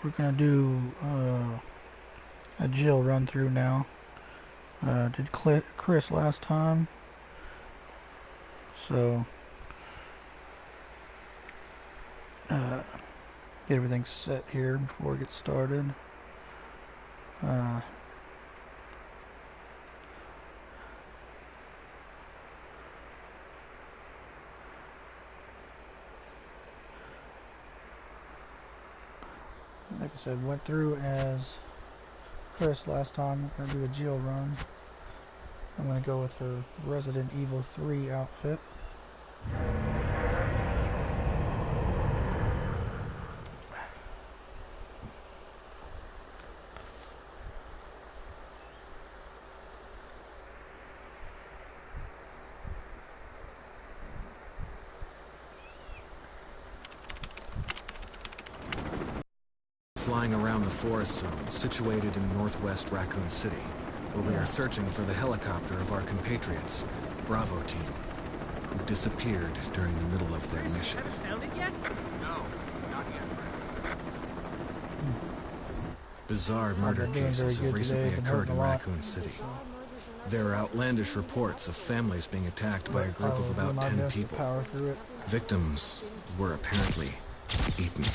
we're gonna do a Jill run through now. Did Chris last time, so get everything set here before we get started. Like I said, went through as Chris last time. We're gonna do a Jill run. I'm gonna go with her Resident Evil 3 outfit. Flying around the forest zone situated in northwest Raccoon City, where we are searching for the helicopter of our compatriots, Bravo team, who disappeared during the middle of their mission. Haven't found it yet? No, not yet. Bizarre murder cases have recently occurred in Raccoon City. There are outlandish reports of families being attacked by a group of about 10 people. Victims were apparently eaten.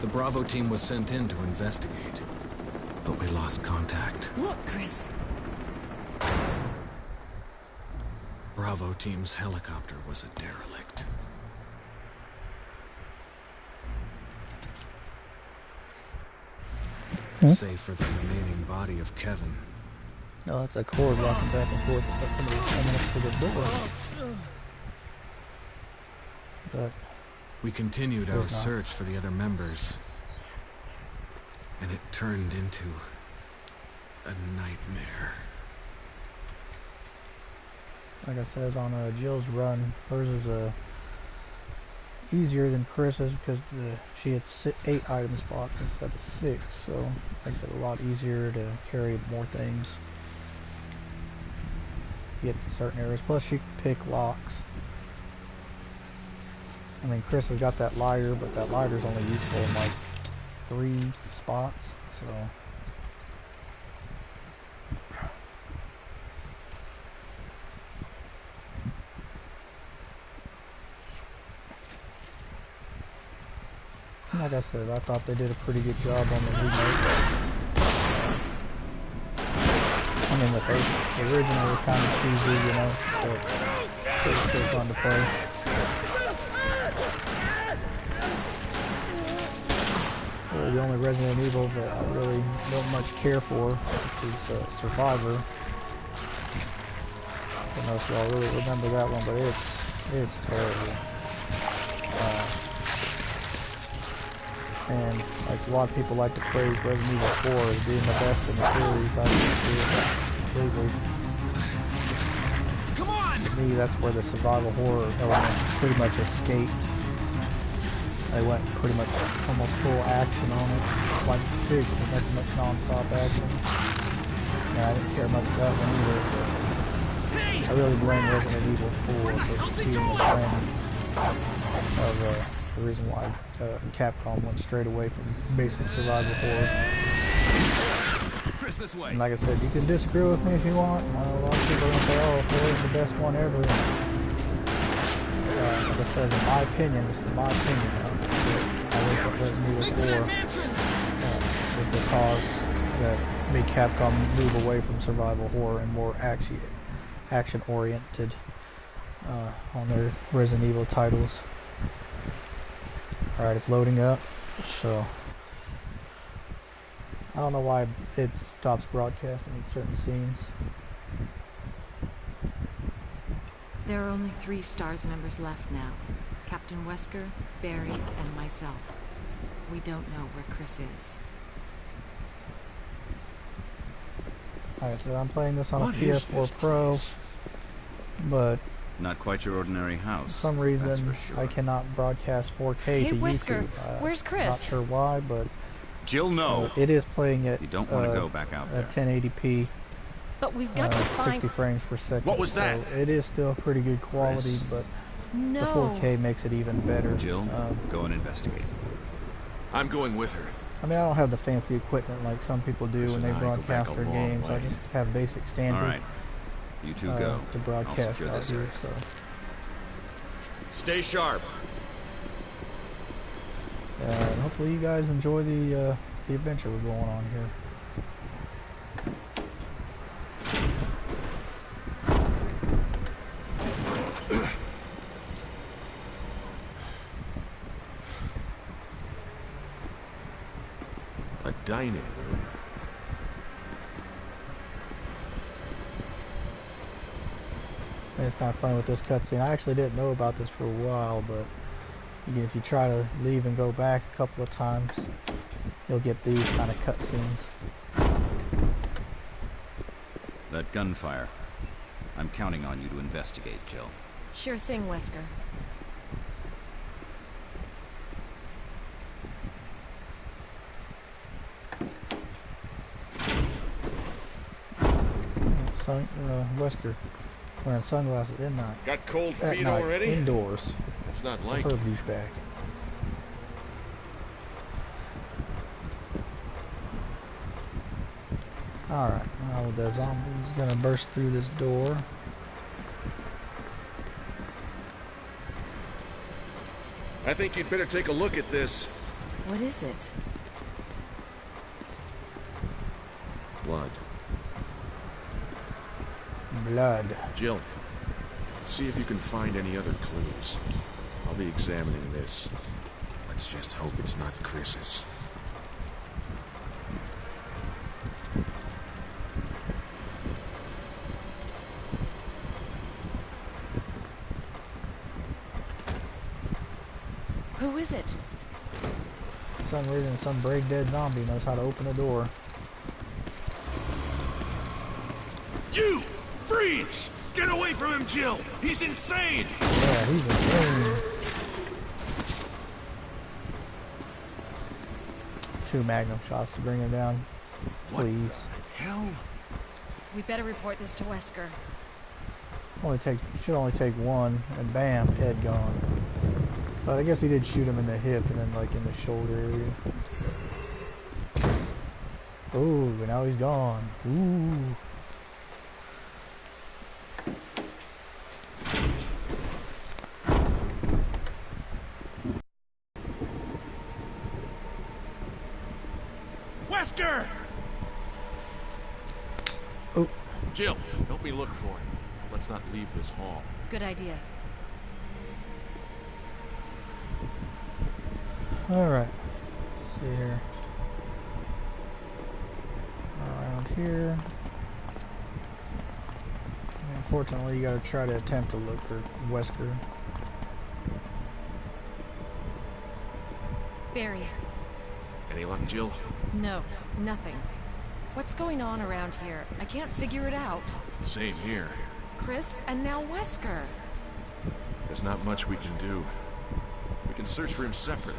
The Bravo team was sent in to investigate, but we lost contact. Look, Chris. Bravo team's helicopter was a derelict. Save for the remaining body of Kevin. No, that's a cord walking back and forth. That's somebody coming up to the door. But we continued our search for the other members, and it turned into a nightmare. Like I said, on Jill's run, hers is easier than Chris's because she had 8 item spots instead of 6. So, like I said, a lot easier to carry more things. Get certain areas. Plus, she can pick locks. I mean, Chris has got that lighter, but that lighter's only useful in like 3 spots, so. Like I said, I thought they did a pretty good job on the remake. I mean, the original was kind of cheesy, you know, but it was still fun to play. The only Resident Evil that I really don't much care for is Survivor. I don't know if y'all really remember that one, but it's terrible. And like a lot of people like to praise Resident Evil 4 as being the best in the series. I disagree with that completely. Come on! To me, that's where the survival horror element pretty much escaped. They went pretty much almost full action on it. It's like 6, but that's much non-stop action. Yeah, I didn't care much for that one either. I really blame Resident Evil 4 for being the trend of the reason why Capcom went straight away from basic survival horror. Chris, this way. And like I said, you can disagree with me if you want. I know a lot of people are going to say, oh, 4 is the best one ever. Like I said, in my opinion, just in my opinion, I think that Resident Evil 4 was the cause that made Capcom move away from survival horror and more action-oriented on their Resident Evil titles. Alright, it's loading up, so I don't know why it stops broadcasting in certain scenes. There are only 3 STARS members left now. Captain Wesker, Barry, and myself. We don't know where Chris is. Alright, so I'm playing this on a PS4 Pro, but not quite your ordinary house. for some reason that's for sure. I cannot broadcast 4K to Wesker, YouTube. where's Chris? Not sure why, but Jill, no. it is playing at You don't want to go back out there. 1080p. But we've got to find... 60 frames per second. What was that? So it is still pretty good quality, Chris. but No. the 4K makes it even better. Jill, go and investigate. I'm going with her. I mean, I don't have the fancy equipment like some people do Chris when they and I go back broadcast a their long games. I way. just have basic standard All right. You two go. to I'll broadcast secure out this here. area. So, Stay sharp. and hopefully you guys enjoy the adventure we're going on here. A dining room. And it's kind of funny with this cutscene. I actually didn't know about this for a while, but again, if you try to leave and go back a couple of times, you'll get these kind of cutscenes. That gunfire. I'm counting on you to investigate, Jill. Sure thing, Wesker. Wesker wearing sunglasses at night. Got cold At feet night, already? indoors. It's not like Her it. douchebag. Alright, now the zombie's gonna burst through this door. I think you'd better take a look at this. What is it? Blood. Blood. Jill, see if you can find any other clues. I'll be examining this. Let's just hope it's not Chris's. Who is it? For some reason, some brain dead zombie knows how to open a door. You! Freeze! Get away from him, Jill! He's insane! Yeah, he's insane. 2 magnum shots to bring him down. Please. Hell? We better report this to Wesker. Should only take 1, and bam, head gone. But I guess he did shoot him in the hip and then like in the shoulder area. Ooh, now he's gone. Ooh. Wesker! Oh. Jill, help me look for him. Let's not leave this hall. Good idea. Alright. See here. Around here. Unfortunately, you gotta try to attempt to look for Wesker. Barry. Any luck, Jill? No, nothing. What's going on around here? I can't figure it out. Same here. Chris, and now Wesker. There's not much we can do. We can search for him separately.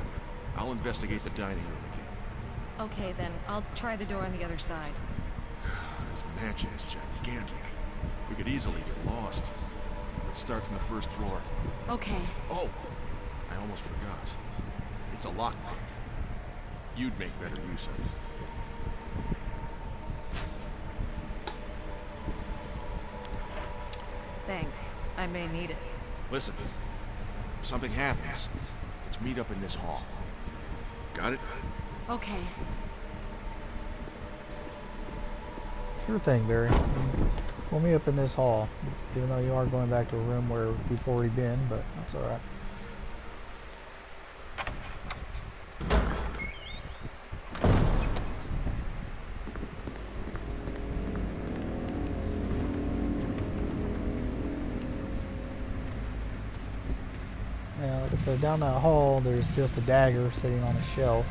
I'll investigate the dining room again. Okay, then. I'll try the door on the other side. This mansion is gigantic. We could easily get lost. Let's start from the first floor. Okay. Oh! I almost forgot. It's a lockpick. You'd make better use of it. Thanks. I may need it. Listen, if something happens, let's meet up in this hall. Got it? Okay. Sure thing, Barry. We'll meet up in this hall, even though you are going back to a room where we've already been, but that's alright. Like I said, down that hall, there's just a dagger sitting on a shelf.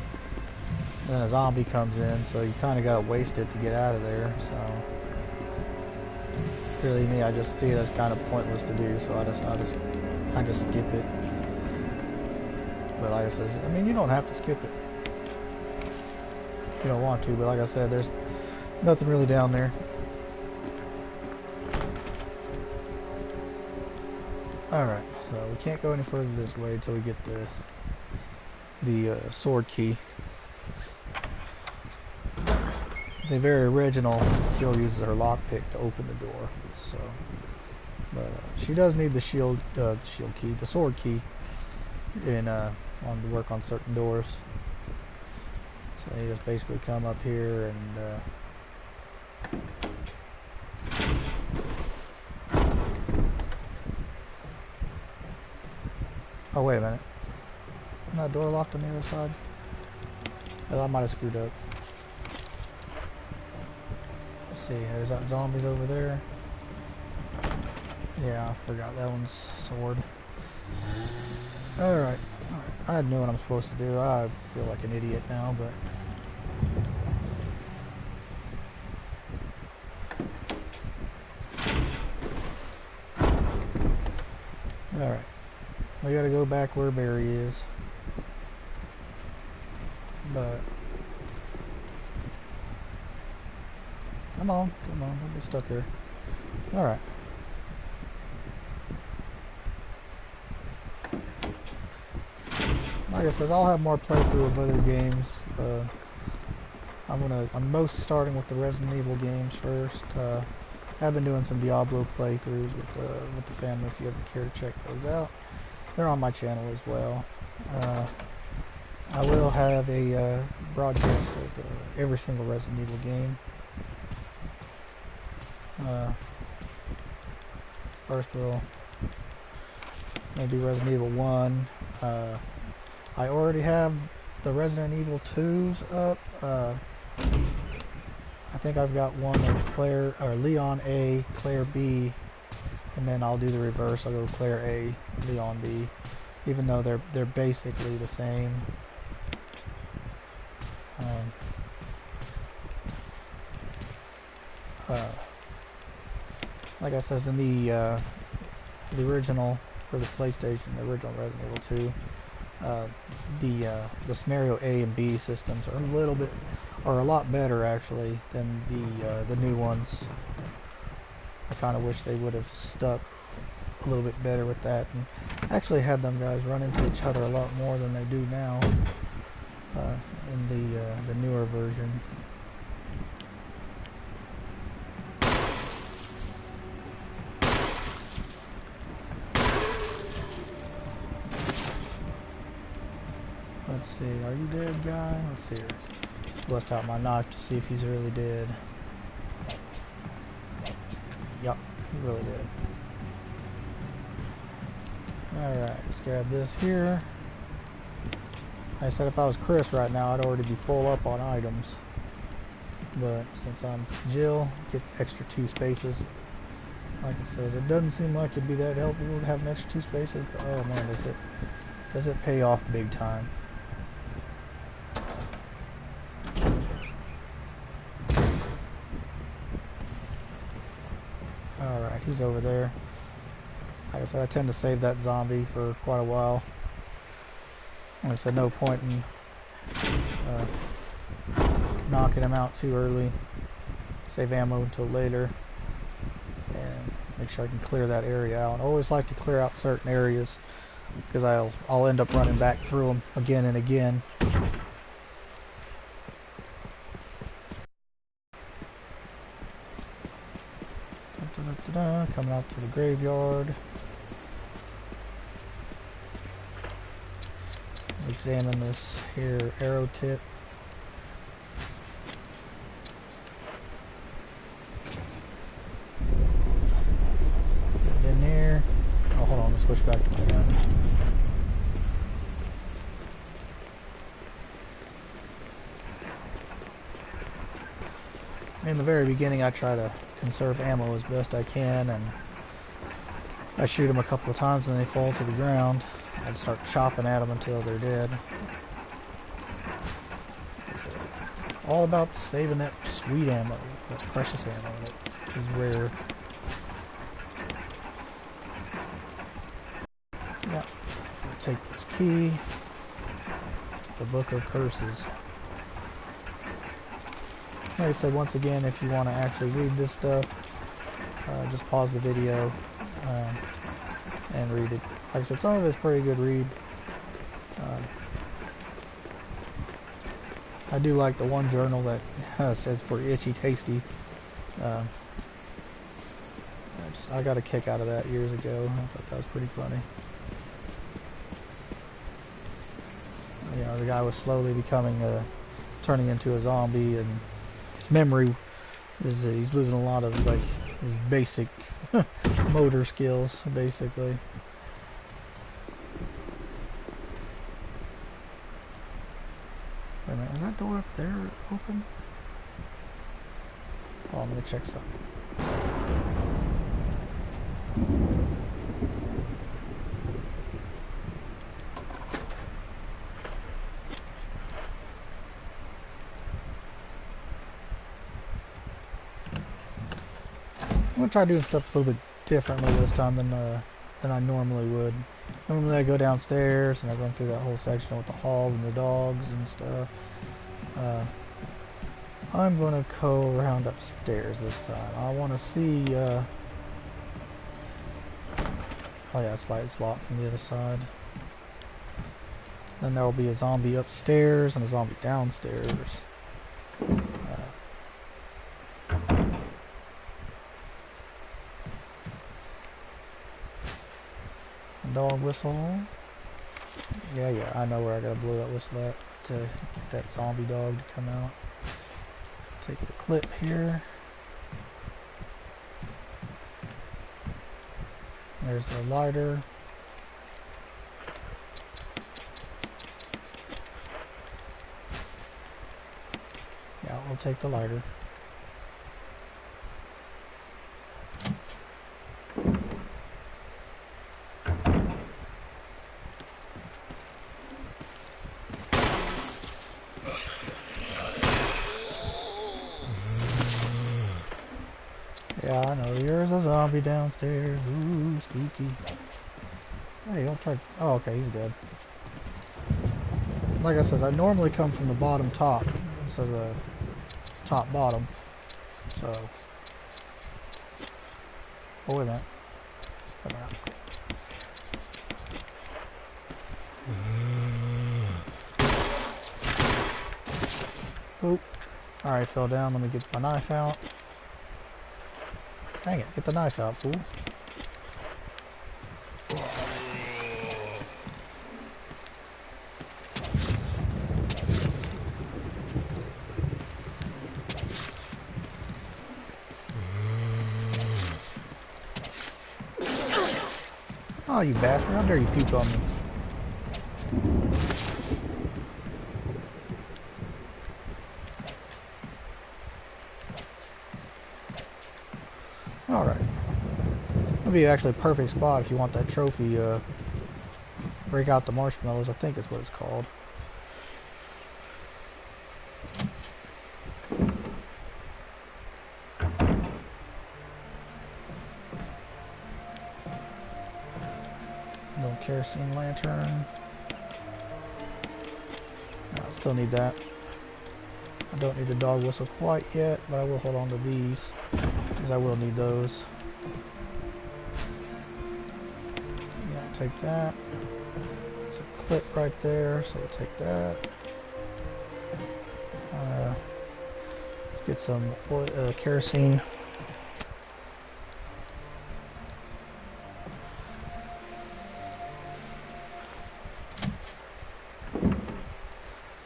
And then a zombie comes in, so you kind of got to waste it to get out of there. So, really, me, I just see it as kind of pointless to do. So I just skip it. But like I said, I mean, you don't have to skip it. You don't want to, but like I said, there's nothing really down there. Alright, so we can't go any further this way until we get the sword key. The very original, Jill uses her lockpick to open the door. So, but she does need the shield key, the sword key, in on to work on certain doors. So you just basically come up here and oh, wait a minute. Isn't that door locked on the other side? Well, I might have screwed up. Let's see, there's that zombies over there. Yeah, I forgot that one's sword. Alright. I know what I'm supposed to do. I feel like an idiot now, but... Alright. We gotta go back where Barry is. But... Come on, don't get stuck there. Alright. Like I said, I'll have more playthrough of other games. I'm mostly starting with the Resident Evil games first. I've been doing some Diablo playthroughs with the family if you ever care to check those out. They're on my channel as well. I will have a broadcast of every single Resident Evil game. First we'll do Resident Evil 1. I already have the Resident Evil 2s up. I think I've got one of Claire or Leon A, Claire B, and then I'll do the reverse. I'll go Claire A, Leon B, even though they're basically the same. Like I said, in the original for the PlayStation, the original Resident Evil 2, the scenario A and B systems are a lot better actually than the new ones. I kind of wish they would have stuck a little bit better with that and actually had them guys run into each other a lot more than they do now in the newer version. Let's see, are you dead, guy? Let's see here. Bust out my knife to see if he's really dead. Yup, he's really dead. Alright, let's grab this here. Like I said, if I was Chris right now, I'd already be full up on items. But since I'm Jill, get extra 2 spaces. Like it says, it doesn't seem like it'd be that helpful to have an extra 2 spaces, but oh man, does it pay off big time. Alright, he's over there. Like I said, I tend to save that zombie for quite a while. Like I said, no point in knocking him out too early. Save ammo until later. And make sure I can clear that area out. I always like to clear out certain areas because I'll end up running back through them again and again. Coming out to the graveyard. Examine this here arrow tip. Get it in here. Oh, hold on, let's switch back to my gun. In the very beginning, I try to conserve ammo as best I can, and I shoot them a couple of times and they fall to the ground. I start chopping at them until they're dead. It's all about saving that sweet ammo, that precious ammo that is rare. Yeah, take this key, the Book of Curses. Like I said, once again, if you want to actually read this stuff, just pause the video and read it. Like I said, some of it's pretty good read. I do like the one journal that says for itchy tasty. Uh, I got a kick out of that years ago. I thought that was pretty funny. You know, the guy was slowly becoming turning into a zombie, and his memory is he's losing a lot of like his basic motor skills, basically. Wait a minute, is that door up there open? Oh, I'm gonna check something. I'm gonna try doing stuff a little bit differently this time than I normally would. Normally I go downstairs and I run through that whole section with the hall and the dogs and stuff. I'm gonna go around upstairs this time. I want to see. Oh yeah, it's locked from the other side. Then there will be a zombie upstairs and a zombie downstairs. Dog whistle. Yeah, I know where I gotta blow that whistle at to get that zombie dog to come out. Take the clip here. There's the lighter. Yeah, we'll take the lighter. Yeah, I know. There's a zombie downstairs. Ooh, spooky. Hey, don't try. Oh, okay, he's dead. Like I said, I normally come from the bottom top instead of the top bottom. So. Oh, wait a minute. Wait a minute. Oop. Alright, fell down. Let me get my knife out. Dang it, get the knife out, fool. Oh, you bastard. How dare you puke on me. Alright. That'd be actually a perfect spot if you want that trophy, break out the marshmallows, I think is what it's called. Little kerosene lantern. No, still need that. I don't need the dog whistle quite yet, but I will hold on to these, because I will need those. Yeah, take that. There's a clip right there, so we'll take that. Let's get some kerosene.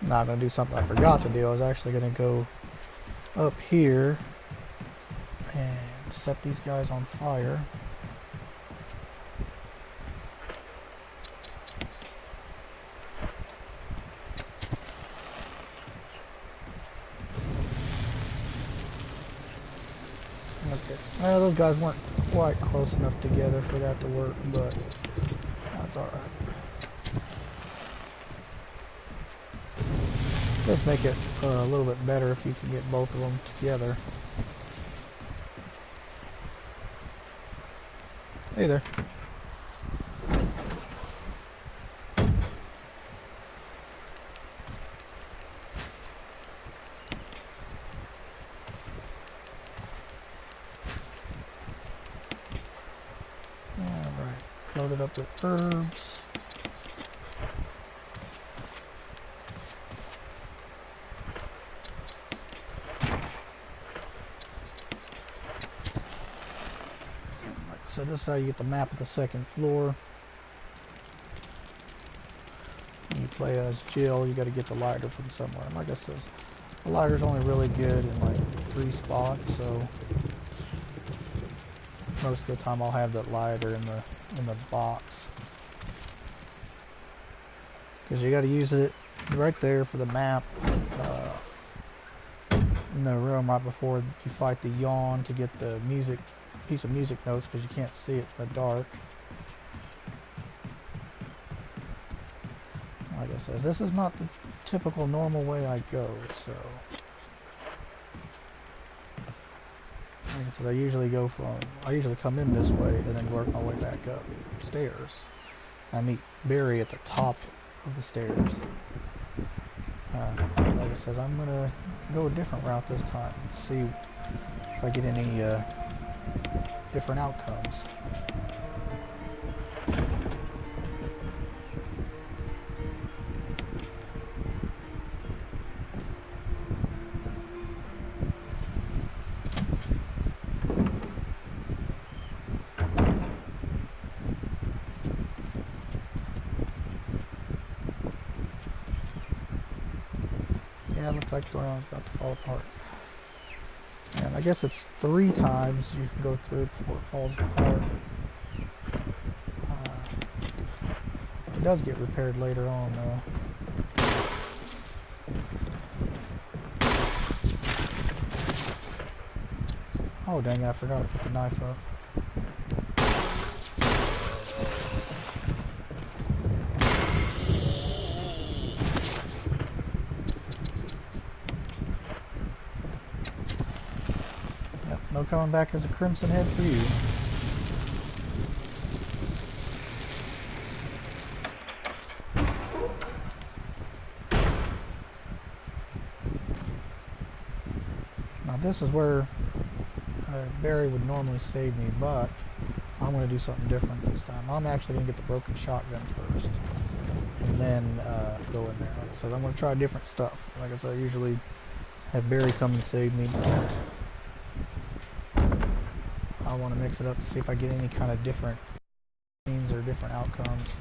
Now I'm going to do something I forgot to do. I was actually going to go up here and set these guys on fire. Okay. Well, those guys weren't quite close enough together for that to work, but that's alright. Let's make it a little bit better if you can get both of them together. Hey there. Alright, load it up with herbs. so this is how you get the map of the second floor. When you play as Jill, you got to get the lighter from somewhere. And like I said, the lighter's only really good in like 3 spots, so most of the time I'll have that lighter in the box. Because you got to use it right there for the map. In the room right before you fight the yawn to get the piece of music notes, because you can't see it in the dark. Like I said, this is not the typical normal way I go, so like I said, I usually come in this way and then work my way back up stairs. I meet Barry at the top of the stairs. Like I said, I'm gonna go a different route this time and see if I get any different outcomes. Yeah, it looks like the ground's about to fall apart. And I guess it's 3 times you can go through it before it falls apart. It does get repaired later on, though. Oh, dang it, I forgot to put the knife up. Yep, no coming back as a Crimson Head for you. Now this is where Barry would normally save me, but I'm going to do something different this time. I'm actually going to get the broken shotgun first, and then go in there. Like I said, I'm going to try different stuff. Like I said, I usually have Barry come and save me. I want to mix it up to see if I get any kind of different scenes or different outcomes.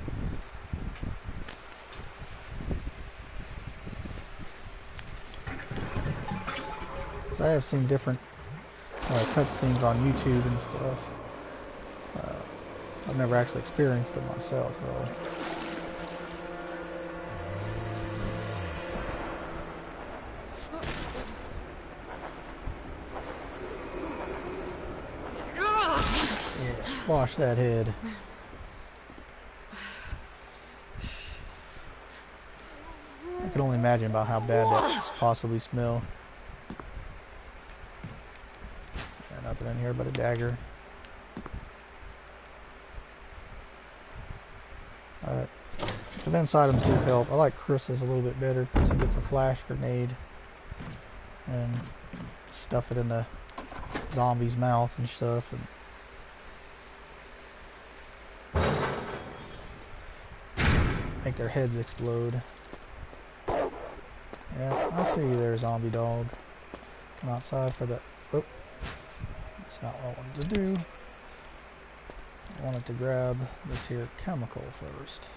I have seen different cutscenes on YouTube and stuff. I've never actually experienced them myself, though. Yeah, squash that head. I can only imagine about how bad that possibly smell. Nothing in here but a dagger. Defense items do help. I like Chris's a little bit better because he gets a flash grenade and stuff it in the zombie's mouth and stuff. And make their heads explode. Yeah, I see you there, zombie dog. Come outside for the... Oh. That's not what I wanted to do. I wanted to grab this here chemical first.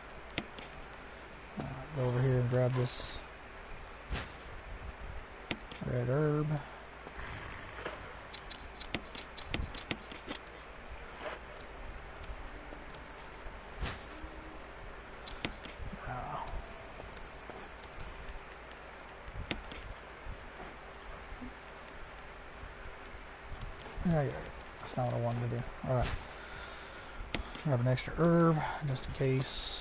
Go over here and grab this red herb. Yeah, that's not what I wanted to do. Alright. Grab an extra herb, just in case.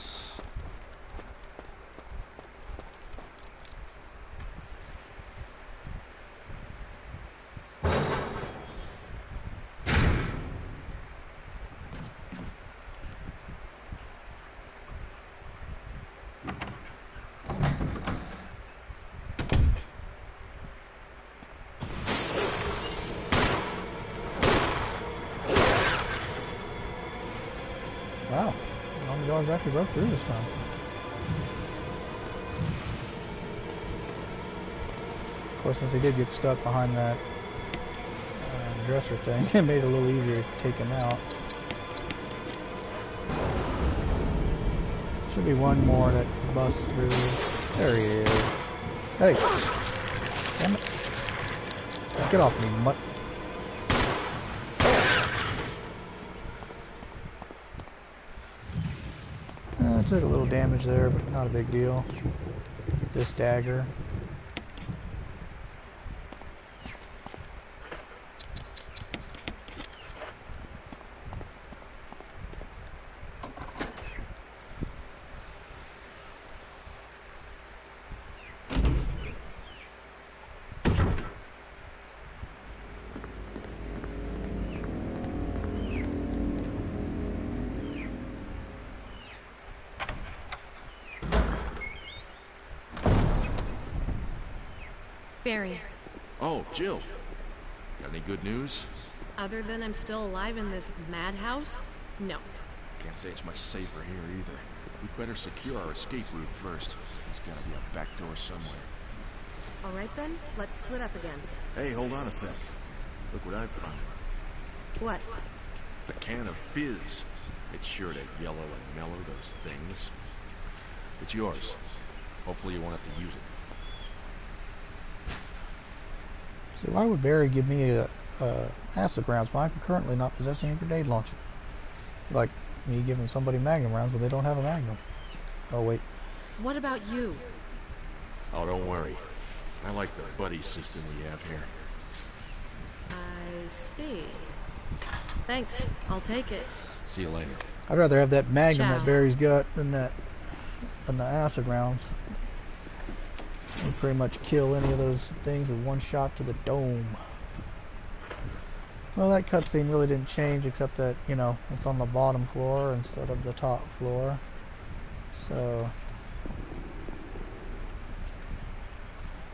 Wow, zombie dogs actually broke through this time. Of course, since he did get stuck behind that dresser thing, it made it a little easier to take him out. Should be one more that busts through. There he is. Hey! Damn it. Get off me, mutt. I took a little damage there, but not a big deal. This dagger. Barry, Oh, Jill. Got any good news? other than I'm still alive in this madhouse? No. Can't say it's much safer here either. We'd better secure our escape route first. There's gotta be a back door somewhere. All right then, let's split up again. Hey, hold on a sec. Look what I've found. What? A can of fizz. It's sure to yellow and mellow those things. It's yours. Hopefully you won't have to use it. So why would Barry give me a acid rounds when I'm currently not possessing a grenade launcher? Like me giving somebody magnum rounds when they don't have a magnum. Oh wait. What about you? Oh, don't worry. I like the buddy system we have here. I see. Thanks, I'll take it. See you later. I'd rather have that magnum Ciao. that Barry's got than the acid rounds. You pretty much kill any of those things with one shot to the dome. Well, that cutscene really didn't change except that, you know, it's on the bottom floor instead of the top floor. So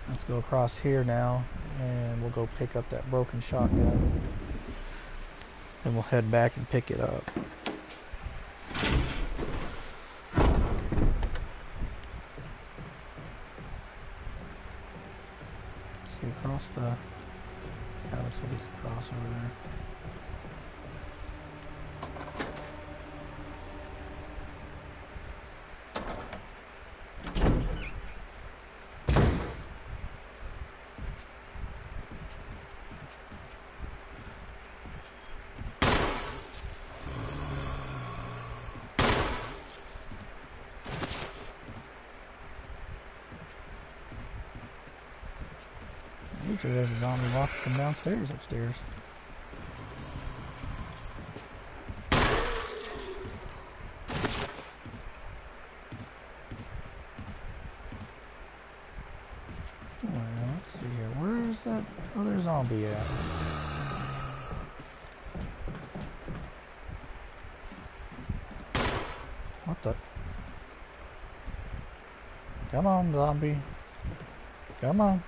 let's go across here now and we'll go pick up that broken shotgun. Then we'll head back and pick it up. See across the... Yeah, looks like it's across over there. Usually there's a zombie walking from downstairs upstairs. Well, let's see here. Where's that other zombie at? What the? Come on, zombie. Come on.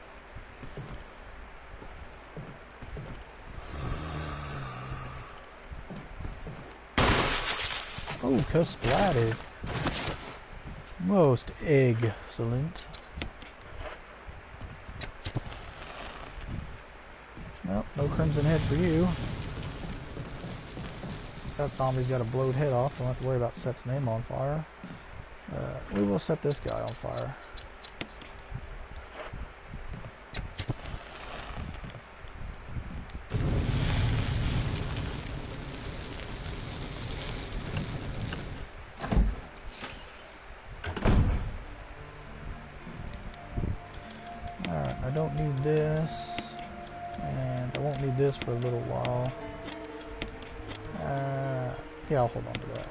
Oh, splatted. Most excellent. Nope, no crimson head for you. That zombie's got a blowed head off. Don't have to worry about setting him on fire. We will set this guy on fire. Alright, I don't need this, and I won't need this for a little while. Yeah, I'll hold on to that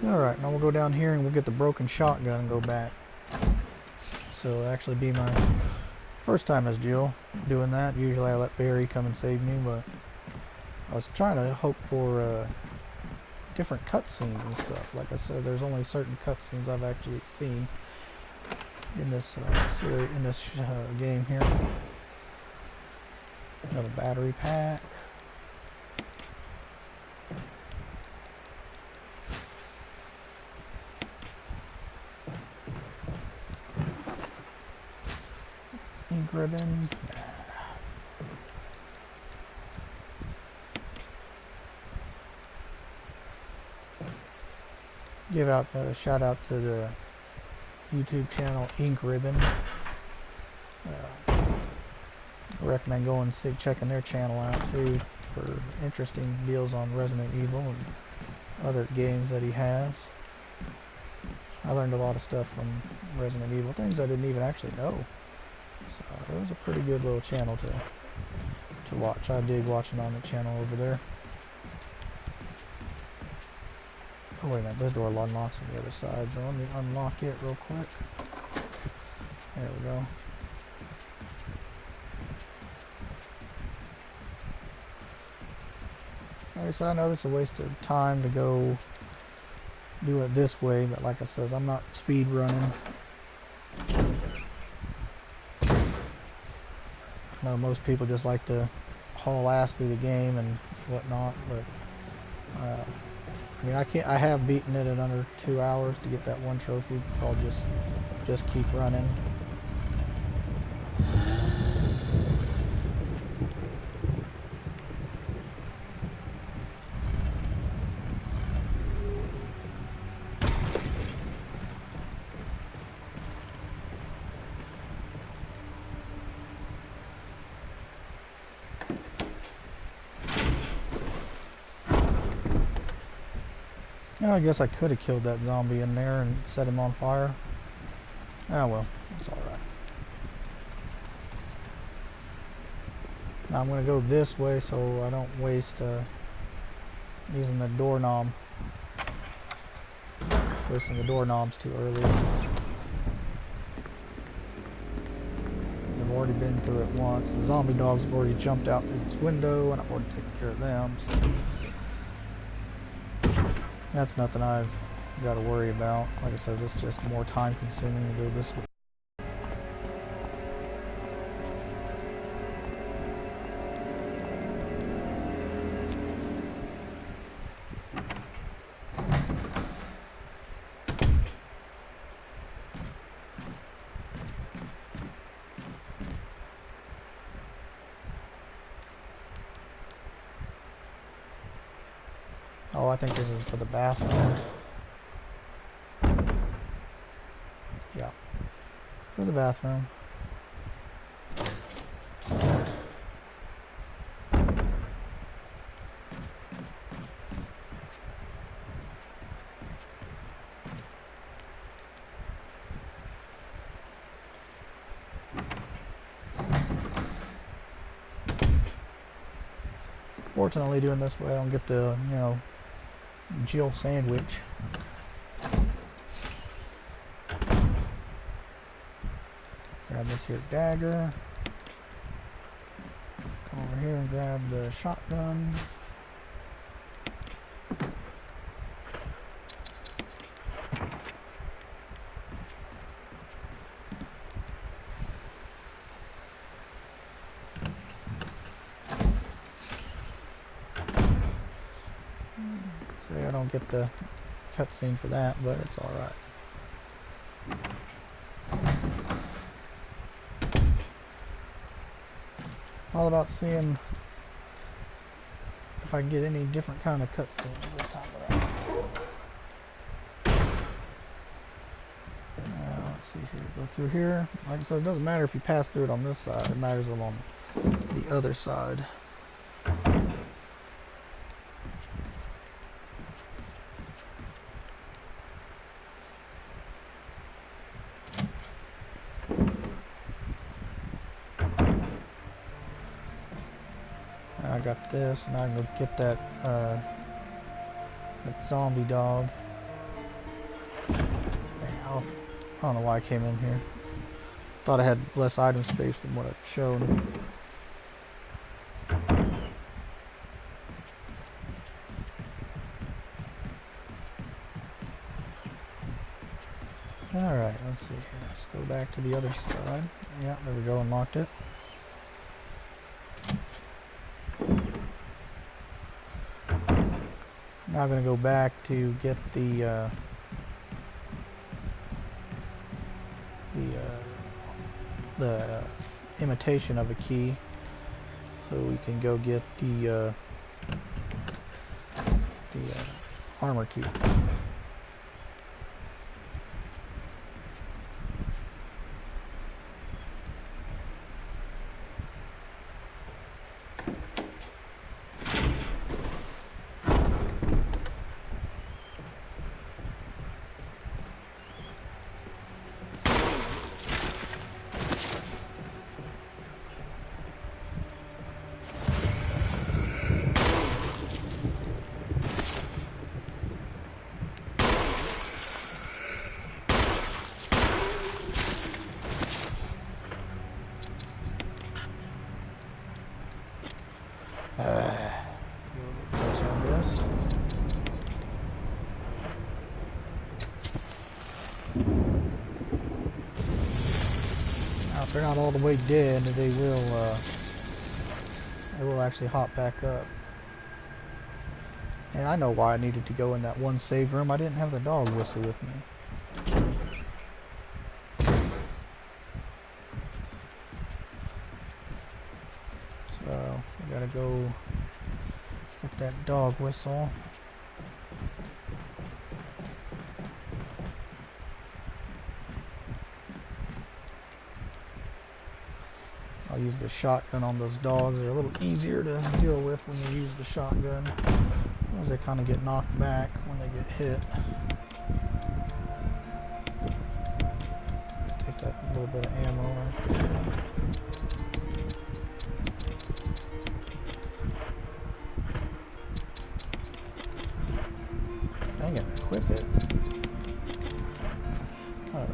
one. Alright, now we'll go down here and we'll get the broken shotgun and go back. So it'll actually be my first time as Jill doing that. Usually I let Barry come and save me, but I was trying to hope for different cutscenes and stuff. Like I said, there's only certain cutscenes I've actually seen in this series, in this game here. Another battery pack. Ink ribbon. give out a shout out to the YouTube channel Ink Ribbon. I recommend going and checking their channel out too for interesting deals on Resident Evil and other games that he has. I learned a lot of stuff from Resident Evil, things I didn't even actually know. So it was a pretty good little channel to watch. I dig watching on the channel over there. Oh wait a minute, this door unlocks on the other side, so let me unlock it real quick. There we go. Like I said, I know this is a waste of time to go do it this way, but like I said, I'm not speed running. I know most people just like to haul ass through the game and whatnot, but I mean, I have beaten it in under 2 hours to get that one trophy called just keep running. I guess I could have killed that zombie in there and set him on fire. Ah well, it's alright. Now I'm going to go this way so I don't waste using the doorknob. Wasting the doorknobs too early. I've already been through it once. The zombie dogs have already jumped out through this window and I've already taken care of them. So that's nothing I've got to worry about. Like I said, it's just more time consuming to go this way. Oh, I think this is for the bathroom. Yeah, for the bathroom. Fortunately, doing this way, I don't get the, you know, Jill sandwich. Grab this here dagger. Come over here and grab the shotgun. See, I don't get the cutscene for that, but it's alright. All about seeing if I can get any different kind of cutscenes this time around. Now, let's see here. Go through here. Like I said, it doesn't matter if you pass through it on this side. It matters along the other side. I got this, and I can go get that zombie dog. I don't know why I came in here. Thought I had less item space than what it showed. Alright, let's see here. Let's go back to the other side. Yeah, there we go, unlocked it. Now I'm going to go back to get the imitation of a key, so we can go get the armor key. they're not all the way dead, they will actually hop back up. And I know why I needed to go in that one save room. I didn't have the dog whistle with me. So, I gotta go get that dog whistle. I'll use the shotgun on those dogs. They're a little easier to deal with when you use the shotgun, as they kind of get knocked back when they get hit. Take that little bit of ammo right there. Dang it, equip it. Oh.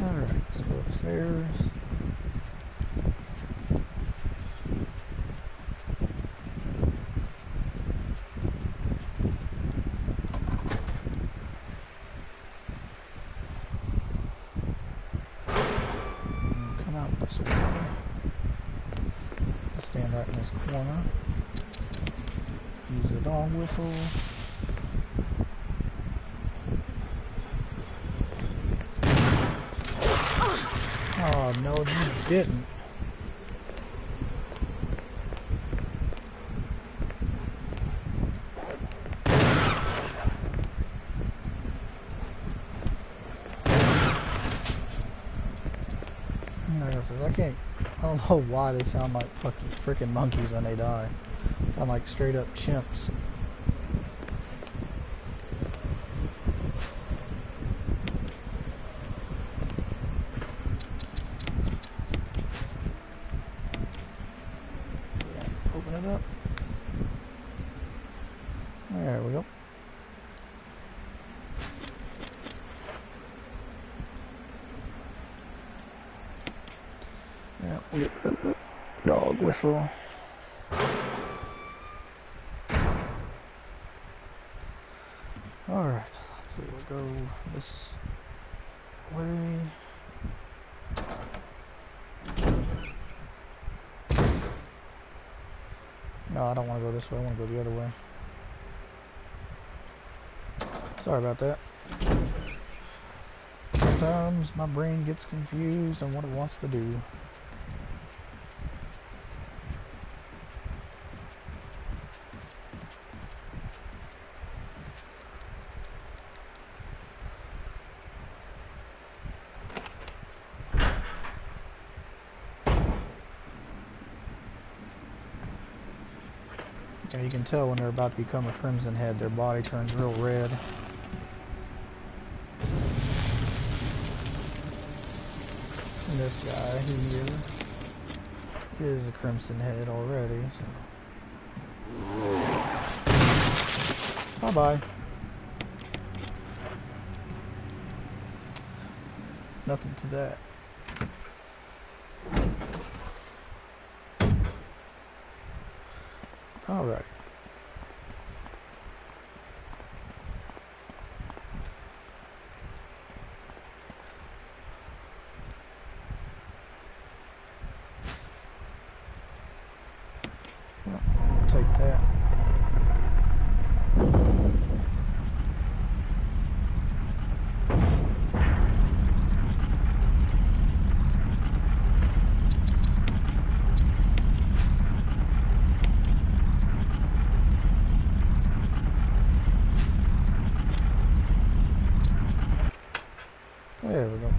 Alright, let's go upstairs. Come out this way. Stand right in this corner. Use the dog whistle. Oh no, you didn't. Like I said, I don't know why they sound like fucking freaking monkeys when they die. Sound like straight up chimps. Yeah, open it up. There we go. Yeah, we get the dog whistle. Alright, let's see, we'll go this way. No, I don't want to go this way, I want to go the other way. Sorry about that. Sometimes my brain gets confused on what it wants to do. Yeah, you can tell when they're about to become a Crimson Head, their body turns real red. And this guy here is a Crimson Head already, so. Bye-bye. Nothing to that. Alright. Well, I'll take that. There we go.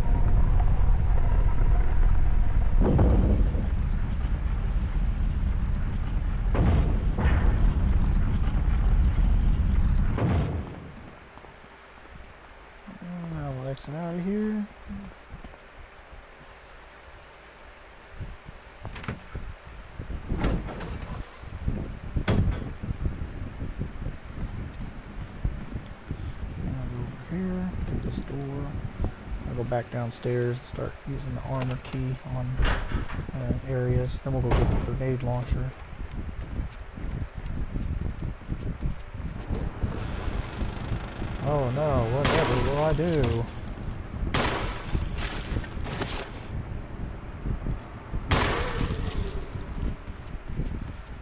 Now we'll exit out of here. I'll go over here to this door. I'll go back downstairs and start using the armor key on areas. Then we'll go get the grenade launcher. Oh no, whatever will I do?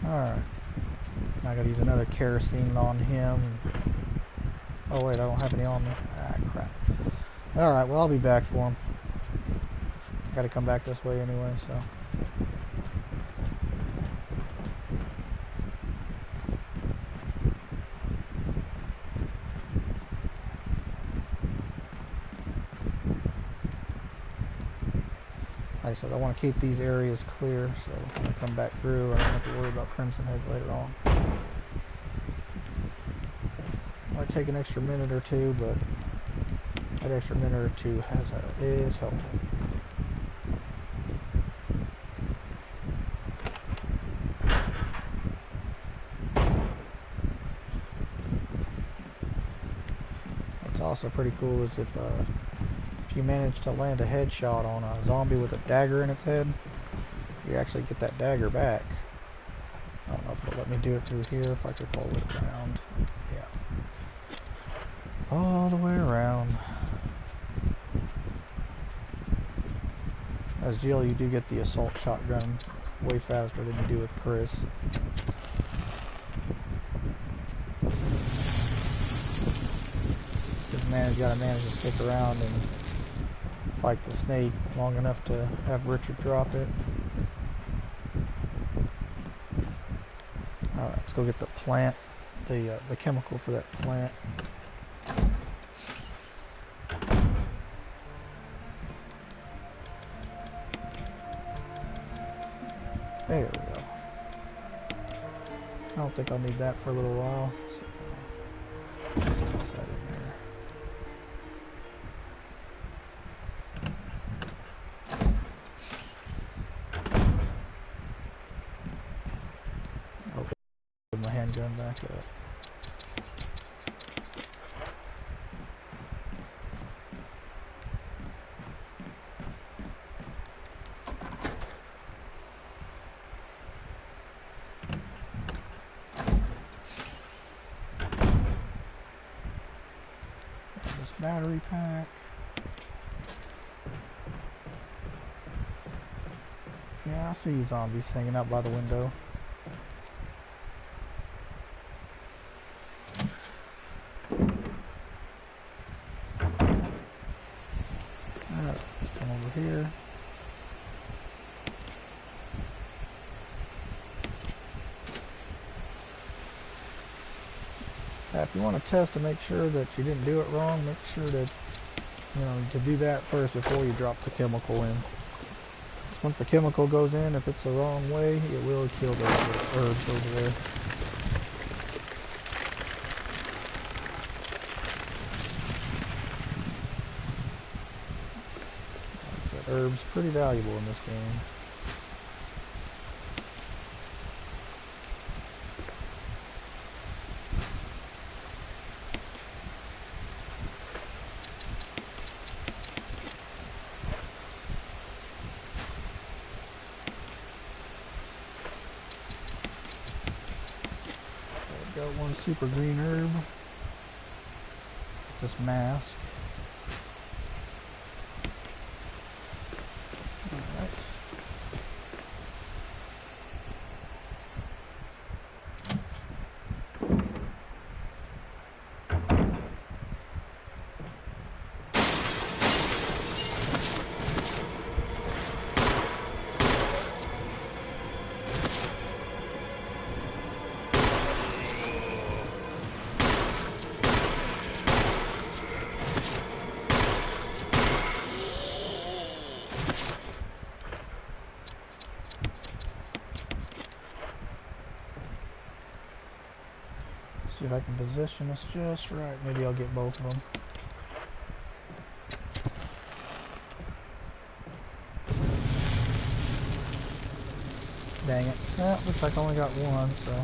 Alright. Now I gotta use another kerosene on him. Oh wait, I don't have any on me. Ah, crap. Alright, well I'll be back for him. I gotta come back this way anyway, so. Like I said, I want to keep these areas clear, so when I come back through, I don't have to worry about Crimson Heads later on. Might take an extra minute or two, but that extra minute or two is helpful. What's also pretty cool is if you manage to land a headshot on a zombie with a dagger in its head, you actually get that dagger back. I don't know if it'll let me do it through here, if I could pull it around. Yeah. All the way around. As Jill, you do get the assault shotgun way faster than you do with Chris. Because man, you gotta manage to stick around and fight the snake long enough to have Richard drop it. Alright, let's go get the plant, the chemical for that plant. There we go. I don't think I'll need that for a little while, so just toss that in there. Oh, put my handgun back up. Battery pack. Yeah, I see zombies hanging out by the window. Alright, let's come over here. If you want to test to make sure that you didn't do it wrong, make sure that, to do that first before you drop the chemical in. Once the chemical goes in, if it's the wrong way, it will kill those herbs over there. Like I said, herbs pretty valuable in this game. Got one super green herb. This mask. Alright. See if I can position this just right. Maybe I'll get both of them. Dang it. Yeah, looks like I only got one, so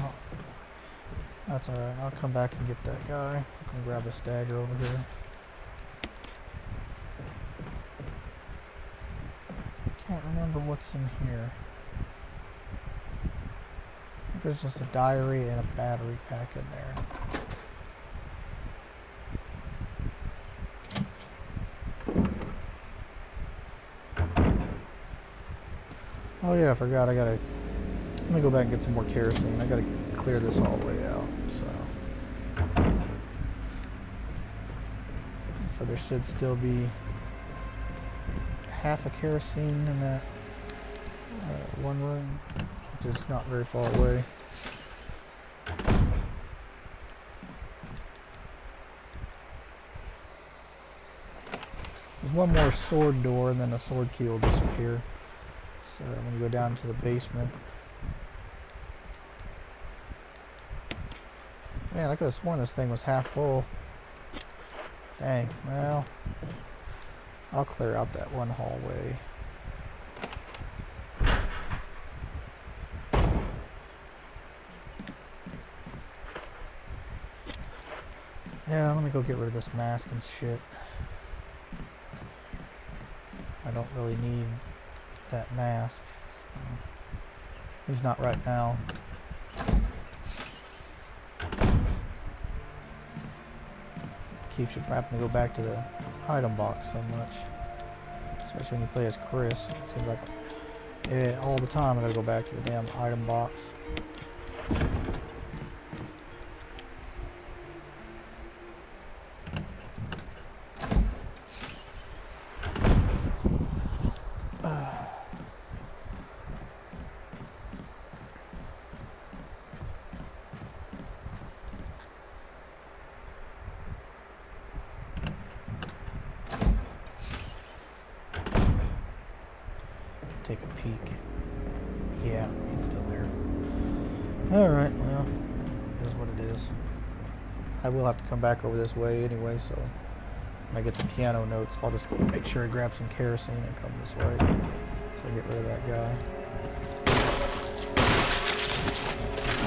that's alright. I'll come back and get that guy. I can grab this dagger over here. Can't remember what's in here. There's just a diary and a battery pack in there. Oh yeah, I forgot. Let me go back and get some more kerosene. I gotta clear this all the way out. So there should still be half a kerosene in that one room, which is not very far away. There's one more sword door, and then the sword key will disappear. So I'm going to go down to the basement. Man, I could have sworn this thing was half full. Dang, well, I'll clear out that one hallway. Yeah, let me go get rid of this mask and shit. I don't really need that mask. So at least not right now. Keeps you from having to go back to the item box so much. Especially when you play as Chris. It seems like all the time I gotta go back to the damn item box. Take a peek. Yeah, he's still there. Alright, well, it is what it is. I will have to come back over this way anyway, so when I get the piano notes, I'll just make sure I grab some kerosene and come this way. So I get rid of that guy.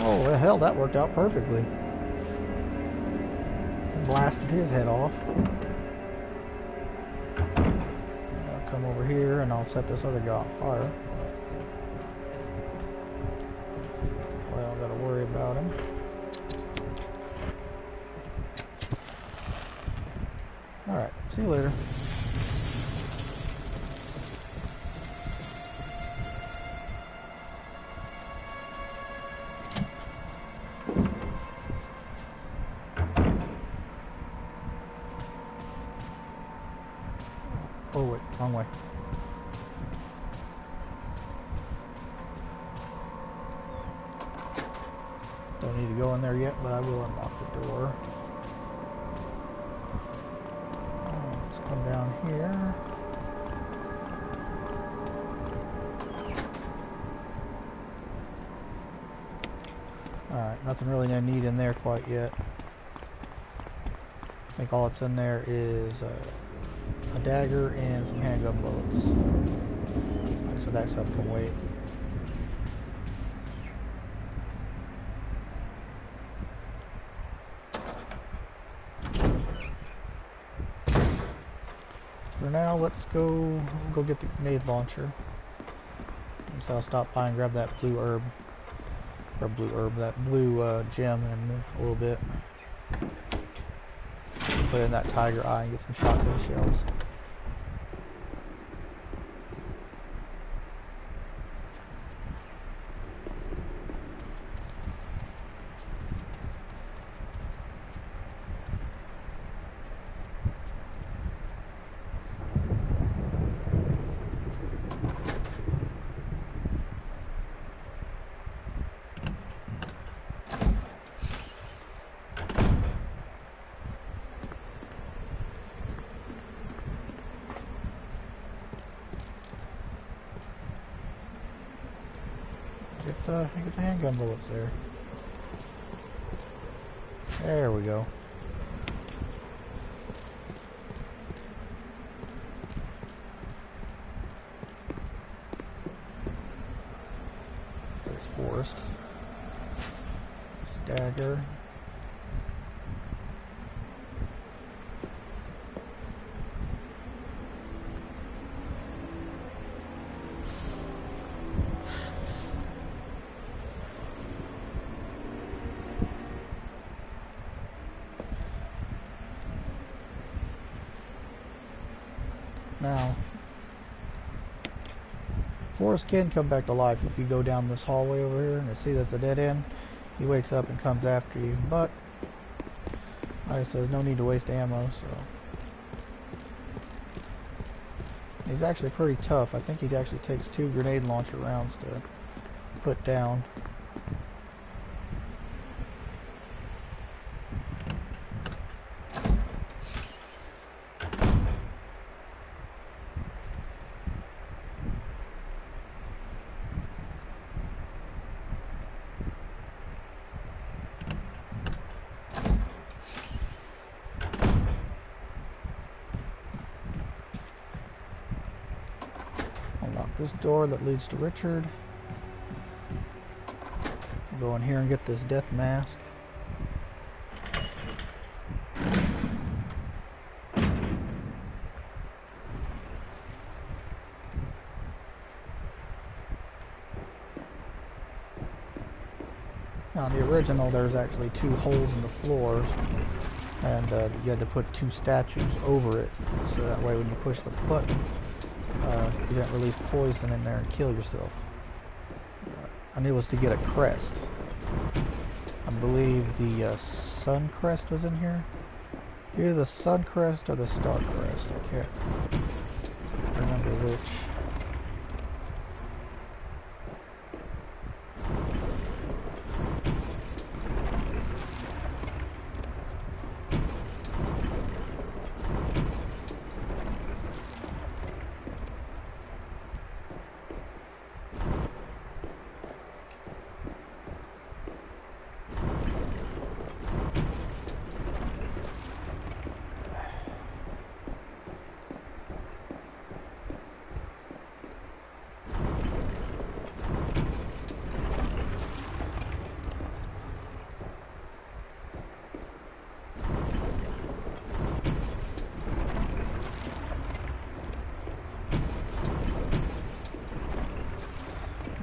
Oh, well, hell, that worked out perfectly. Blasted his head off. Come over here and I'll set this other guy on fire. Well, I don't gotta worry about him. Alright, see you later. Oh wait, wrong way. Don't need to go in there yet, but I will unlock the door. Let's come down here. Alright, nothing really neat in there quite yet. I think all that's in there is a dagger and some handgun bullets. Like I said, that stuff can wait. For now, let's go get the grenade launcher. So I'll stop by and grab that blue herb. Or that blue gem in a little bit. Put in that tiger eye and get some shotgun shells. Get the handgun bullets there. There we go. There's Forrest. Dagger. Forrest can come back to life if you go down this hallway over here and you see that's a dead end. He wakes up and comes after you, but like I said, there's no need to waste ammo, so he's actually pretty tough. I think he actually takes 2 grenade launcher rounds to put down. Unlock this door that leads to Richard. We'll go in here and get this death mask. Now, in the original, there's actually 2 holes in the floors, and you had to put 2 statues over it, so that way when you push the button, you didn't release poison in there and kill yourself. And it was to get a crest. I believe the sun crest was in here. Either the sun crest or the star crest. I can't remember which.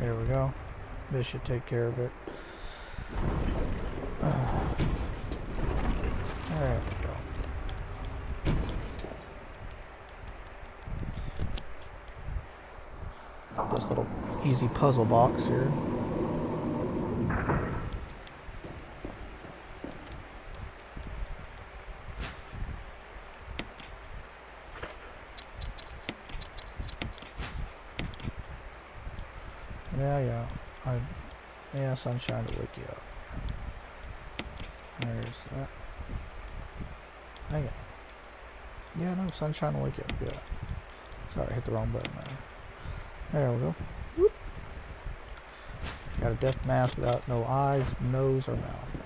There we go. This should take care of it. There we go. This little easy puzzle box here. Yeah, sunshine to wake you up. There's that. Dang it. Yeah, no, sunshine will wake you up. Yeah. Sorry, I hit the wrong button there. There we go. Whoop. Got a death mask without no eyes, nose, or mouth.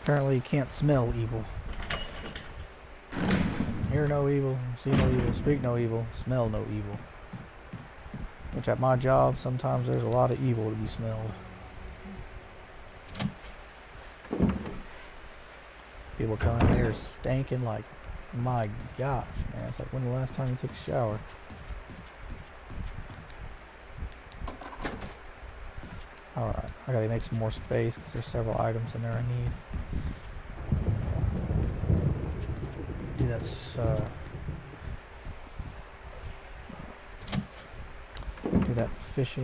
Apparently you can't smell evil. Hear no evil, see no evil, speak no evil, smell no evil. Which at my job, sometimes there's a lot of evil to be smelled. People come in there stinking like, my gosh, man. It's like, when the last time you took a shower? Alright, I gotta make some more space because there's several items in there I need. Do that, do that fish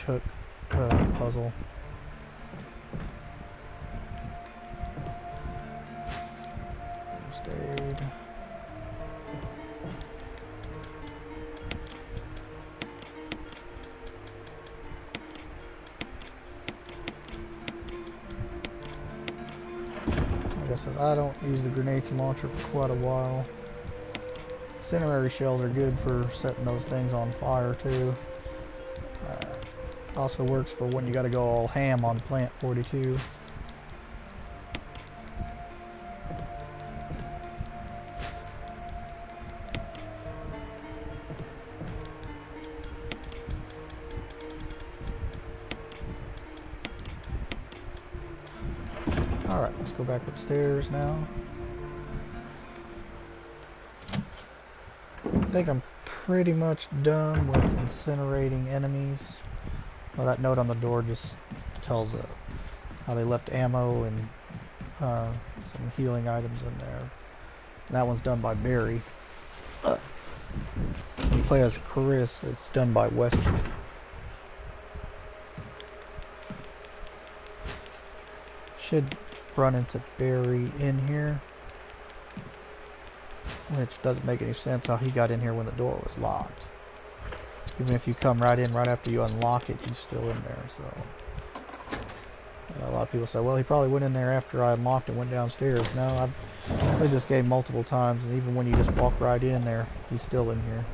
hook puzzle. First aid. I guess I don't use the grenade launcher for quite a while. Incendiary shells are good for setting those things on fire too. Also works for when you gotta go all ham on Plant 42. Alright, let's go back upstairs now. I think I'm pretty much done with incinerating enemies. Well, that note on the door just tells how they left ammo and some healing items in there. That one's done by Barry. When you play as Chris, it's done by Wesker. Should run into Barry in here. Which doesn't make any sense how he got in here when the door was locked. Even if you come right in right after you unlock it, he's still in there, so. And a lot of people say, well, he probably went in there after I unlocked and went downstairs. No, I've played this game multiple times, and even when you just walk right in there, he's still in here.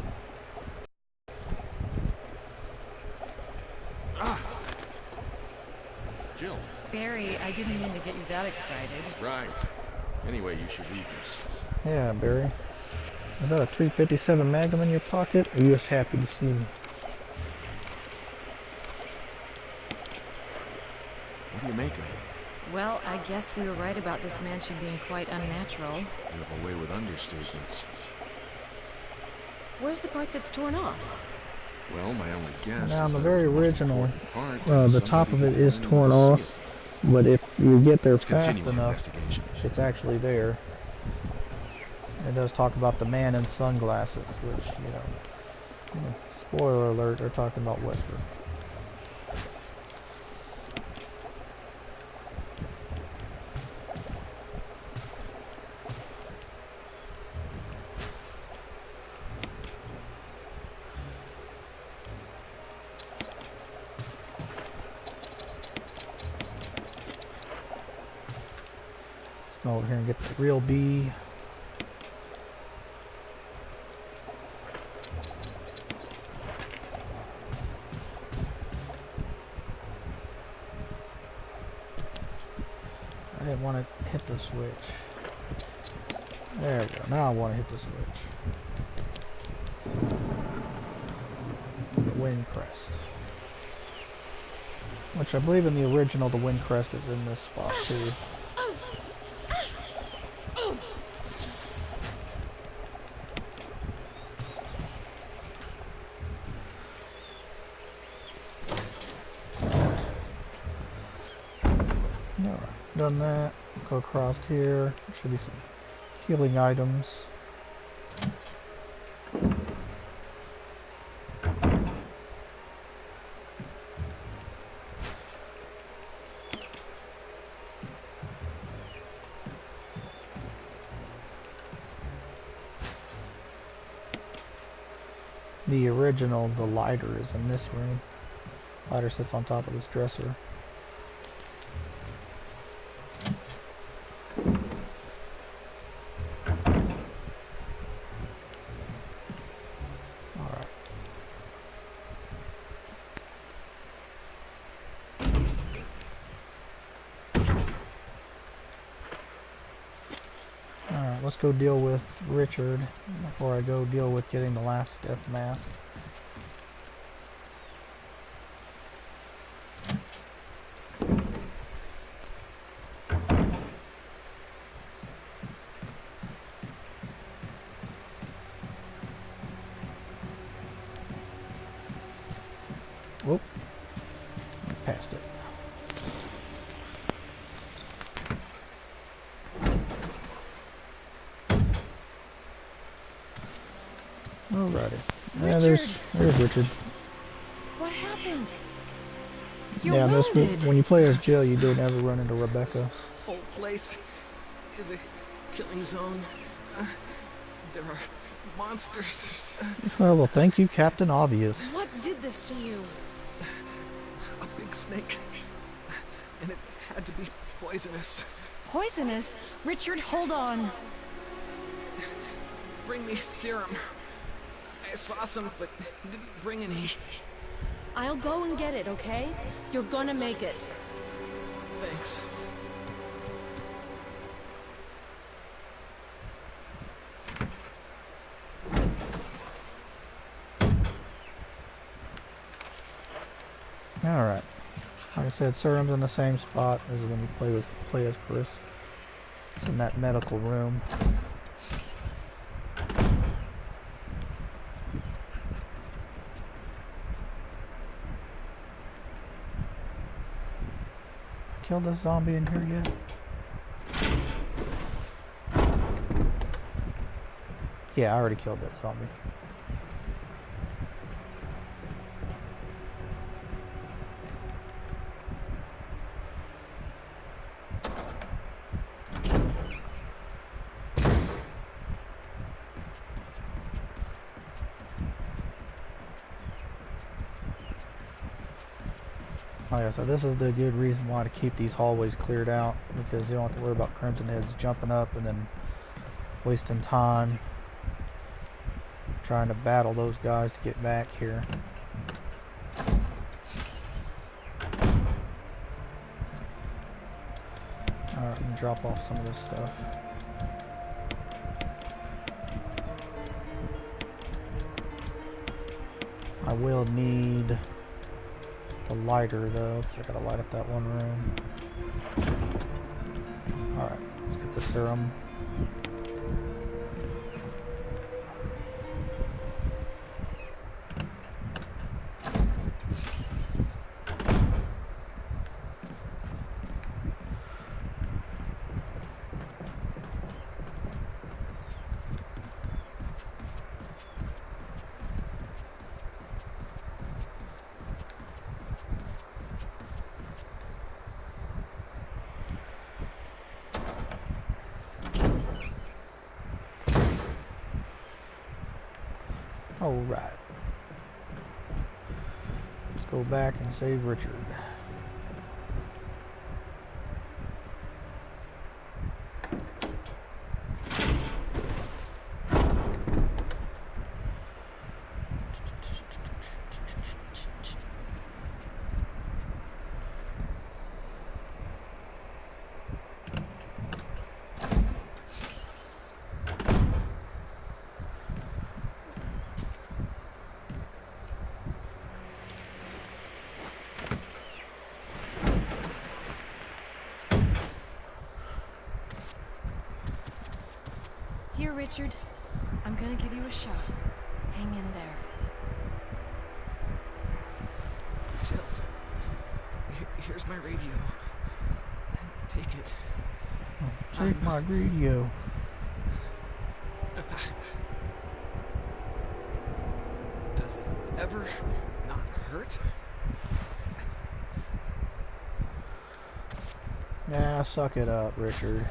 Jill. Barry, I didn't mean to get you that excited. Right. Anyway, you should read this. Yeah, Barry. Is that a 357 Magnum in your pocket? Or are you just happy to see me? What do you make of it? Well, I guess we were right about this mansion being quite unnatural. You have a way with understatements. Where's the part that's torn off? Well, my only guess Now, is the that very it was the most original, important part, the some top of people it is weren't torn able to off, see it. but if you get there Let's fast continue the enough, investigation. it's actually there. It does talk about the man in sunglasses, which, you know, spoiler alert, they're talking about Wesker. Go over here and get the real bee. I didn't want to hit the switch. There we go. Now I want to hit the switch. The wind crest. Which I believe in the original, the wind crest is in this spot too. Done that. Go across here. There should be some healing items. The original, the lighter is in this room. Lighter sits on top of this dresser. Let's go deal with Richard before I go deal with getting the last death mask. Whoop. Passed it. Alrighty. Yeah, there's Richard. What happened? You're wounded. When you play as Jill, you don't ever run into Rebecca. This whole place is a killing zone. There are monsters. Well, thank you, Captain Obvious. What did this to you? A big snake. And it had to be poisonous. Poisonous? Richard, hold on. Bring me serum. I saw some, but didn't bring any. I'll go and get it, okay? You're gonna make it. Thanks. Alright. Like I said, serum's in the same spot as when you play as Chris. It's in that medical room. Killed this zombie in here yet? Yeah, I already killed that zombie. Oh yeah, so this is the good reason why to keep these hallways cleared out, because you don't have to worry about Crimson Heads jumping up and then wasting time trying to battle those guys to get back here. Alright, let me drop off some of this stuff. I will need the lighter though, because I gotta light up that one room. Alright, let's get the serum. Alright. Let's go back and save Richard. Here, Richard. I'm gonna give you a shot. Hang in there. Jill, here's my radio. Take it. Take my radio. Does it ever not hurt? Yeah, suck it up, Richard.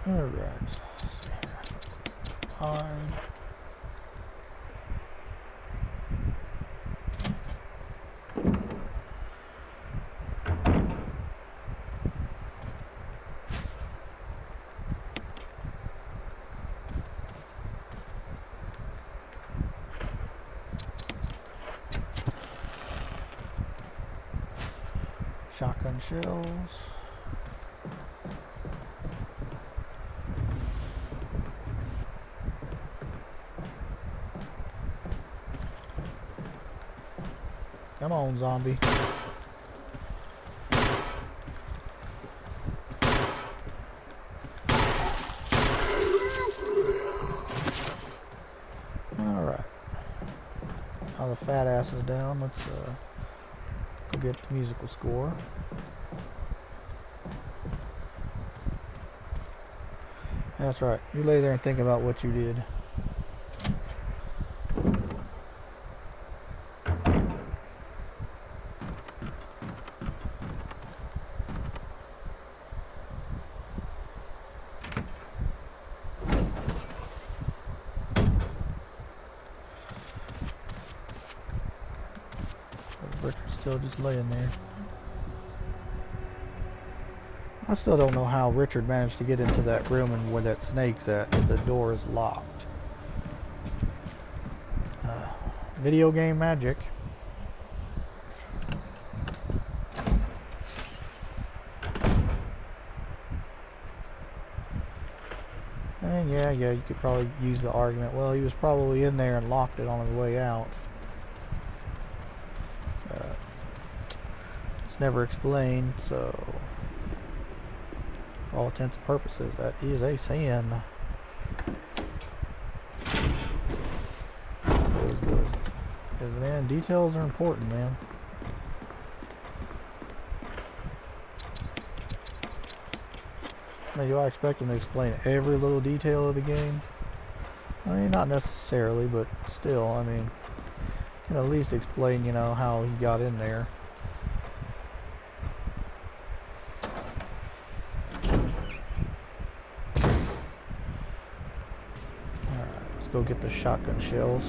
Alright. Time. Shotgun shells. Come on, zombie. Alright. Now the fat ass is down. Let's get the musical score. That's right. You lay there and think about what you did. Richard's still just laying there. I still don't know how Richard managed to get into that room and where that snake's at if the door is locked. Video game magic. And yeah, yeah, you could probably use the argument, well, he was probably in there and locked it on his way out. It's never explained, so for all intents and purposes, that is a sin. Because, man, details are important, man. Now, do I expect them to explain every little detail of the game? I mean, not necessarily, but still, I mean, you can at least explain, you know, how he got in there. Alright, let's go get the shotgun shells.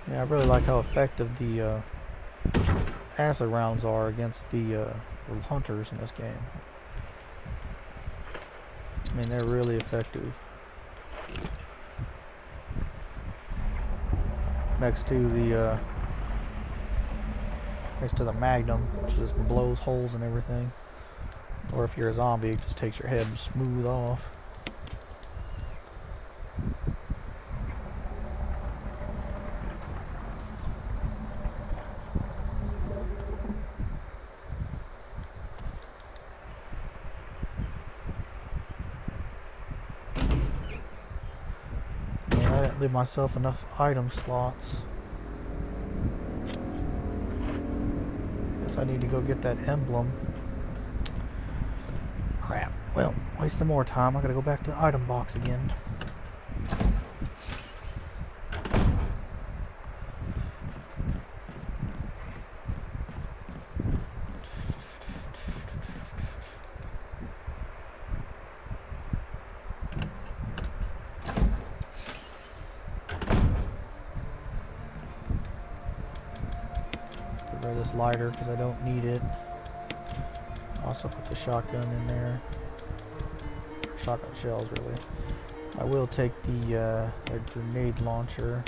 Yeah, I really like how effective the acid rounds are against the hunters in this game. I mean, they're really effective. Next to the Magnum, which just blows holes and everything. Or if you're a zombie, it just takes your head smooth off. I didn't leave myself enough item slots. Guess I need to go get that emblem. Crap. Well, wasting more time. I gotta go back to the item box again. Get rid of this lighter because I don't need it. Also put the shotgun in there. Shotgun shells, really. I will take the grenade launcher.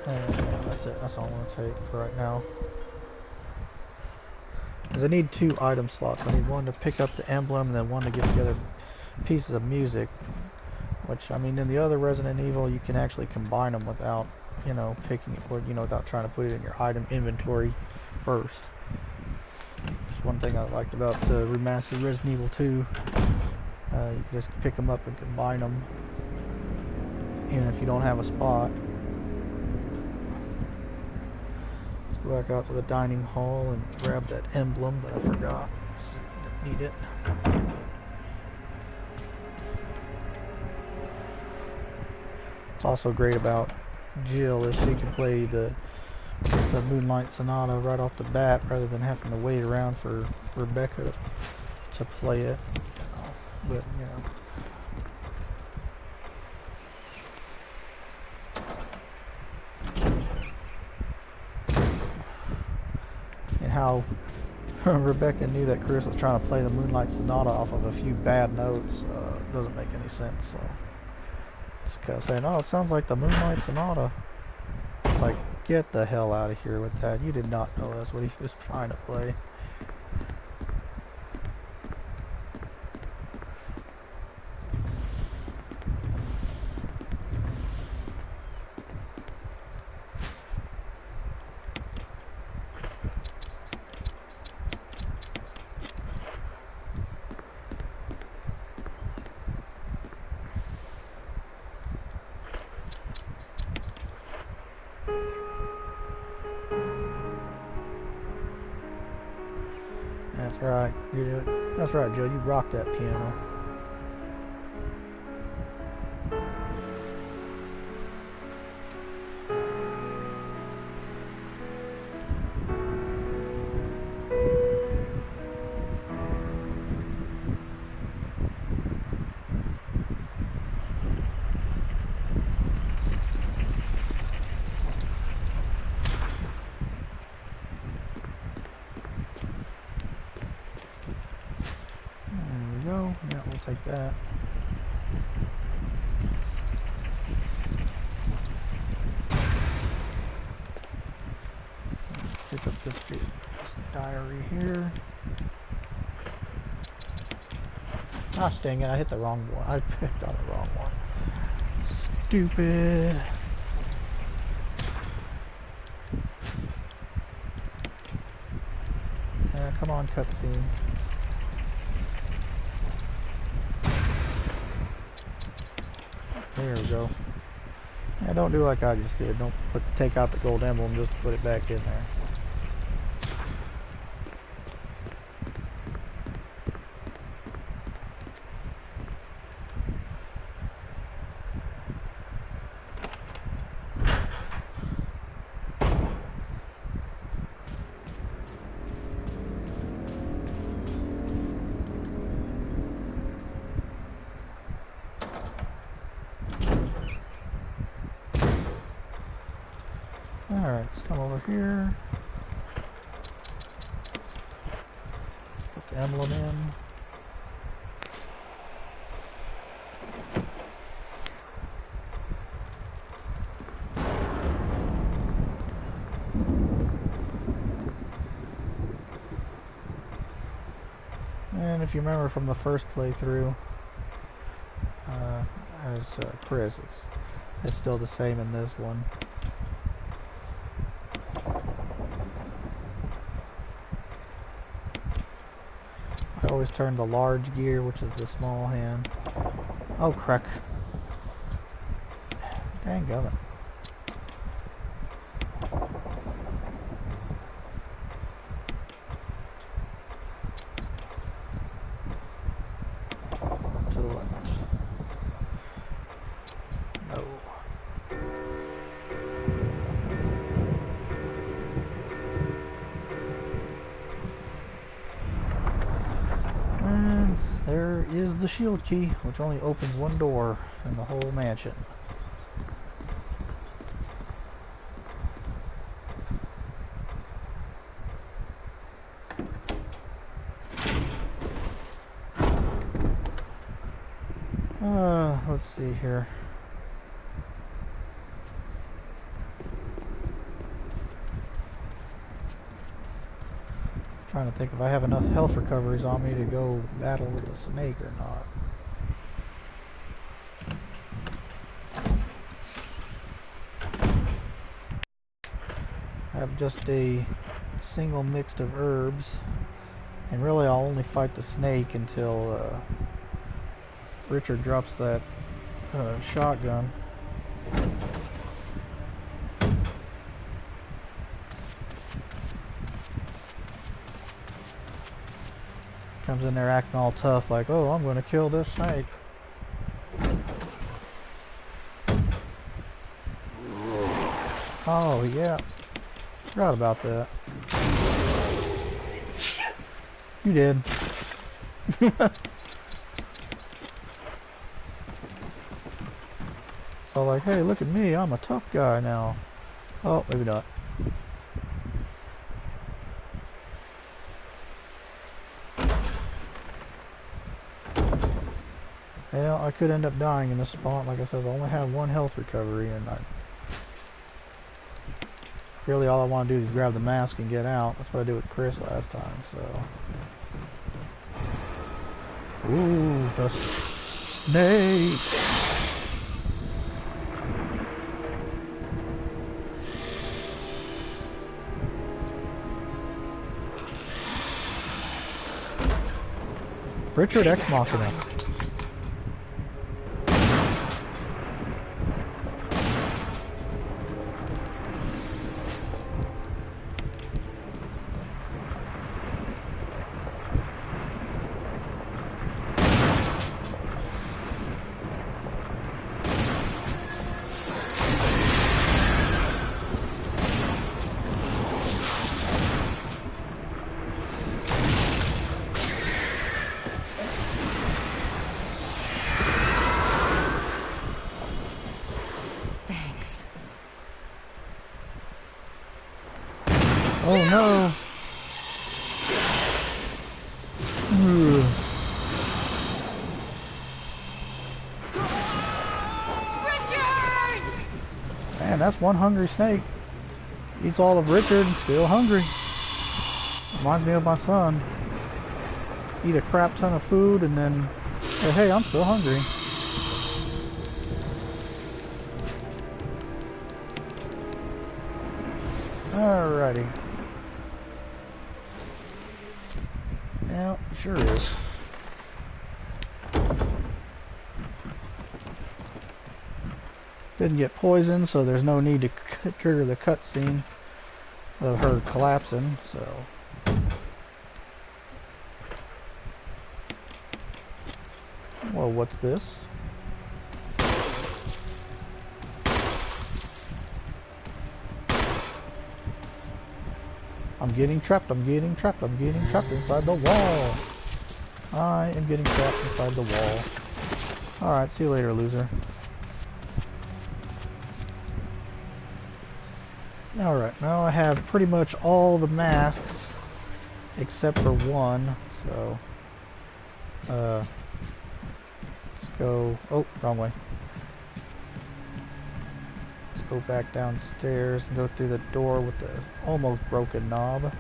And that's it. That's all I'm going to take for right now. Because I need 2 item slots. I need one to pick up the emblem and then one to get the other pieces of music. Which, I mean, in the other Resident Evil, you can actually combine them without, you know, picking it, or, you know, without trying to put it in your item inventory first. Just one thing I liked about the remastered Resident Evil 2. You can just pick them up and combine them, even if you don't have a spot. Let's go back out to the dining hall and grab that emblem that I forgot. Didn't need it. What's also great about Jill is she can play the Moonlight Sonata right off the bat rather than having to wait around for Rebecca to play it. But, you know. And how Rebecca knew that Chris was trying to play the Moonlight Sonata off of a few bad notes doesn't make any sense. So just kind of saying, oh, it sounds like the Moonlight Sonata. It's like, get the hell out of here with that. You did not know that's what he was trying to play. That's right. That's right, Joe. You rock that piano. Yeah, we'll take that. Pick up this diary here. Gosh dang it, I hit the wrong one. I picked on the wrong one. Stupid. Come on, cutscene. There we go. Yeah, don't do like I just did. Don't take out the gold emblem just to put it back in there. Alright, let's come over here. Put the emblem in. And if you remember from the first playthrough, as Chris, it's still the same in this one. I always turn the large gear, which is the small hand. Oh, crack. Dang gummit. To the left. No. And there is the shield key, which only opens one door in the whole mansion. Let's see here. Trying to think if I have enough health recoveries on me to go battle with the snake or not. I have just a single mix of herbs, and really I'll only fight the snake until Richard drops that shotgun. Comes in there acting all tough like, oh, I'm going to kill this snake. Oh, yeah. Forgot about that. You did. So like, hey, look at me, I'm a tough guy now. Oh, maybe not. Well, I could end up dying in this spot. Like I said, I only have one health recovery, and really all I want to do is grab the mask and get out. That's what I did with Chris last time, so. Ooh, the snake! Richard X Machina. Oh no! Man, that's one hungry snake. Eats all of Richard and still hungry. Reminds me of my son. Eat a crap ton of food and then say, hey, I'm still hungry. Alrighty. Yeah, sure is. Didn't get poisoned, so there's no need to trigger the cutscene of her collapsing, so. Well, what's this? I'm getting trapped, I'm getting trapped, I'm getting trapped inside the wall. I am getting trapped inside the wall. Alright, see you later, loser. Alright, now I have pretty much all the masks except for one, so let's go. Oh, wrong way. Let's go back downstairs and go through the door with the almost broken knob.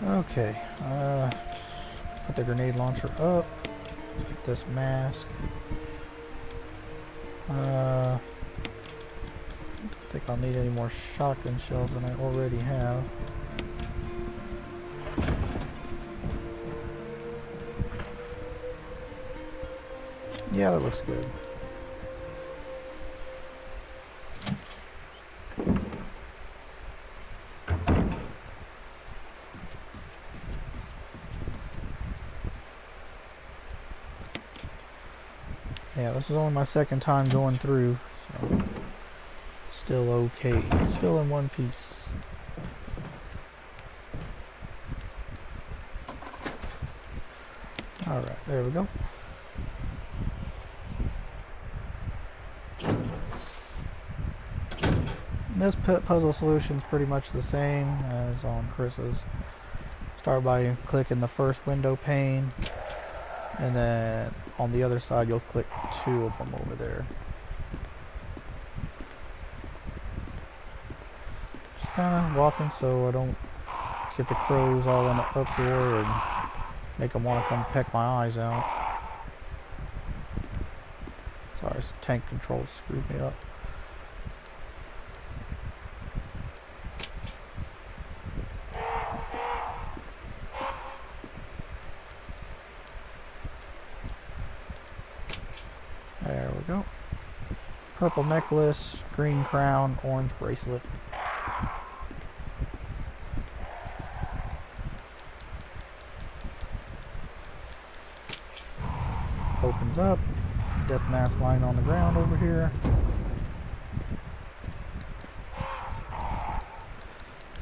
Okay, put the grenade launcher up, get this mask. I don't think I'll need any more shotgun shells than I already have. Yeah, that looks good. Yeah, this is only my second time going through, so still okay. Still in one piece. Alright, there we go. This puzzle solution is pretty much the same as on Chris's. Start by clicking the first window pane, and then on the other side you'll click two of them over there. Just kind of walking so I don't get the crows all in the uproar and make them want to come peck my eyes out. Sorry, some tank controls screwed me up. There we go. Purple necklace, green crown, orange bracelet. Opens up. Death mask lying on the ground over here.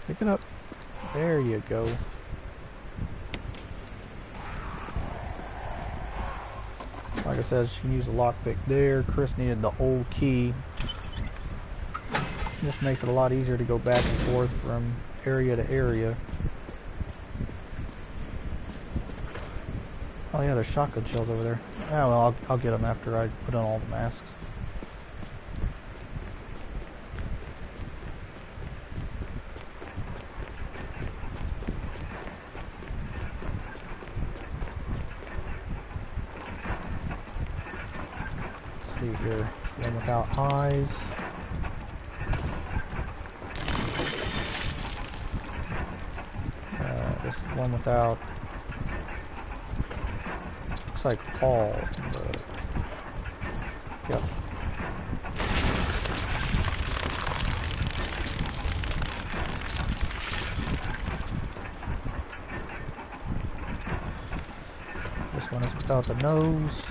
Pick it up. There you go. Like I said, she can use a lockpick there. Chris needed the old key. This makes it a lot easier to go back and forth from area to area. Oh yeah, there's shotgun shells over there. Yeah, well, I'll get them after I put on all the masks. Let's see here. It's the one without eyes. This is the one without. Looks like Paul, but yep. This one is without the nose.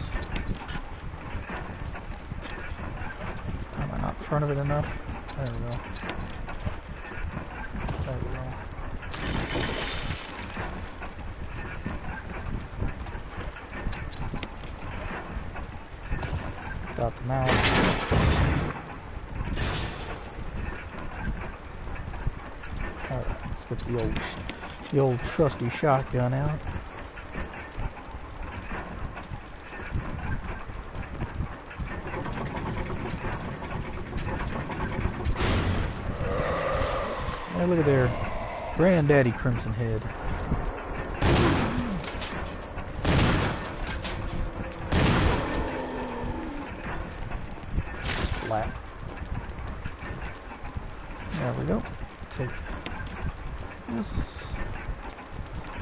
Am I not in front of it enough? There we go. Got the mouse. Alright, let's get the old trusty shotgun out. Hey, look at there. Granddaddy Crimson Head. Flat. There we go. Take this.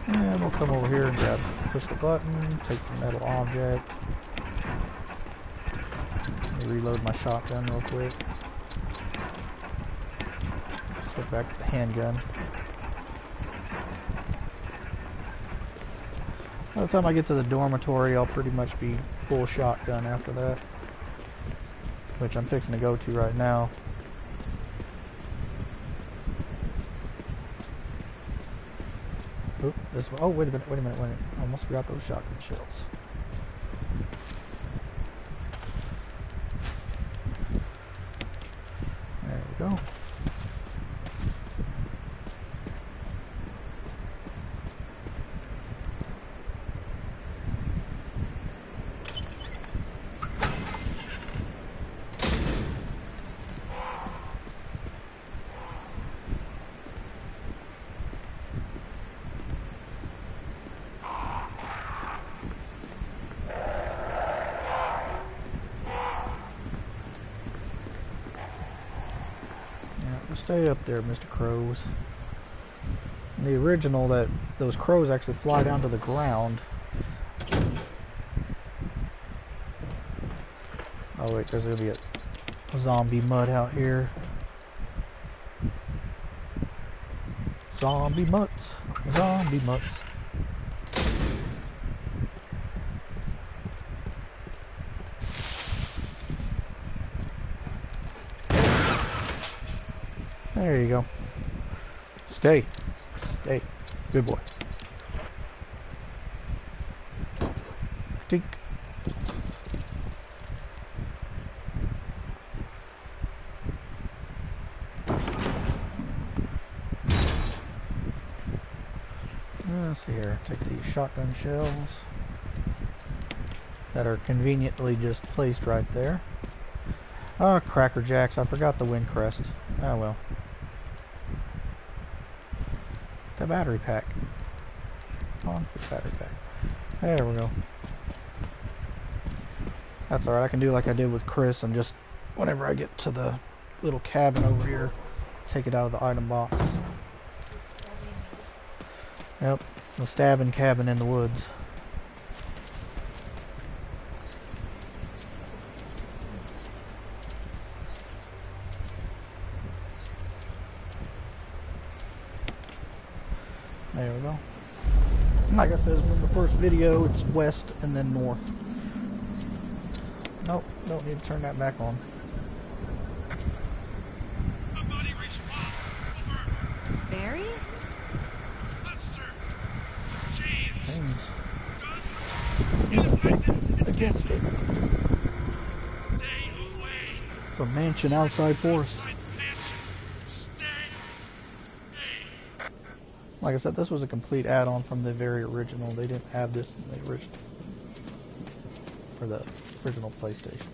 And we'll come over here and push the button, take the metal object. Let me reload my shotgun real quick. Switch back to the handgun. By the time I get to the dormitory, I'll pretty much be full shotgun after that. Which I'm fixing to go to right now. Oop, this one. Oh, wait a minute. I almost forgot those shotgun shells. There we go. Stay up there, Mr. Crows. In the original, those crows actually fly down to the ground. Oh wait, there's gonna be a zombie mud out here. Zombie mutts. Zombie mutts. There you go. Stay. Stay. Good boy. Tink. Let's see here. Take these shotgun shells that are conveniently just placed right there. Oh, Cracker Jacks. I forgot the wind crest. Oh well. The battery pack. Come on, the battery pack. There we go. That's alright, I can do like I did with Chris and just, whenever I get to the little cabin over here, take it out of the item box. Yep, the stabbing cabin in the woods. There we go. Like I said in the first video, it's west and then north. Nope, don't need to turn that back on. Somebody reach Bob. Over. Barry? Monster. James. James. Against it. Stay away. It's a mansion outside forest. Like I said, this was a complete add-on from the very original. They didn't have this in the original, for the original PlayStation.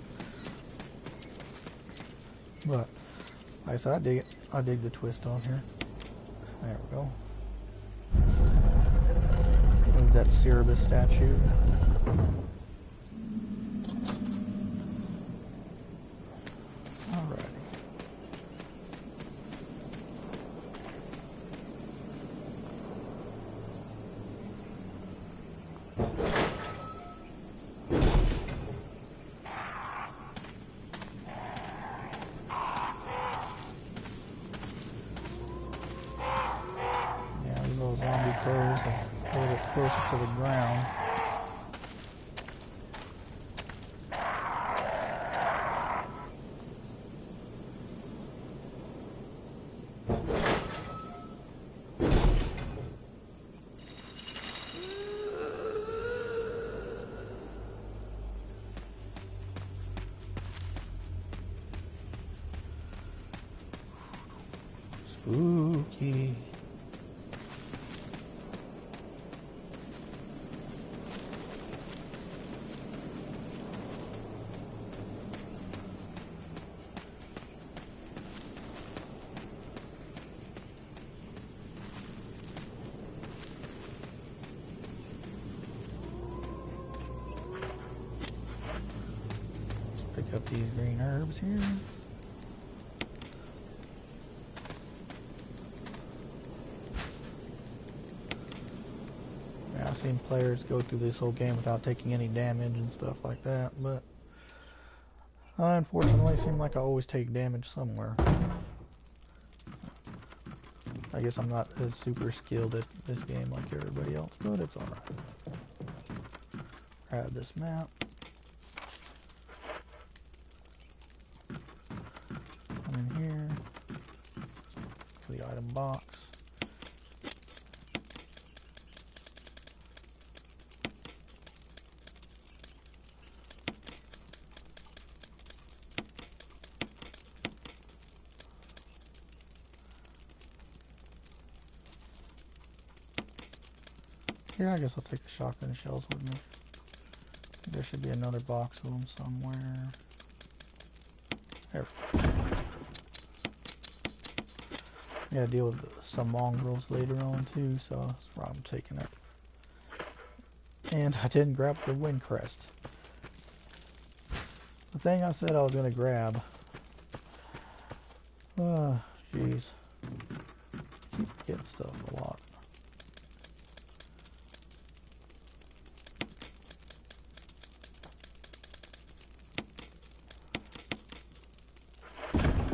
But, like I said, I dig it. I dig the twist on here. There we go. Move that Cerebus statue. Alrighty. Crows a little bit closer to the ground. Spooky. Pick up these green herbs here. Yeah, I've seen players go through this whole game without taking any damage and stuff like that, but I unfortunately seem like I always take damage somewhere. I guess I'm not as super skilled at this game like everybody else, but it's alright. Grab this map. Come in here. To the item box. Here, I guess I'll take the shotgun shells with me. There should be another box of them somewhere. There. Yeah, deal with some mongrels later on too, so that's why I'm taking it. And I didn't grab the wind crest. The thing I said I was gonna grab. Oh, jeez. Keep getting stuff a lot.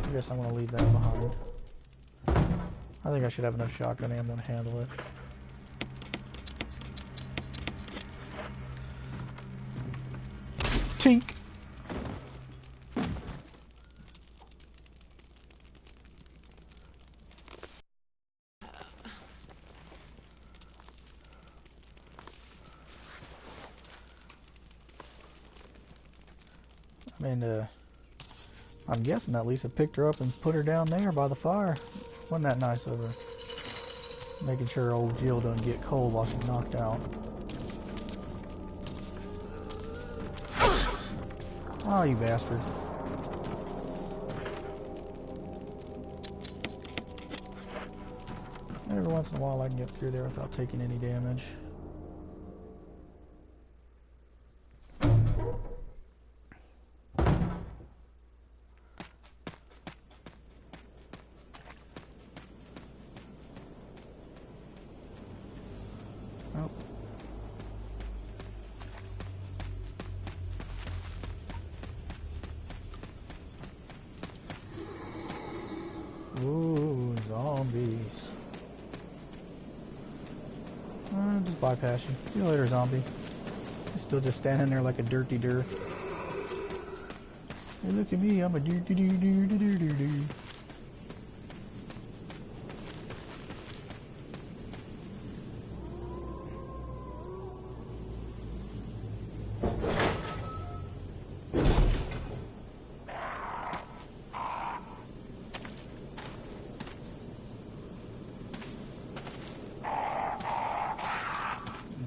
I guess I'm gonna leave that behind. I think I should have enough shotgun ammo to handle it. Tink! I mean, I'm guessing at least I picked her up and put her down there by the fire. Wasn't that nice of her? Making sure old Jill doesn't get cold while she's knocked out. Oh, you bastard. Every once in a while I can get through there without taking any damage. Ooh, zombies. Just bypass you. See you later, zombie. He's still just standing there like a dirty dirt. Hey, look at me, I'm a do.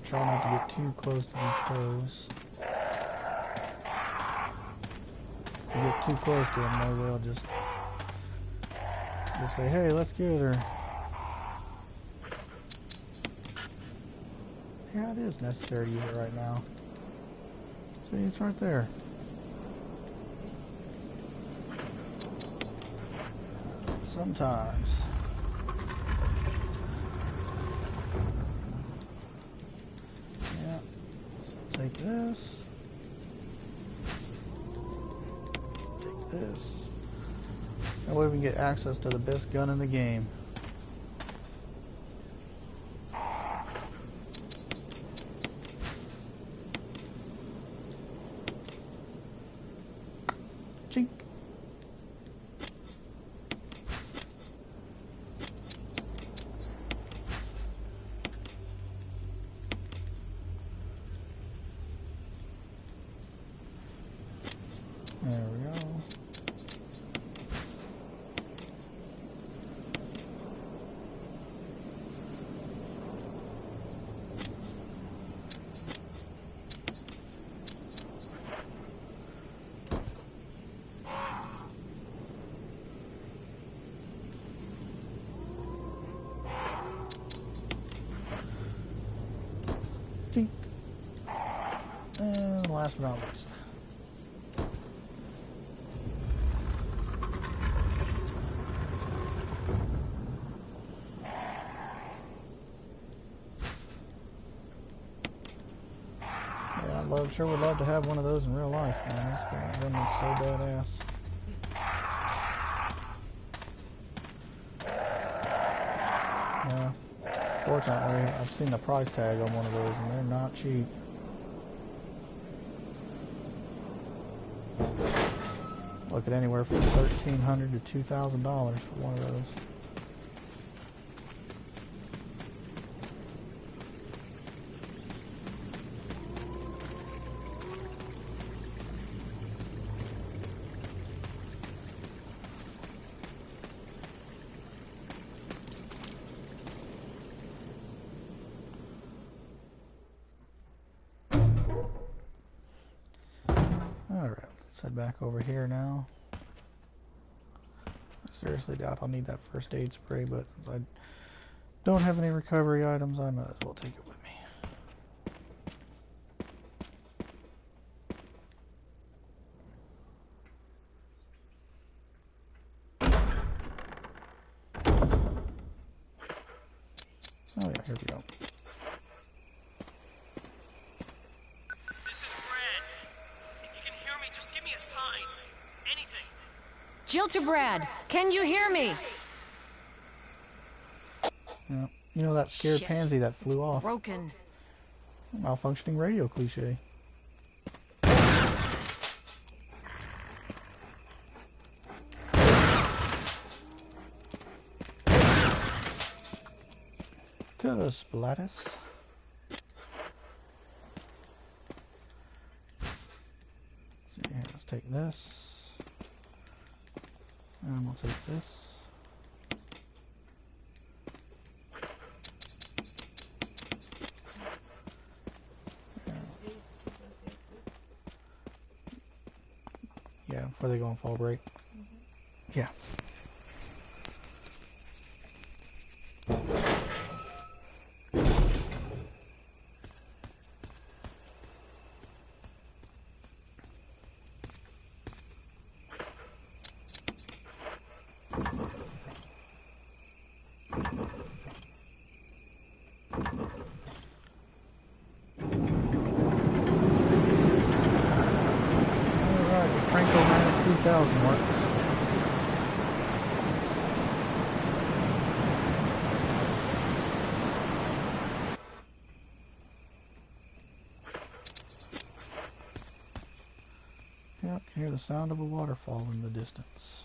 Try not to get too close to the crows. If you get too close to them, maybe they'll just say, hey, let's get her. Yeah, it is necessary to use it right now. See, it's right there. Sometimes. Take this. Take this. That way we can get access to the best gun in the game. Chink. There we go. And last but not least. Sure would love to have one of those in real life, man. This gun looks so badass. Yeah. Fortunately, I've seen the price tag on one of those, and they're not cheap. Look at anywhere from $1,300 to $2,000 for one of those. Head back over here now. I seriously doubt I'll need that first aid spray, but since I don't have any recovery items, I might as well take it with me. Oh yeah, here we go. Jill to Brad, can you hear me? Yeah, you know that scared pansy that flew off. Broken. Malfunctioning radio cliche. Splatus. See here, let's take this. And we'll take this. Yeah, before they go on fall break. Yeah. Works. Yep, can hear the sound of a waterfall in the distance.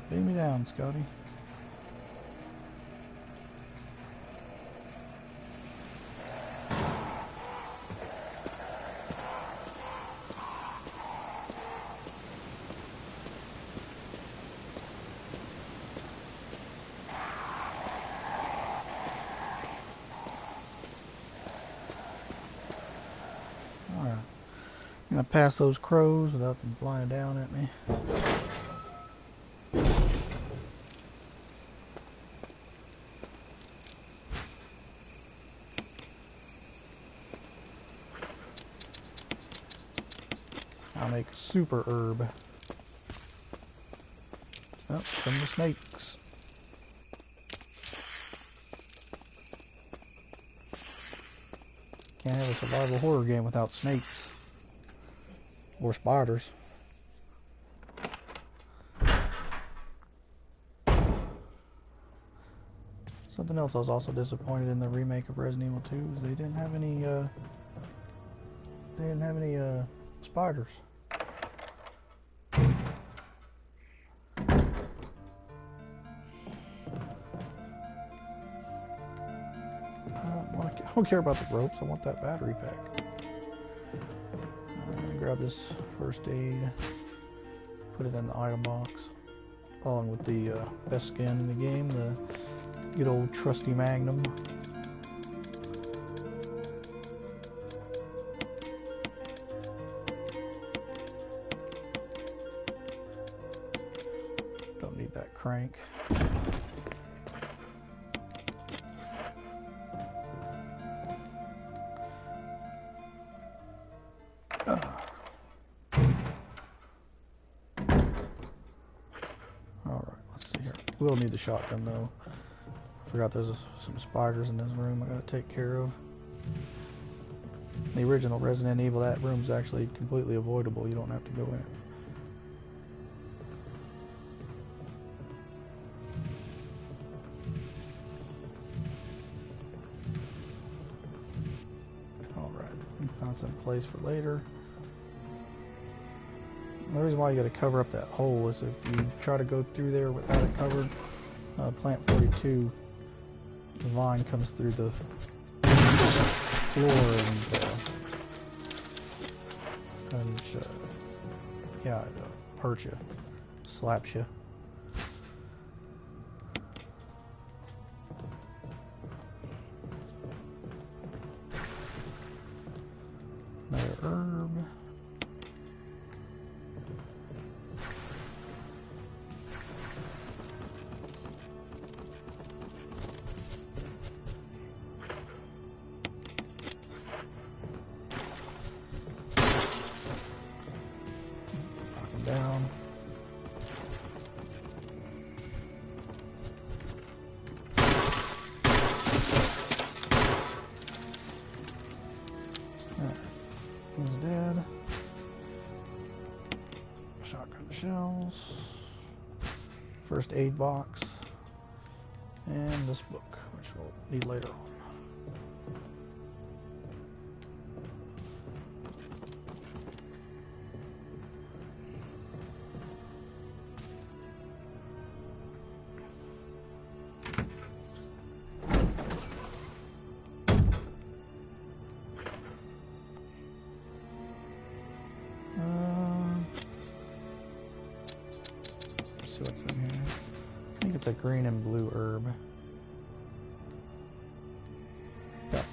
Beam me down, Scotty. Alright. I'm gonna pass those crows without them flying down at me. I'll make super herb. Oh, some of the snakes. Can't have a survival horror game without snakes. Or spiders. Something else I was also disappointed in the remake of Resident Evil 2 is they didn't have any spiders. I don't care about the ropes, I want that battery pack. Grab this first aid, put it in the item box. along with the best skin in the game, the good old trusty Magnum. Don't need that crank. We'll need the shotgun though. Forgot there's some spiders in this room I gotta take care of. In the original Resident Evil, that room's actually completely avoidable. You don't have to go in it. Alright, found some place for later. The reason why you gotta cover up that hole is if you try to go through there without it covered, Plant 42, the vine comes through the floor and yeah, it hurts you, slaps you. Another herb. Down. Alright, he's dead. Shotgun shells. First aid box. And this book, which we'll need later on. See what's in here. I think it's a green and blue herb. Yeah.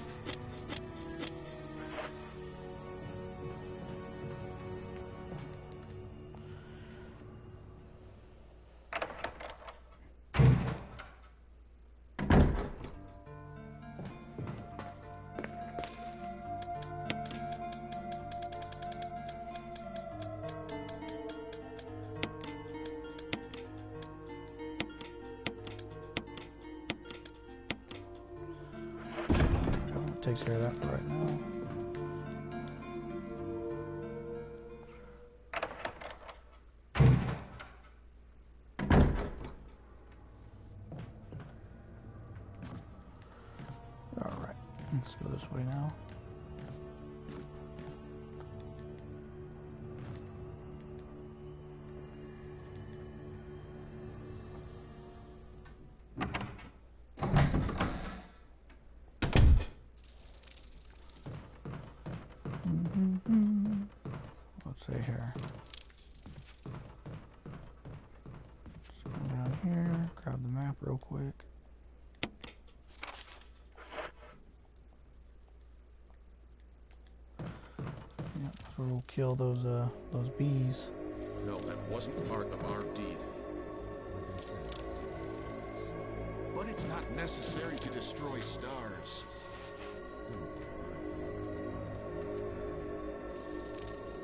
Takes care of that for right now. Alright, let's go this way now. Let's see here. Just go down here, grab the map real quick. Yep, so we'll kill those bees. No, that wasn't part of our deal. But it's not necessary to destroy stars.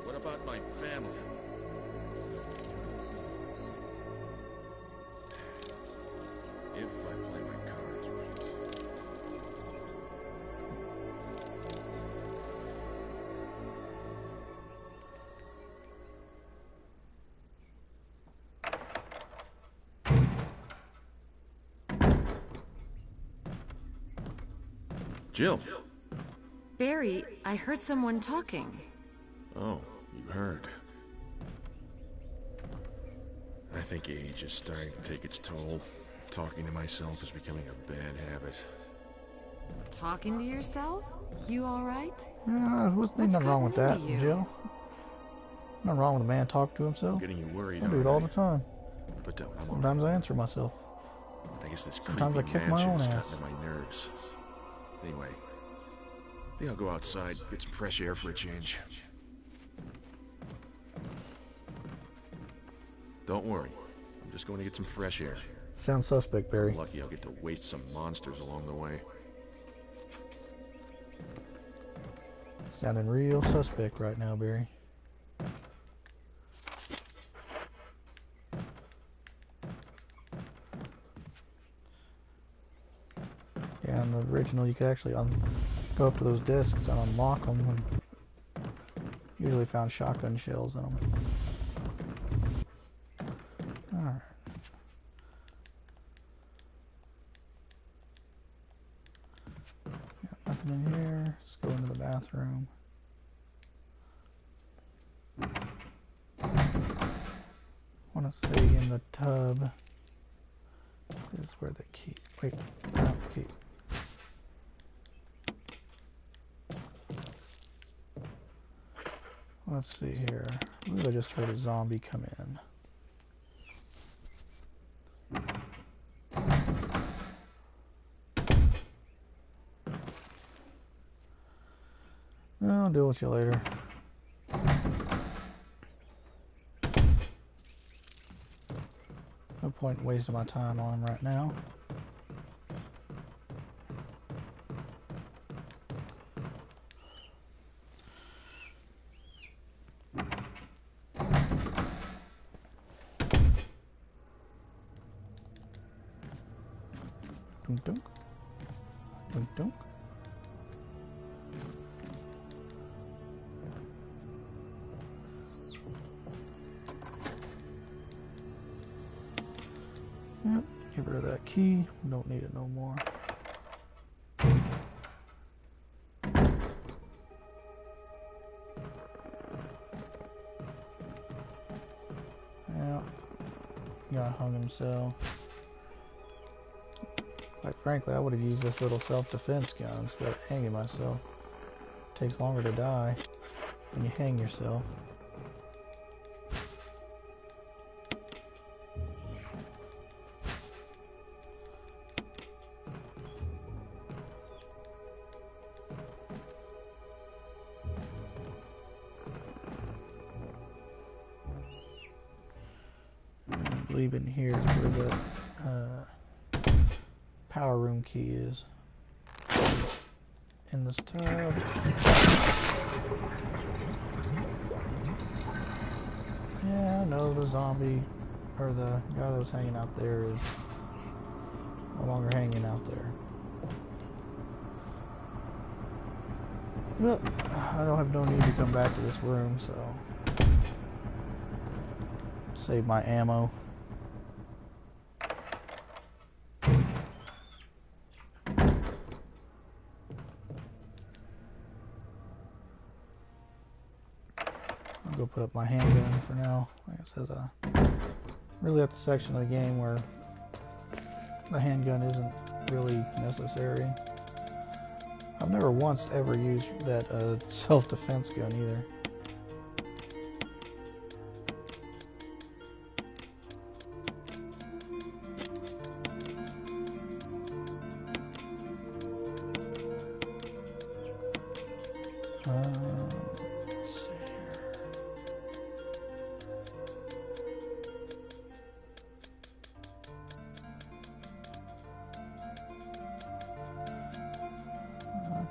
What about my family? If I play my cards right. Jill. Barry, I heard someone talking. Oh, you heard. I think age is starting to take its toll. Talking to myself is becoming a bad habit. Talking to yourself? You alright? There's nothing wrong with that, Jill. Nothing wrong with a man talking to himself. I'm getting you worried. I do it all the time. But I'm all Sometimes I answer myself. I guess this Sometimes I creepy kick my mansion own has ass. gotten to my nerves. Anyway, I think I'll go outside, get some fresh air for a change. Don't worry. I'm just going to get some fresh air. Sounds suspect, Barry. Lucky I'll get to waste some monsters along the way. Sounding real suspect right now, Barry. Yeah, in the original, you could actually go up to those desks and unlock them, and usually found shotgun shells in them. Alright. Nothing in here. Let's go into the bathroom. I want to say in the tub is where the key. Wait, not the key. Let's see here. I believe I just heard a zombie come in. I'll deal with you later. No point in wasting my time on him right now. Dunk dunk. Dunk dunk. Yep, get rid of that key. Don't need it no more. Yeah, guy hung himself. Quite frankly, I would have used this little self-defense gun instead of hanging myself. It takes longer to die when you hang yourself. I believe in here is where the power room key is. In this tub. Yeah, I know the zombie, or the guy that was hanging out there is no longer hanging out there. But I don't have no need to come back to this room, so save my ammo. I'll go put up my handgun for now. Like it says, really at the section of the game where the handgun isn't really necessary. I've never once ever used that self-defense gun either. Let's see here.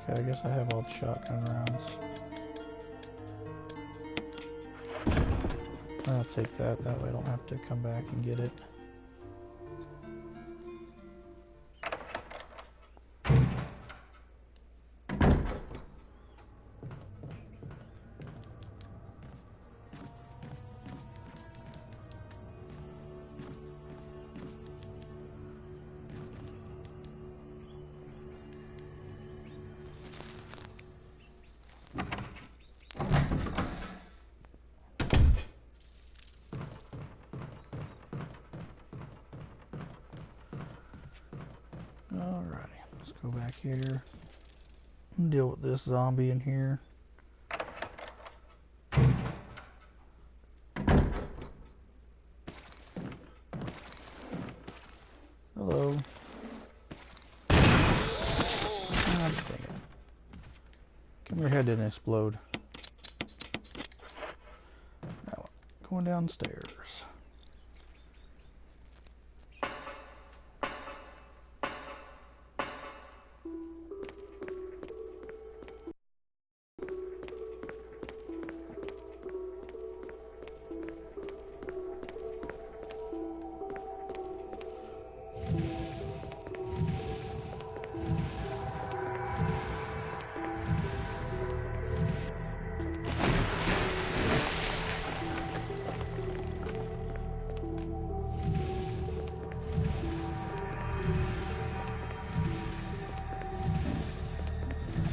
Okay, I guess I have all the shotgun rounds. I'll take that way I don't have to come back and get it. Alrighty, let's go back here and deal with this zombie in here. Hello. Ah, dang it. Come your head didn't explode. Now, going downstairs.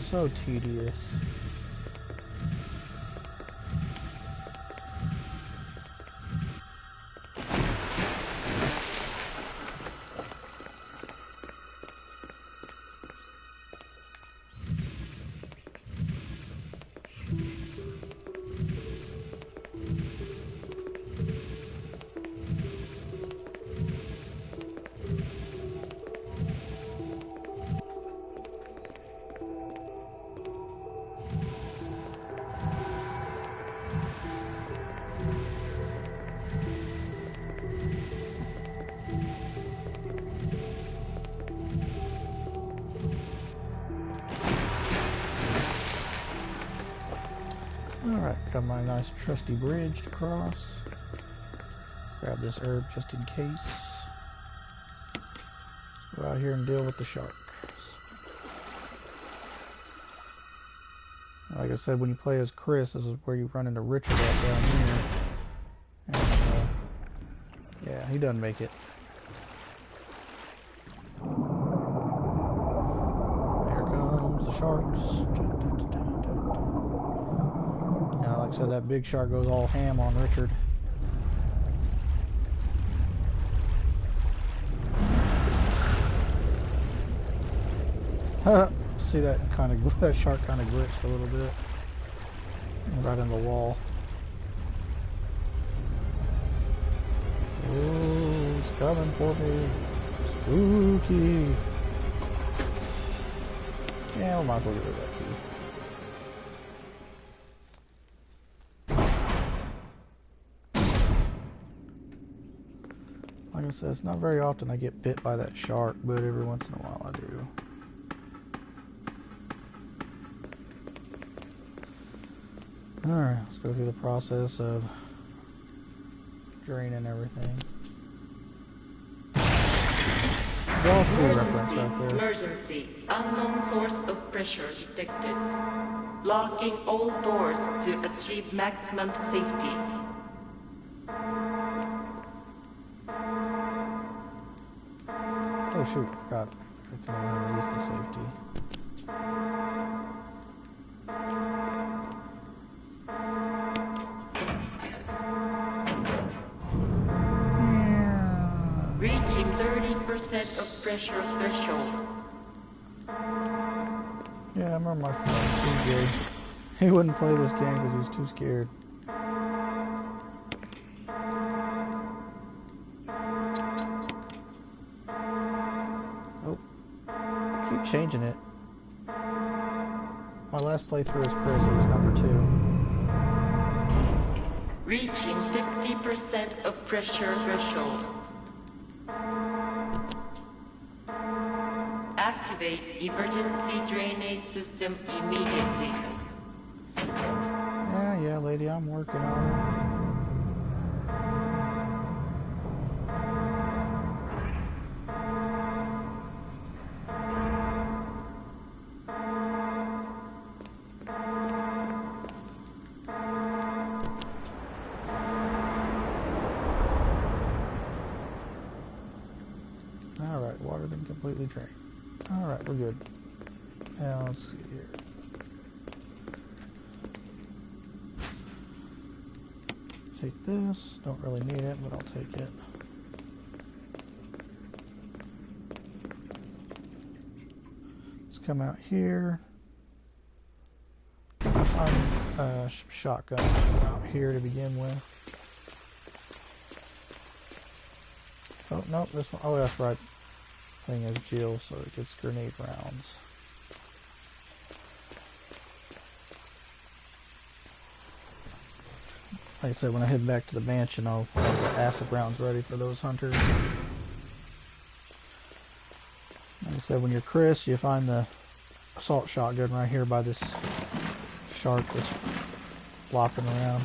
So tedious. Alright, got my nice trusty bridge to cross. Grab this herb just in case. Let's go out here and deal with the sharks. Like I said, when you play as Chris, this is where you run into Richard out down here. And, yeah, he doesn't make it. There comes the sharks. Now, like I said, that big shark goes all ham on Richard. See that that shark kind of glitched a little bit, right in the wall. Oh, it's coming for me. Spooky. Yeah, we might as well get rid of that key. Like I said, it's not very often I get bit by that shark, but every once in a while I do. Alright, let's go through the process of draining everything. Reference right there. Emergency. Unknown source of pressure detected. Locking all doors to achieve maximum safety. Oh shoot, forgot. I can release the safety. Reaching 30% of pressure threshold. Yeah, I remember my friend CJ. He wouldn't play this game because he was too scared. Oh, I keep changing it. My last playthrough as Chris, it was number 2. Reaching 50% of pressure threshold. Activate emergency drainage system immediately. Yeah, lady, I'm working on it. Alright, water been completely drained. Alright, we're good. Now let's see here. Take this. Don't really need it, but I'll take it. Let's come out here. I'm shotgun out here to begin with. Oh, no, this one. Oh, that's right. thing as Jill, so it gets grenade rounds. Like I said, when I head back to the mansion, I'll have the acid rounds ready for those hunters. Like I said, when you're Chris, you find the assault shotgun right here by this shark that's flopping around.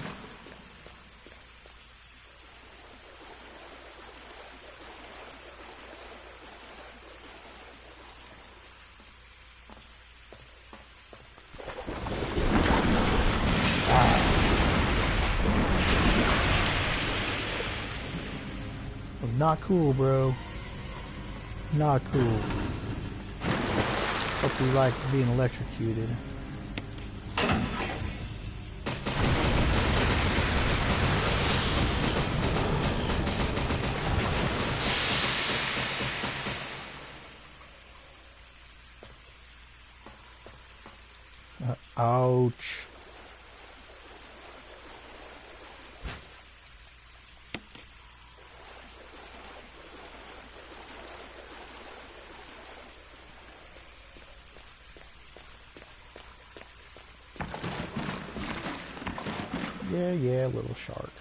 Not cool, bro. Not cool. Hope you like being electrocuted. Ouch. Yeah, little shark.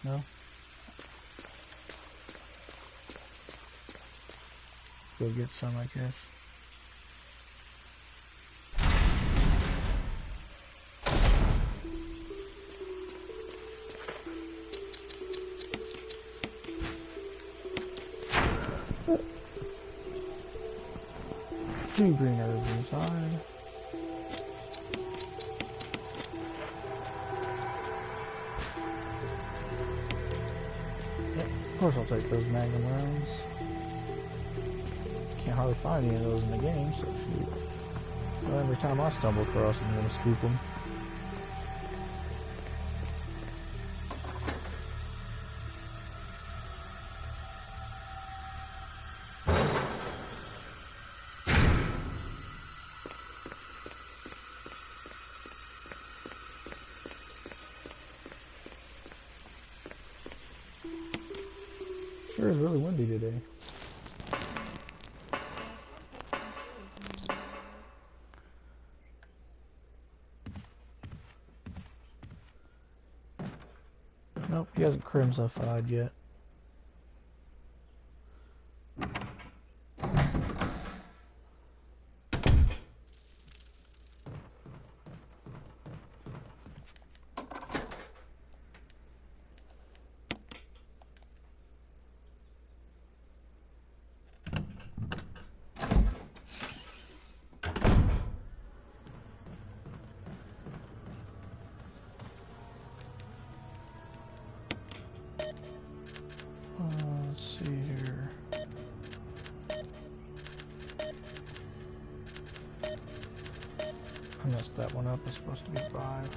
No? Go get some, I guess. Two green herbs inside. Yep, of course I'll take those magnum rounds. Can't hardly find any of those in the game, so shoot. Well, every time I stumble across them, I'm gonna scoop them. Sure is really windy today. Nope, he hasn't crimsified yet. Let's see here. I messed that one up. It's supposed to be 5.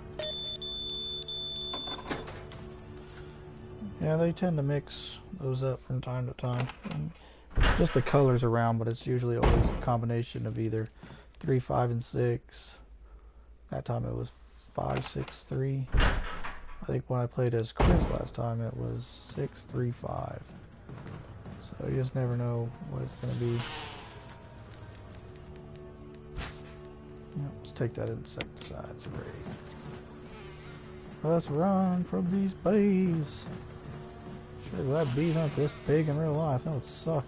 Yeah, they tend to mix those up from time to time. And just the colors around, but it's usually always a combination of either 3, 5, and 6. That time it was 5, 6, 3. I think when I played as Chris last time, it was 6, 3, 5. So you just never know what it's going to be. Yep, let's take that insecticide spray. Let's run from these bees. Sure glad bees aren't this big in real life. That would suck.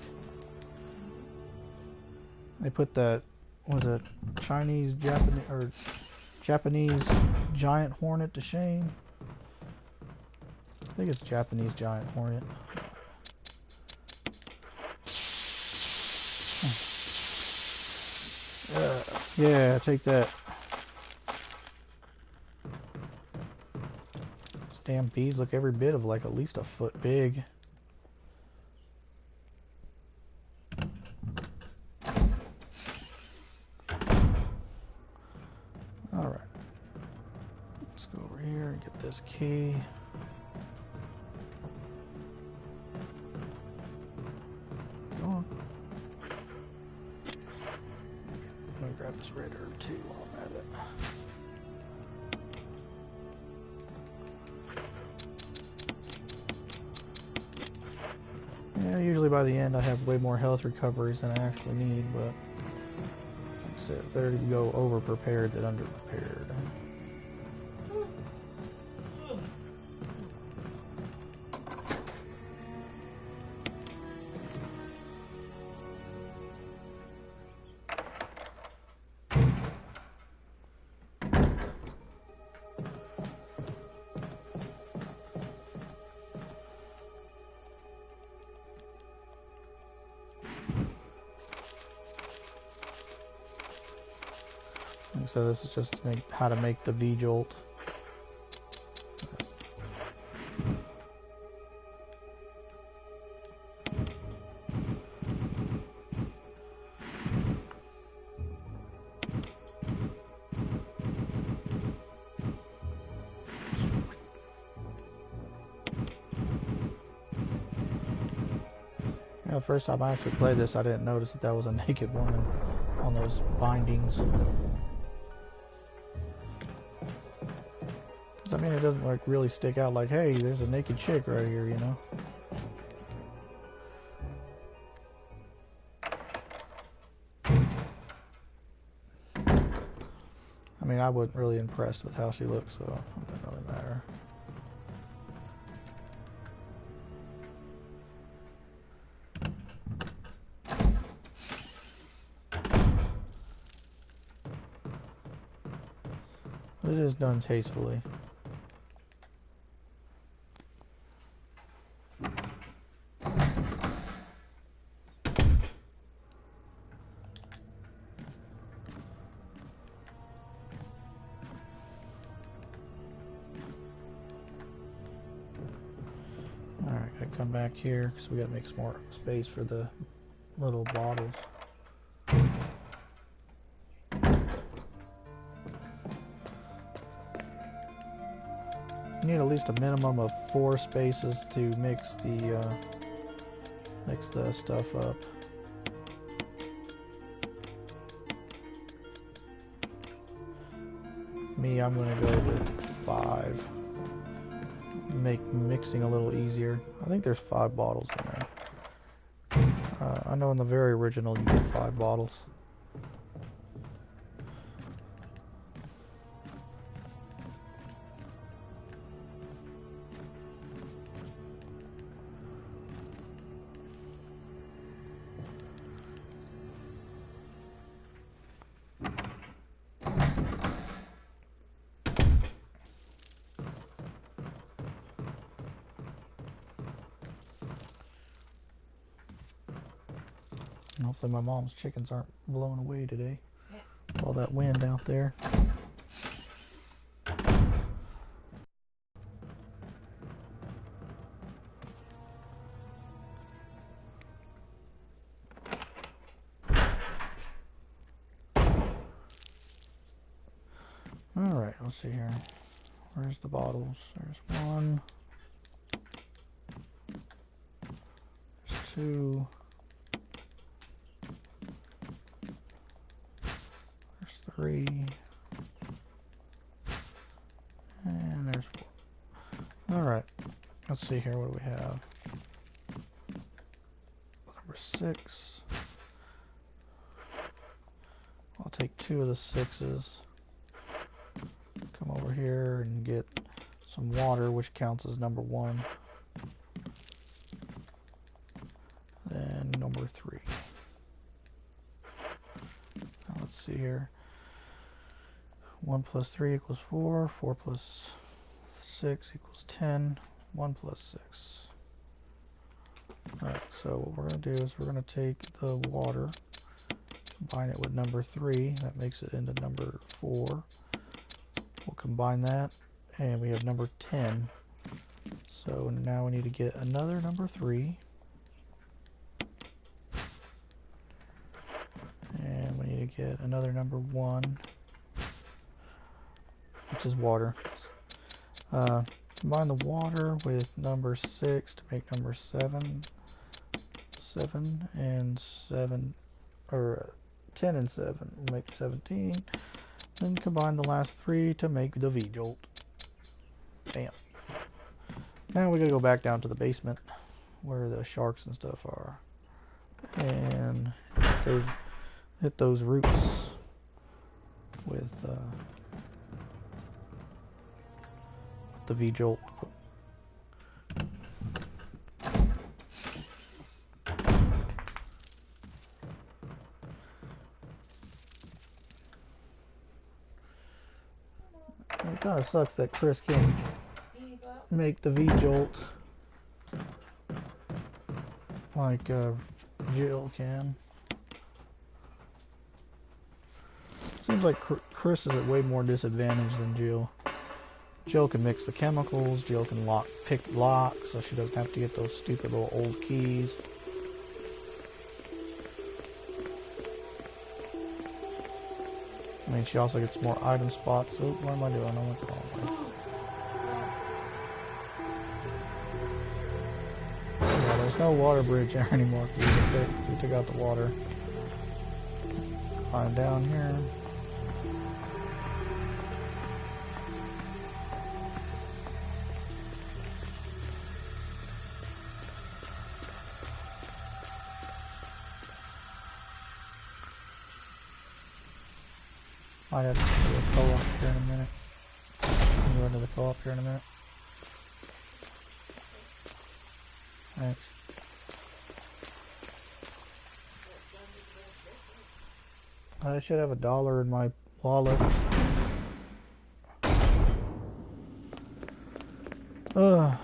They put that, what was it, Japanese giant hornet to shame. I think it's Japanese giant hornet. Yeah, take that. These damn bees look every bit of like at least a foot big. Alright. Let's go over here and get this key. Go on. grab this red herb too while I'm at it. Yeah, usually by the end I have way more health recoveries than I actually need, but like I said, better to go over prepared than under prepared. So this is just how to make the V-jolt. You know, the first time I actually played this, I didn't notice that was a naked woman on those bindings. I mean, it doesn't like really stick out like, hey, there's a naked chick right here, you know? I mean, I wasn't really impressed with how she looked, so it doesn't really matter. It is done tastefully. Alright, gotta come back here because we gotta make some more space for the little bottles. You need at least a minimum of 4 spaces to mix the stuff up. Me, I'm gonna go with 5. Make mixing a little easier. I think there's 5 bottles in there. I know in the very original you get 5 bottles. And hopefully my mom's chickens aren't blown away today. With all that wind out there. Alright, let's see here. Where's the bottles? There's 1. There's 2. There's 3. And there's 4. Alright, let's see here. What do we have? Number 6. I'll take 2 of the 6s. Come over here and get some water, which counts as number 1. Then number 3. Now let's see here. 1 plus 3 equals 4. 4 plus 6 equals 10. 1 plus 6. Alright, so what we're going to do is we're going to take the water, combine it with number 3. That makes it into number 4. We'll combine that, and we have number 10. So now we need to get another number 3. And we need to get another number 1, which is water. Combine the water with number 6 to make number 7. 7 and 7, or 10 and 7. We'll make 17. Then combine the last 3 to make the V-Jolt. Bam. Now we gotta go back down to the basement where the sharks and stuff are. And hit those roots with the V-Jolt. It kind of sucks that Chris can't make the V-Jolt like Jill can. Seems like Chris is at way more disadvantage than Jill. Jill can mix the chemicals, Jill can pick locks, so she doesn't have to get those stupid little old keys. I mean, she also gets more item spots. So what am I doing? I went the wrong way. Yeah, there's no water bridge there anymore because we took out the water. Climb down here. Might have to do a co-op here in a minute. I'll go into the co-op here in a minute. Thanks. I should have $1 in my wallet. Ugh.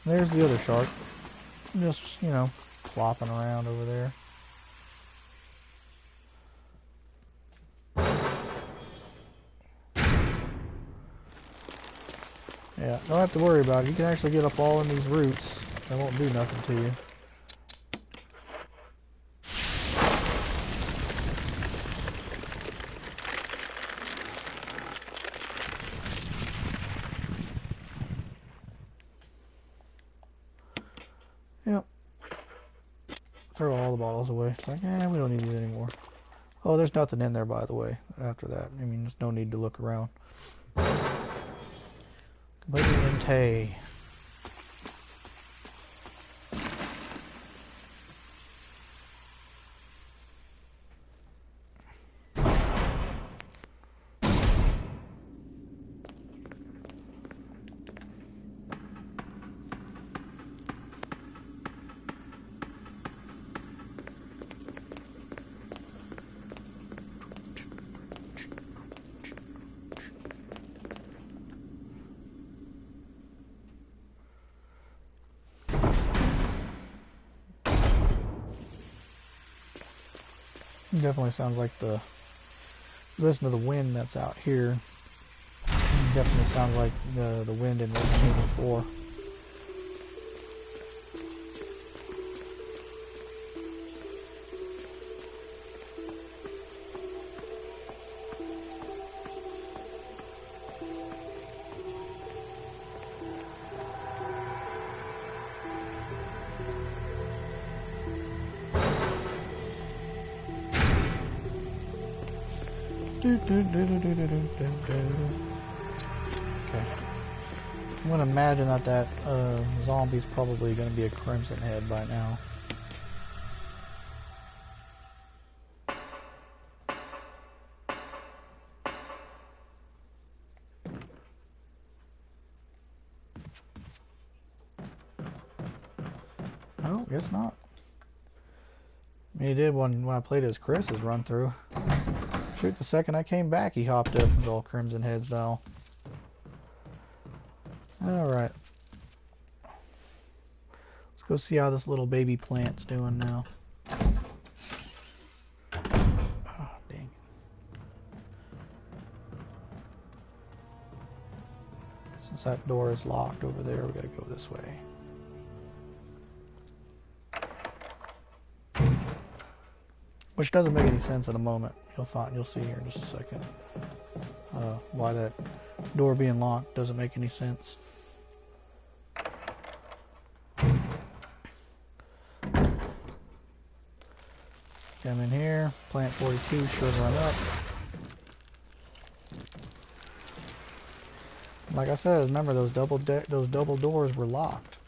There's the other shark. Just, you know, flopping around over there. Yeah, don't have to worry about it. You can actually get up all in these roots. They won't do nothing to you. Yep. Throw all the bottles away. It's like, we don't need these anymore. Oh, there's nothing in there, by the way, after that. I mean, there's no need to look around. Completely empty. Definitely sounds like listen to the wind that's out here. Definitely sounds like the wind in Resident Evil 4. Okay. I'm gonna imagine that zombie's probably gonna be a Crimson Head by now. Oh, guess not. I mean, he did when I played as Chris's run through. Shoot, the second I came back, he hopped up and was all Crimson Head style. Alright. Let's go see how this little baby plant's doing now. Oh, dang. Since that door is locked over there, we gotta go this way. Which doesn't make any sense in a moment. You'll see here in just a second. Why that door being locked doesn't make any sense. Come in here. Plant 42 should run up. Like I said, remember those double doors were locked.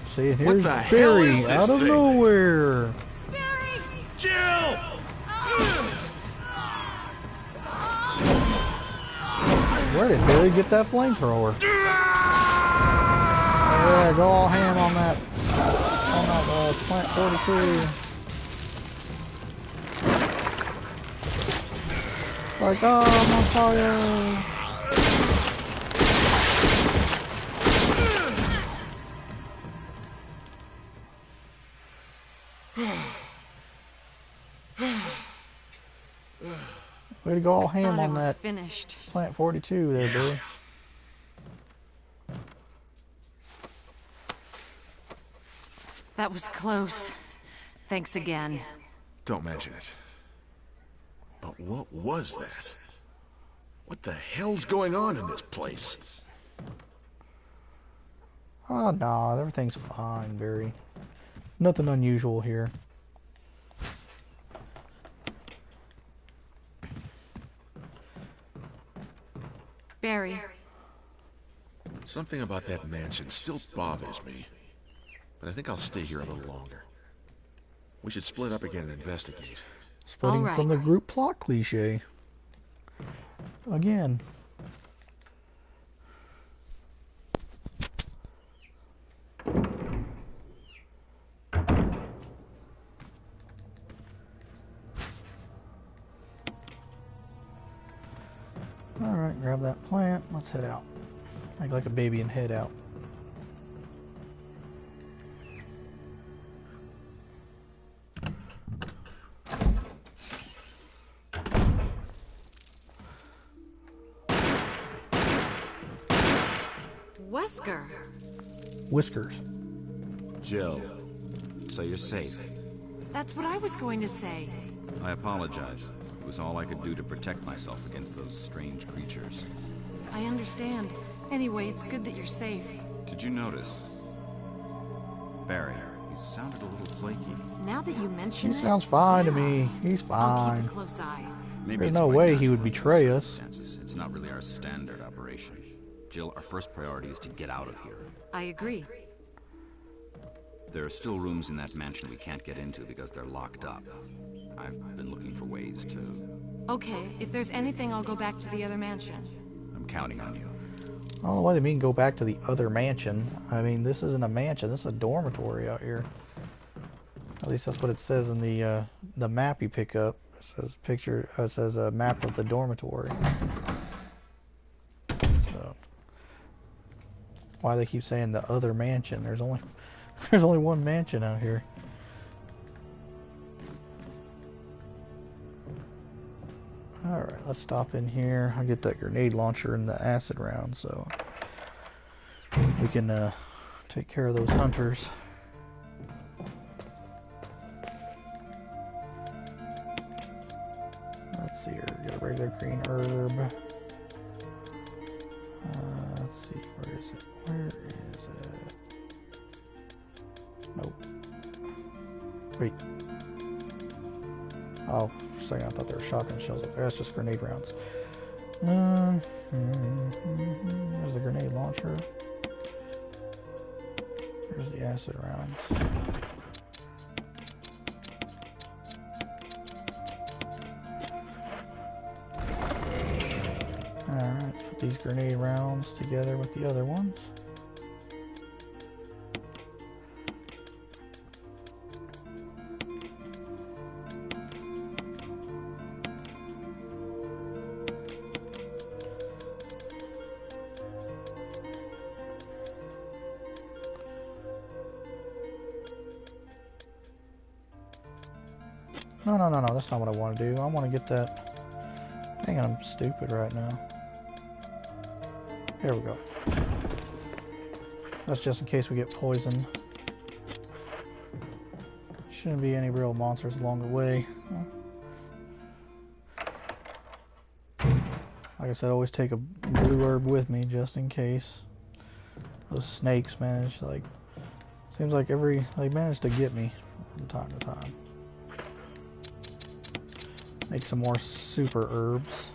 See, here's Barry out of nowhere. Barry! Jill! Where did Barry get that flamethrower? Yeah, go all ham on that plant 42. Like, oh, I'm on fire. Way to go all ham on that finished. plant 42 there, Barry. That was close. Thanks again. Don't mention it. But what was that? What the hell's going on in this place? Oh, no, everything's fine, Barry. Nothing unusual here. Barry. Something about that mansion still bothers me. But I think I'll stay here a little longer. We should split up again and investigate. Splitting from the group plot cliche. Again. Alright, grab that plant. Let's head out. Act like a baby and head out. Wesker. Whiskers. Jill, so you're safe. That's what I was going to say. I apologize. It was all I could do to protect myself against those strange creatures. I understand. Anyway, it's good that you're safe. Did you notice? Barry, he sounded a little flaky. Now that you mention it... He sounds fine to me. He's I'll keep fine. a close eye. Maybe There's it's no quite way he natural would under the betray us. circumstances. It's not really our standard operation. Jill, our first priority is to get out of here. I agree. There are still rooms in that mansion we can't get into because they're locked up. I've been looking for ways to... Okay, if there's anything, I'll go back to the other mansion. I'm counting on you. I don't know what they mean go back to the other mansion. I mean, this isn't a mansion. This is a dormitory out here. At least that's what it says in the map you pick up. It says it says a map of the dormitory. So why they keep saying the other mansion? There's only one mansion out here. Alright, let's stop in here. I'll get that grenade launcher and the acid round so we can take care of those hunters. Let's see here. Got a regular green herb. Let's see. Where is it? Where is it? Nope. Wait. Oh, for a second I thought there were shotgun shells up there. That's just grenade rounds. There's the grenade launcher. There's the acid rounds. Alright, let's put these grenade rounds together with the other ones. No, that's not what I want to do. I want to get that... Dang it, I'm stupid right now. Here we go. That's just in case we get poisoned. Shouldn't be any real monsters along the way. Like I said, always take a blue herb with me just in case. Those snakes manage, like, seems like they manage to get me from time to time. Make some more super herbs.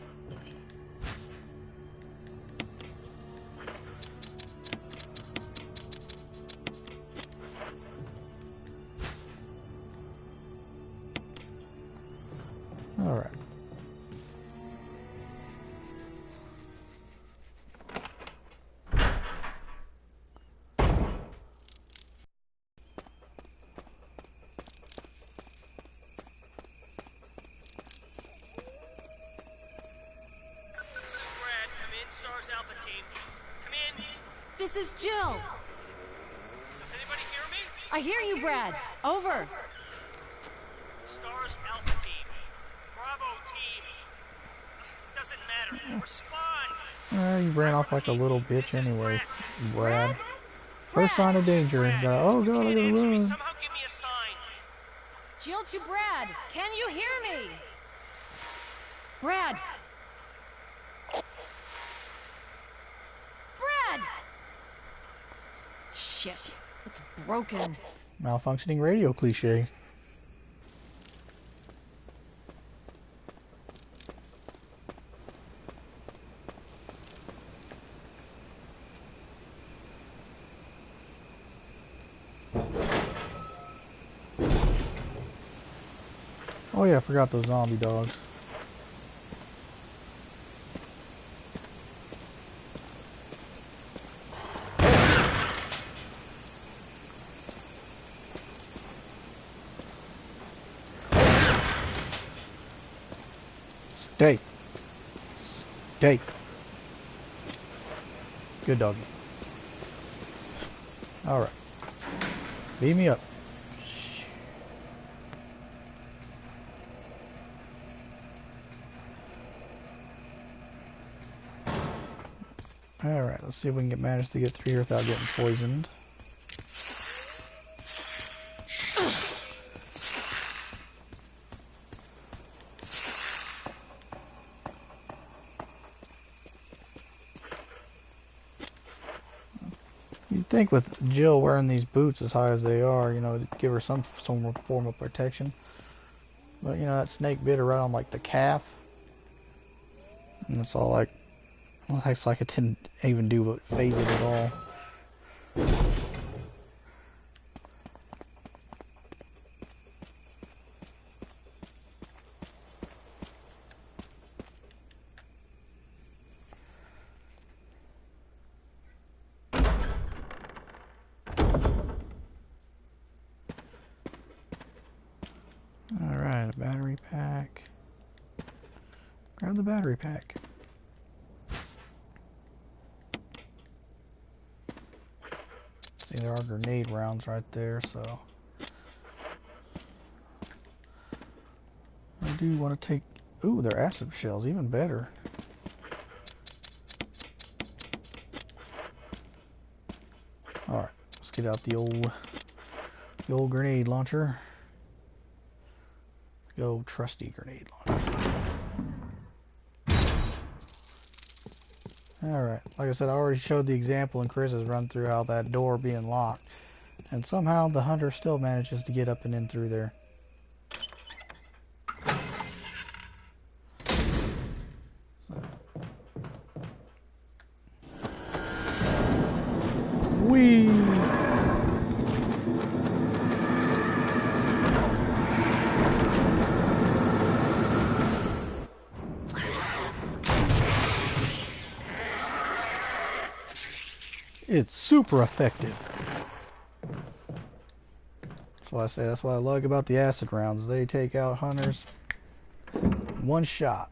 All right. This is Jill. Does anybody hear me? I hear you, Brad. Over. Stars Alpha Team. Bravo Team. Doesn't matter. Respond. You ran off like a little bitch anyway, Brad. First sign of danger. Oh god, I gotta run. Somehow give me a sign. Jill to Brad. Can you hear me? Brad. Brad. Shit. It's broken. Malfunctioning radio cliche. Oh yeah, I forgot those zombie dogs. Stay. Stay. Good doggy. Alright. Beat me up. Alright, let's see if we can manage to get through here without getting poisoned. You'd think with Jill wearing these boots as high as they are, you know, to give her some form of protection. But, you know, that snake bit her right on, like, the calf. And it's all like, well, it's like it didn't even do what phase it at all. Alright, a battery pack. Grab the battery pack. See, there are grenade rounds right there, so I do want to take... Ooh, they're acid shells, even better. Alright, let's get out the old grenade launcher. The old trusty grenade launcher. Alright, like I said, I already showed the example and Chris has run through how that door being locked. And somehow the hunter still manages to get up and in through there. Whee! It's super effective. That's why I say that's what I like about the acid rounds. They take out hunters one shot.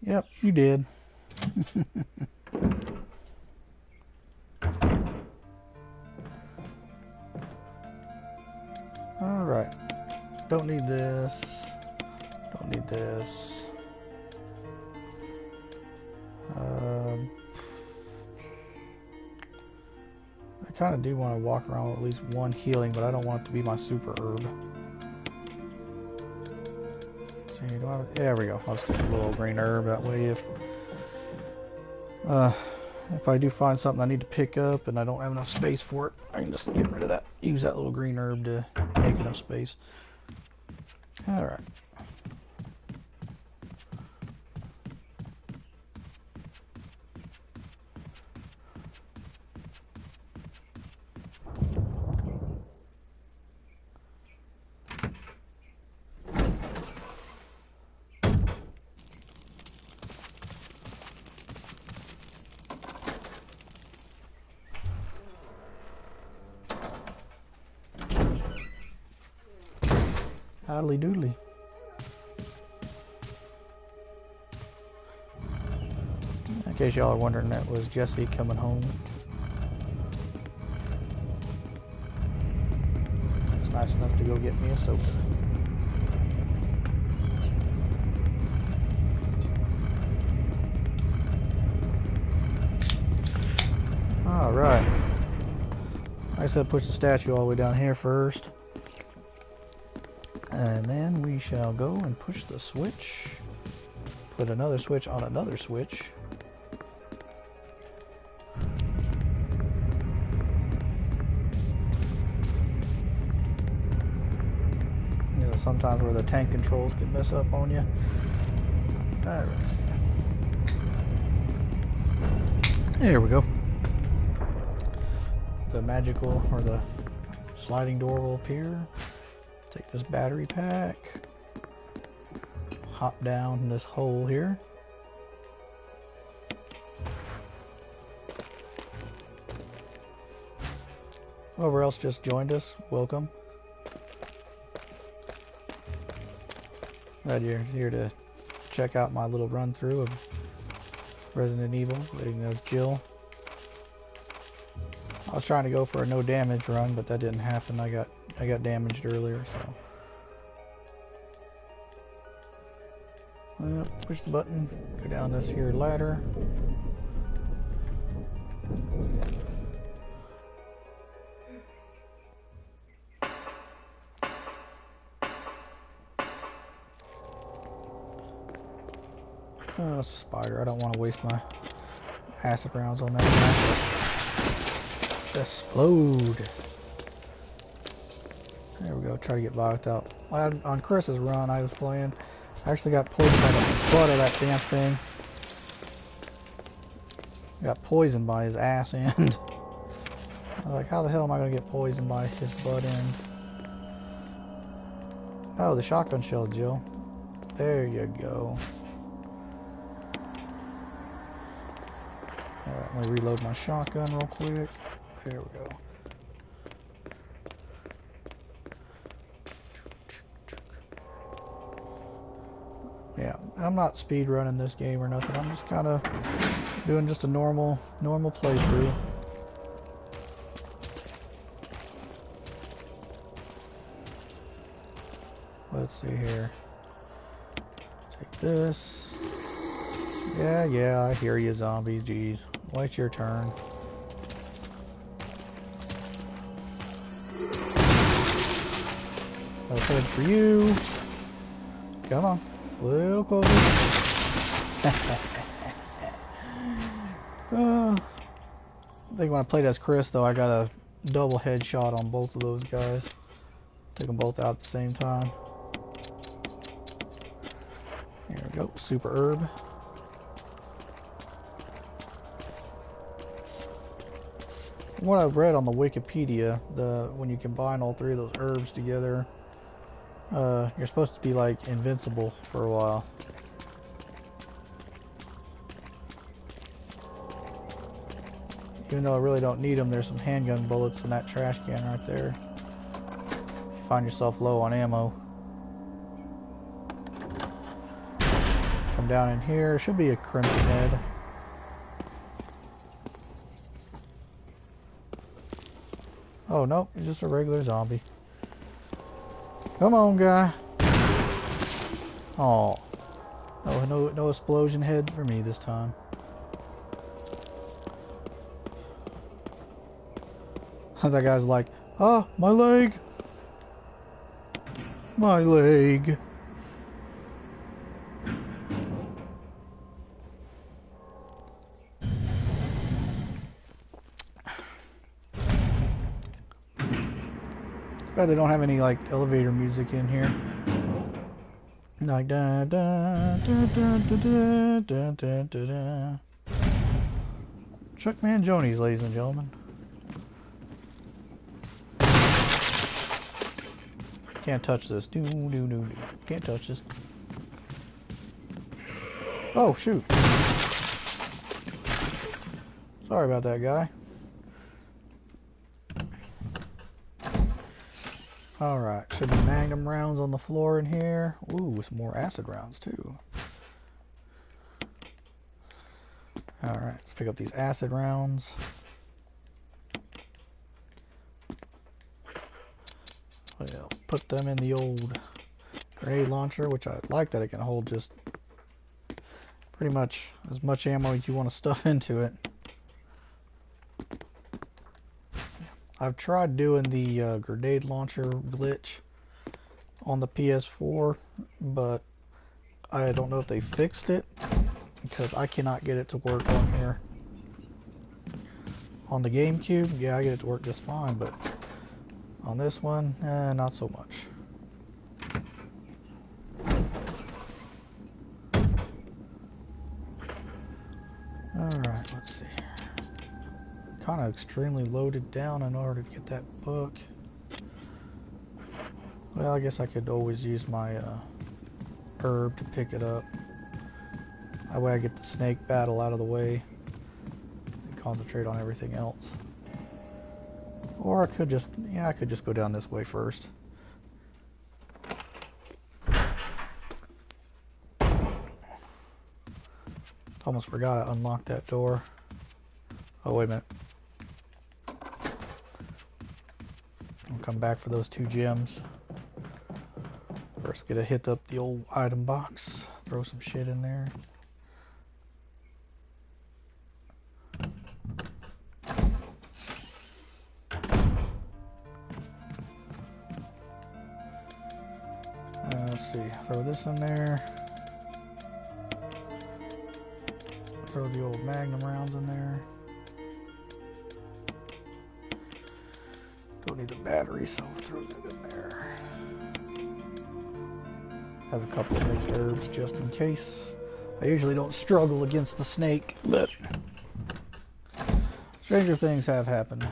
Yep, you did. Alright. Don't need this. Don't need this. I kind of do want to walk around with at least one healing, but I don't want it to be my super herb. Let's see, there we go. I'll stick a little green herb. That way if I do find something I need to pick up and I don't have enough space for it, I can just get rid of that. Use that little green herb to make enough space. Alright. Howdly doodly. In case y'all are wondering, that was Jesse coming home. It's nice enough to go get me a soda. Alright. Like I said, push the statue all the way down here first. And then we shall go and push the switch. Put another switch on another switch. You know, sometimes where the tank controls can mess up on you. Alright. There we go. The magical, or the sliding door will appear. Take this battery pack, hop down this hole here. Whoever else just joined us, welcome. Glad you're here to check out my little run through of Resident Evil, leading to Jill. I was trying to go for a no damage run, but that didn't happen. I got damaged earlier, so. Push the button, go down this here ladder. Oh, it's a spider. I don't want to waste my acid rounds on that. Explode. There we go. Try to get by without. On Chris's run, I was playing. I actually got poisoned by the butt of that damn thing. Got poisoned by his ass end. I was like, how the hell am I going to get poisoned by his butt end? Oh, the shotgun shell, Jill. There you go. Alright, let me reload my shotgun real quick. There we go. Yeah, I'm not speed running this game or nothing. I'm just kind of doing just a normal playthrough. Let's see here. Take this. Yeah, I hear you, zombies. Jeez, wait your turn. I'll head for you. Come on. A little closer. I think when I played as Chris, though, I got a double headshot on both of those guys. Took them both out at the same time. There we go. Super herb. What I've read on the Wikipedia, when you combine all three of those herbs together, you're supposed to be like invincible for a while. Even though I really don't need them, there's some handgun bullets in that trash can right there. If you find yourself low on ammo. Come down in here, should be a crimson head. Oh no, he's just a regular zombie. Come on, guy. Oh. No explosion head for me this time. That guy's like, ah, my leg. My leg. But they don't have any like elevator music in here. Like da da da da da da da da da. Chuck Mangioni's, ladies and gentlemen. Can't touch this. Do do do do. Can't touch this. Oh shoot! Sorry about that, guy. Alright, should be magnum rounds on the floor in here. Ooh, some more acid rounds too. Alright, let's pick up these acid rounds. Well, put them in the old grenade launcher, which I like that it can hold just pretty much as much ammo as you want to stuff into it. I've tried doing the grenade launcher glitch on the PS4, but I don't know if they fixed it because I cannot get it to work on here. On the GameCube, yeah, I get it to work just fine, but on this one, not so much. Alright, let's see. Kind of extremely loaded down in order to get that book. Well, I guess I could always use my herb to pick it up. That way I get the snake battle out of the way and concentrate on everything else. Or I could just, yeah, I could just go down this way first. Almost forgot I unlocked that door. Oh, wait a minute. I'll come back for those 2 gems. First, gotta hit up the old item box. Throw some shit in there. Let's see. Throw this in there. Throw the old magnum rounds in there. Don't need the battery, so I'll throw that in there. Have a couple of mixed herbs just in case. I usually don't struggle against the snake, but stranger things have happened.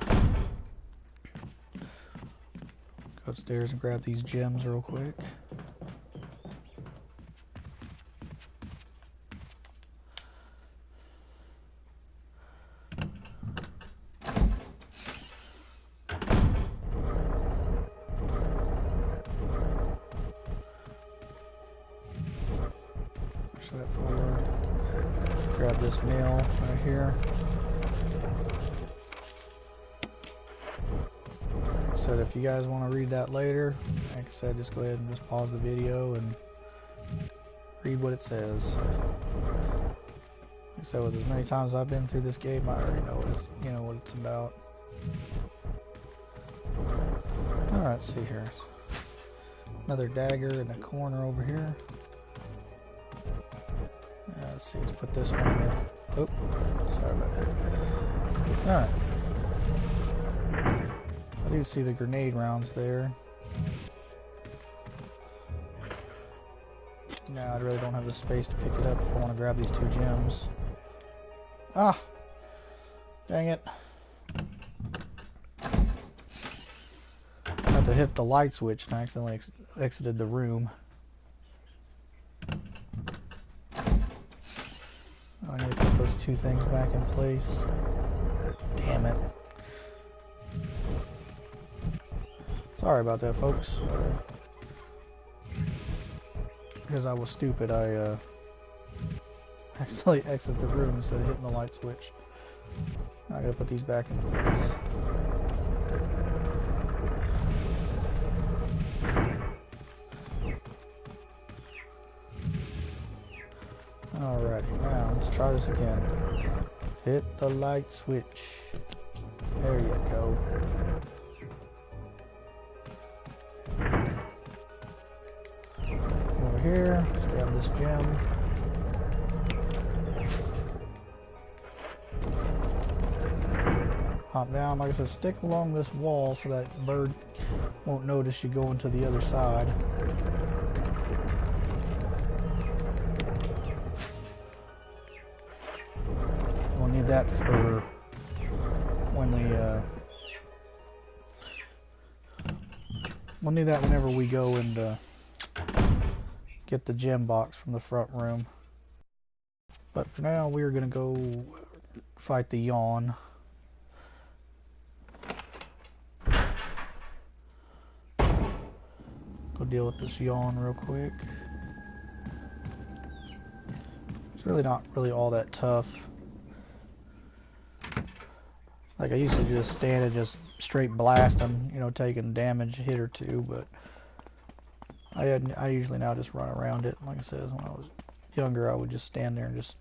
Go upstairs and grab these gems real quick. That forward. Grab this nail right here. So if you guys want to read that later, like I said, just go ahead and just pause the video and read what it says. So with as many times I've been through this game, I already know what it's, you know, what it's about. Alright, let's see here. Another dagger in the corner over here. Let's see, let's put this one in there. Oh, sorry about that. Alright. I do see the grenade rounds there. Now I really don't have the space to pick it up if I want to grab these 2 gems. Ah! Dang it. I had to hit the light switch and I accidentally exited the room. I need to put those 2 things back in place. Damn it. Sorry about that, folks. Because I was stupid, I accidentally exited the room instead of hitting the light switch. Now I gotta put these back in place. try this again. Hit the light switch. There you go. Over here, let's grab this gem. Hop down. Like I said, stick along this wall so that bird won't notice you going to the other side. We'll need that for when we'll need that whenever we go and get the gem box from the front room. But for now, we are gonna go fight the yawn. Go deal with this yawn real quick. It's really not really all that tough. Like I used to just stand and just straight blast them, you know, taking damage, a hit or two, but I usually now just run around it. Like I said, when I was younger, I would just stand there and just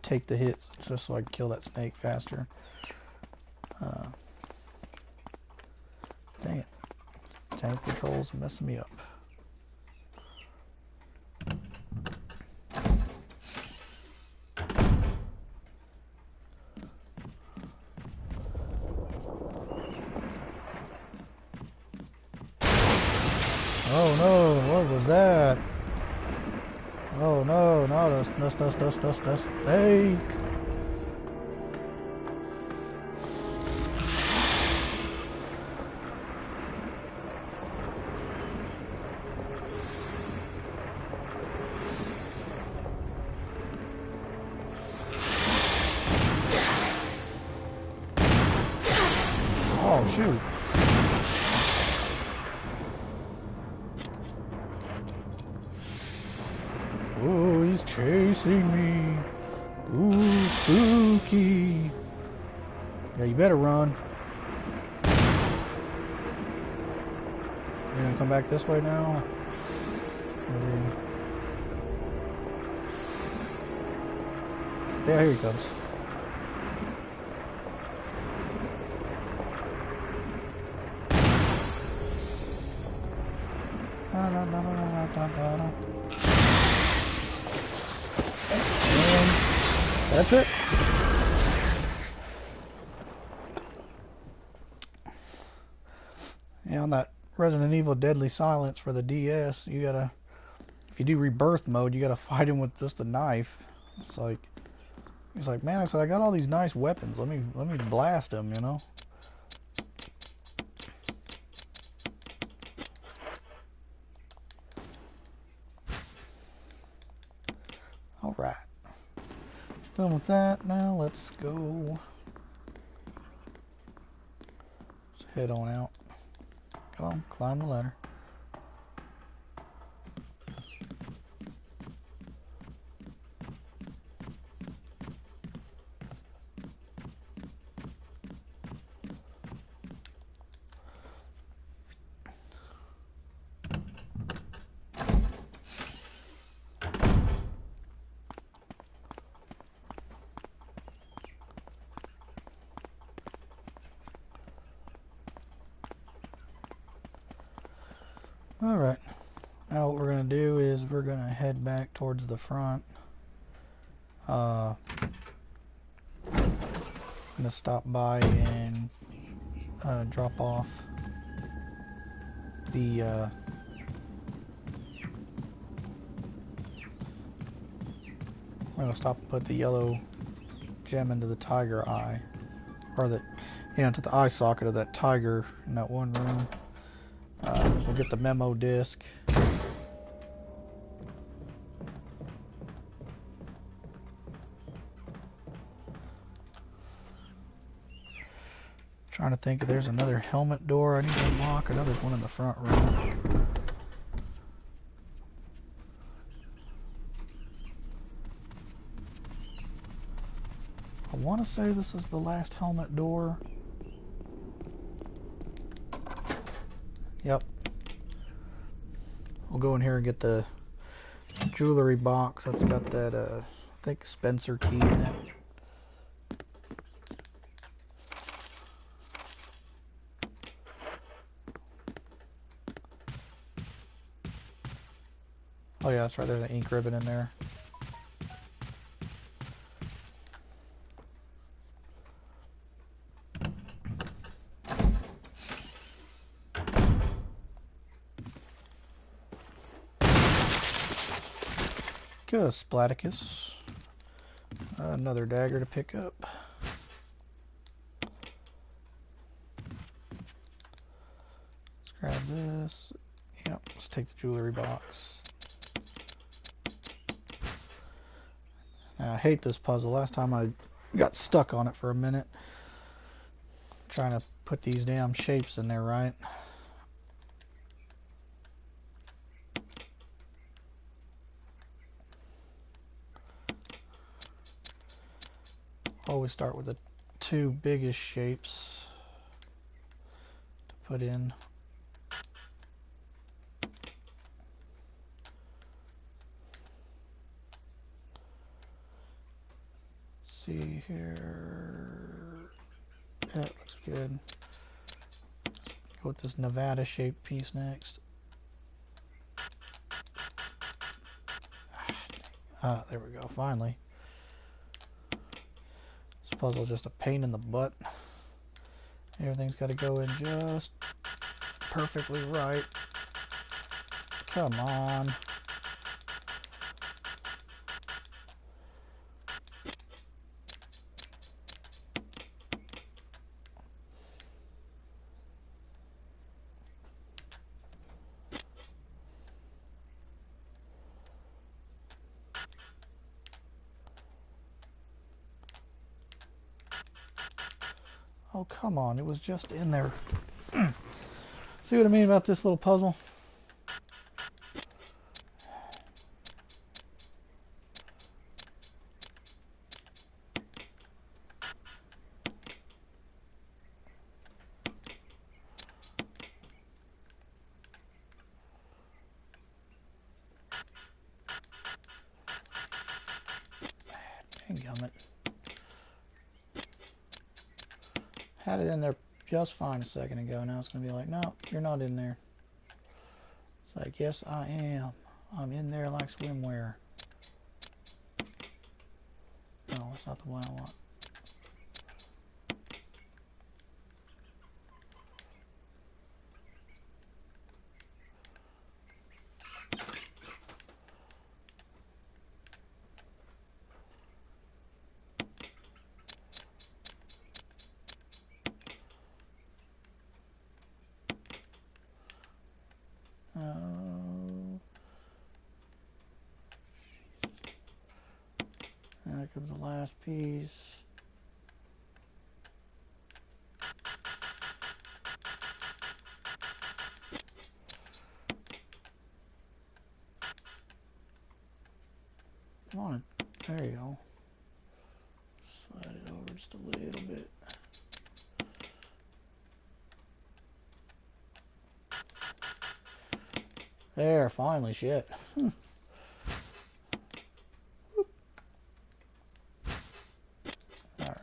take the hits just so I could kill that snake faster. Dang it. Tank controls messing me up. Oh no, what was that? Oh no, no, that's snake. Oh shoot. Oh, he's chasing me. Ooh, spooky. Yeah, you better run. You gonna come back this way now? Yeah, here he comes. That's it. Yeah, on that Resident Evil Deadly Silence for the DS, you gotta, if you do rebirth mode, you gotta fight him with just a knife. It's like, he's like, man, I said I got all these nice weapons. Let me blast him, you know. All right. Done with that. Now let's go. Let's head on out. Come on, climb the ladder. Alright, now what we're going to do is we're going to head back towards the front. I'm going to stop by and drop off the I'm going to stop and put the yellow gem into the tiger eye, or the, you know, to the eye socket of that tiger in that one room. We'll get the memo disc. Trying to think if there's another helmet door I need to unlock. I know there's one in the front room. I want to say this is the last helmet door. Yep. We'll go in here and get the jewelry box that's got that think Spencer key in it. Oh yeah, that's right, there's an ink ribbon in there. Good, Splaticus. Another dagger to pick up. Let's grab this. Yep, let's take the jewelry box. Now, I hate this puzzle. Last time I got stuck on it for a minute. Trying to put these damn shapes in there right. Always start with the two biggest shapes to put in. Let's see here. That looks good. Go with this Nevada shaped piece next. Ah, there we go, finally. This puzzle's just a pain in the butt. Everything's got to go in just perfectly right. Come on. Oh, come on. It was just in there. See what I mean about this little puzzle? Dadgummit. Had it in there just fine a second ago. Now it's going to be like, no, you're not in there. It's like, yes, I am. I'm in there like swimwear. No, that's not the one I want. There comes the last piece. Come on. There you go. Slide it over just a little bit. There, finally, shit. Alright.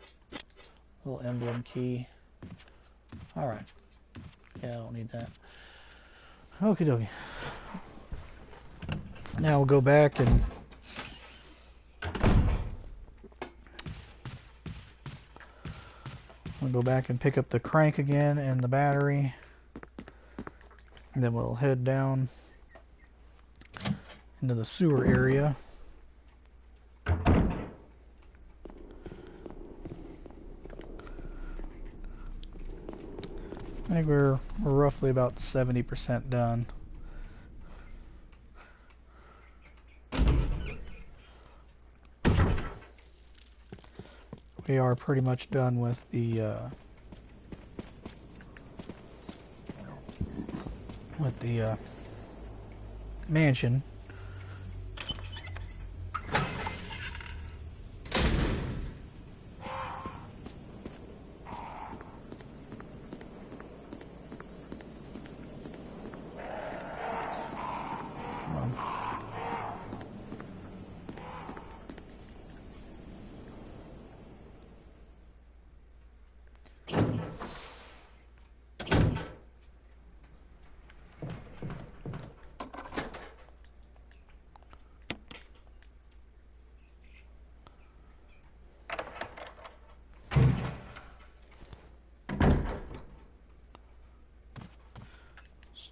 Little emblem key. Alright. Yeah, I don't need that. Okie dokie. Now we'll go back and pick up the crank again and the battery. And then we'll head down into the sewer area. I think we're roughly about 70% done. We are pretty much done with the mansion.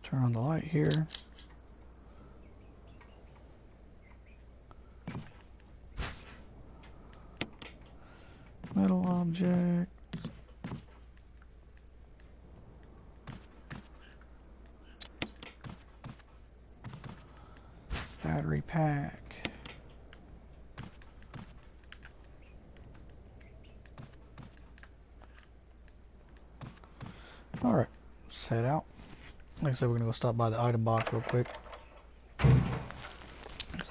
turn on the light here. Metal object. Battery pack. Alright, let's head out. Like I said, we're gonna go stop by the item box real quick. So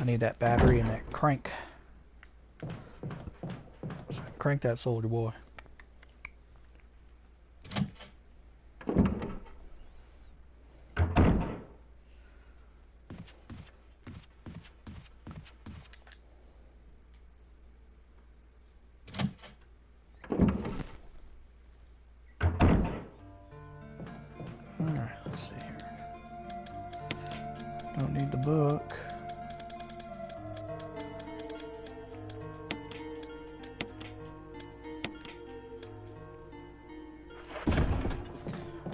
I need that battery and that crank. So crank that soldier boy. Alright, let's see here. Don't need the book.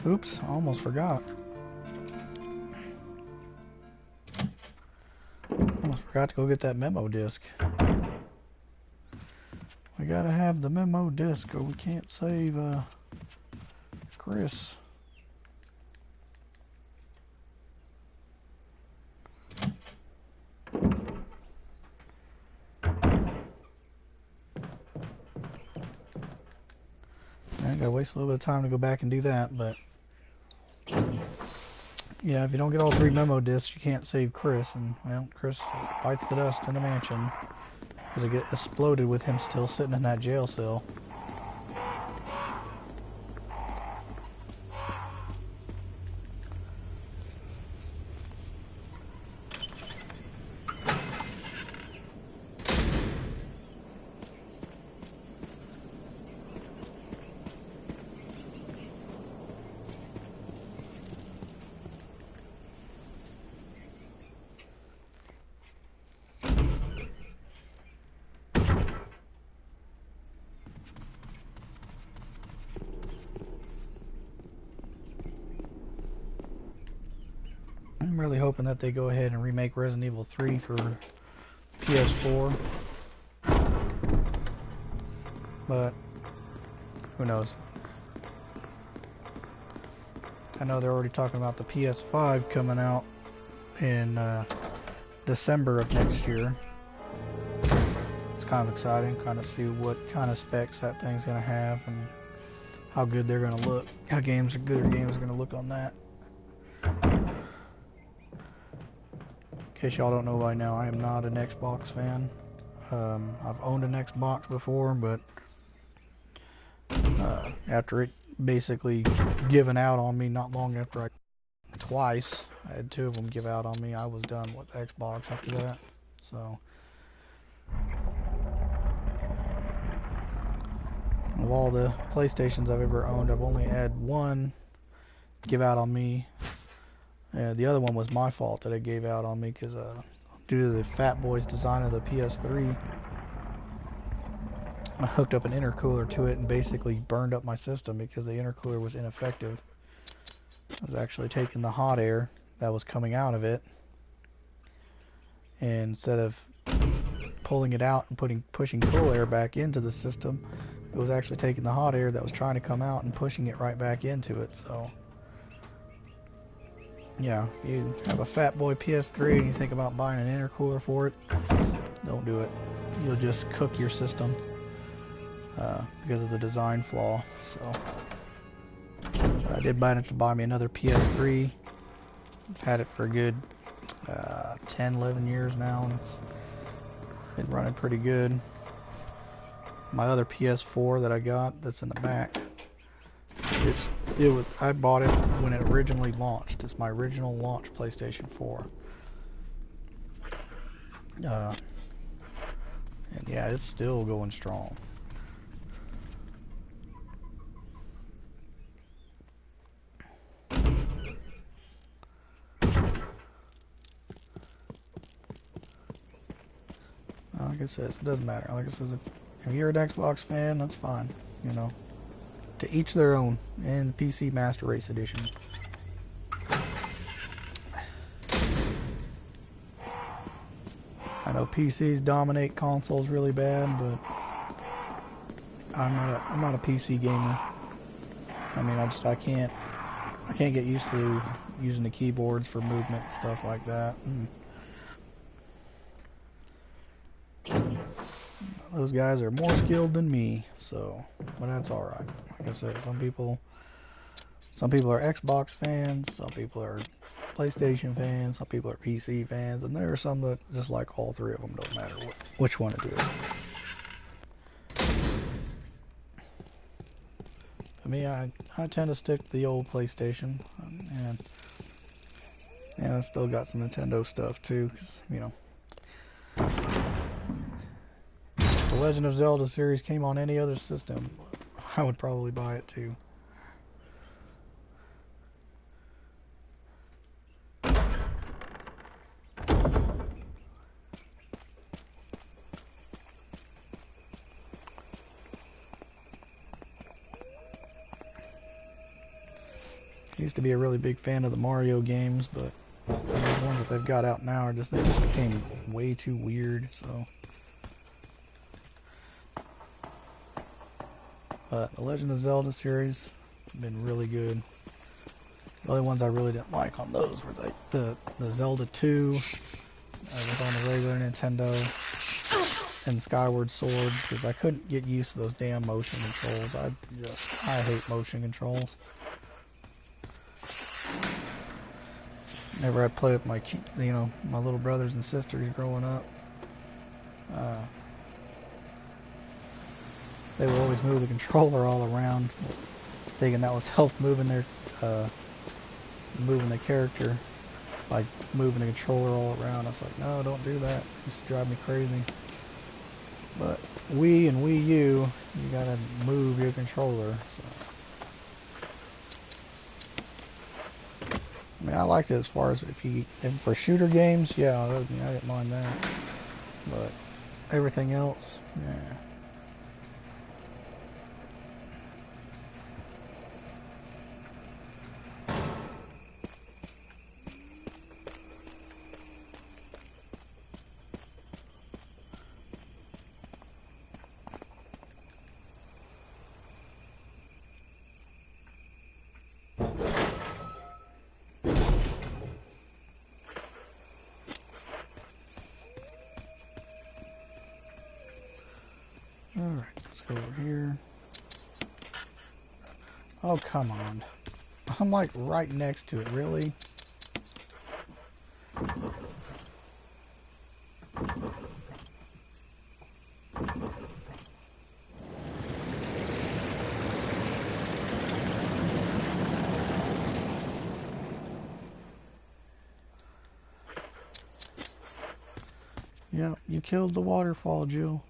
Oops, almost forgot. Almost forgot to go get that memo disc. We gotta have the memo disc or we can't save Chris. I gotta waste a little bit of time to go back and do that, but yeah, if you don't get all 3 memo discs, you can't save Chris, and well, Chris bites the dust in the mansion because it get exploded with him still sitting in that jail cell. I'm really hoping that they go ahead and remake Resident Evil 3 for PS4. But who knows? I know they're already talking about the PS5 coming out in December of next year. It's kind of exciting, kind of see what kind of specs that thing's going to have and how good they're going to look, how games are going to look on that. In case y'all don't know by now, I am not an Xbox fan. I've owned an Xbox before, but after it basically given out on me not long after twice, I had 2 of them give out on me, I was done with Xbox after that. So of all the PlayStations I've ever owned, I've only had 1 give out on me. The other one was my fault that it gave out on me because due to the Fat Boys design of the PS3, I hooked up an intercooler to it and basically burned up my system because the intercooler was ineffective. I was actually taking the hot air that was coming out of it, and instead of pulling it out and pushing cool air back into the system, it was actually taking the hot air that was trying to come out and pushing it right back into it. So yeah, if you have a Fat Boy PS3 and you think about buying an intercooler for it, don't do it. You'll just cook your system because of the design flaw. So I did manage to buy me another PS3. I've had it for a good 10, 11 years now, and it's been running pretty good. My other PS4 that I got that's in the back, I bought it when it originally launched. It's my original launch PlayStation 4. And yeah, it's still going strong. Like I said, it doesn't matter. Like I said, if you're an Xbox fan, that's fine. You know, to each their own. And PC Master Race Edition. I know PCs dominate consoles really bad, but I'm not a PC gamer. I mean, I can't get used to using the keyboards for movement and stuff like that. Those guys are more skilled than me, so, but that's all right. Like I said, some people are Xbox fans, some people are PlayStation fans, some people are PC fans, and there are some that just like all three of them. Don't matter which one it is. For me, I tend to stick to the old PlayStation, and I still got some Nintendo stuff too, 'cause, you know, if the Legend of Zelda series came on any other system, I would probably buy it too. Used to be a really big fan of the Mario games, but the ones that they've got out now they just became way too weird, so. But the Legend of Zelda series have been really good. The only ones I really didn't like on those were like the Zelda 2 was on the regular Nintendo, and Skyward Sword, because I couldn't get used to those damn motion controls. I hate motion controls. Whenever I play with my little brothers and sisters growing up, they would always move the controller all around, thinking that was help moving the character, like moving the controller all around. I was like, no, don't do that. It used to drive me crazy. But Wii and Wii U, you gotta move your controller. So. I mean, I liked it as far as for shooter games, yeah, I didn't mind that. But everything else, yeah. Alright, let's go over here. Oh, come on. I'm like right next to it, really? Yeah, you killed the waterfall, Jill.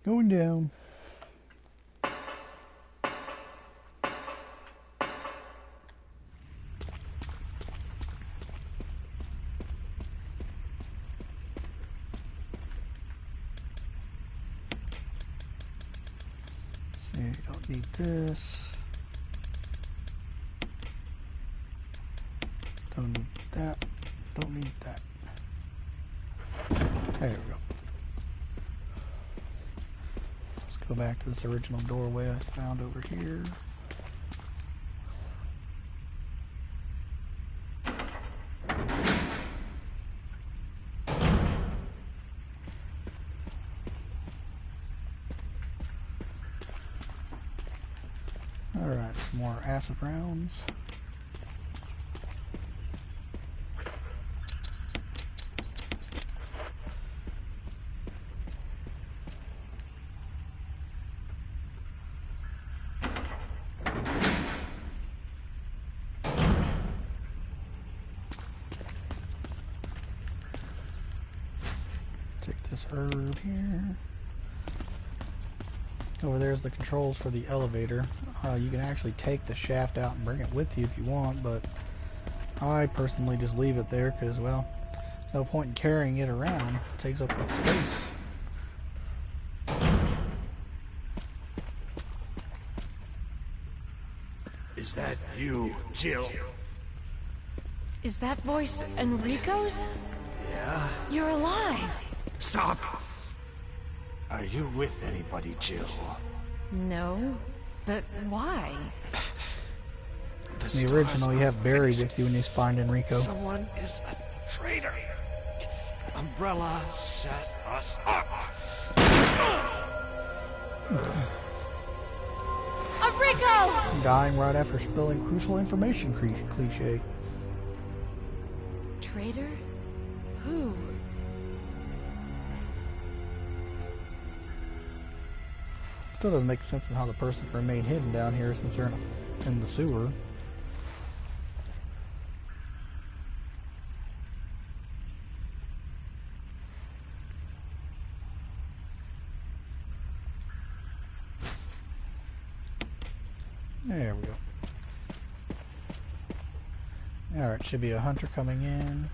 Going down. See, don't need this. Don't need that. Don't need that. There we go. Go back to this original doorway I found over here. Alright, some more acid rounds. Take this herb here. Over there's the controls for the elevator. You can actually take the shaft out and bring it with you if you want, but I personally just leave it there because, well, no point in carrying it around. It takes up that space. Is that you, Jill? Is that voice Enrico's? Yeah? You're alive! Stop! Are you with anybody, Jill? No, but why? In the original, you have Barry with you when he's finding Enrico. Someone is a traitor. Umbrella set us up. Enrico! Dying right after spilling crucial information cliche. Traitor? Who? Still doesn't make sense in how the person can remain hidden down here since they're in the sewer. There we go. Alright, should be a hunter coming in.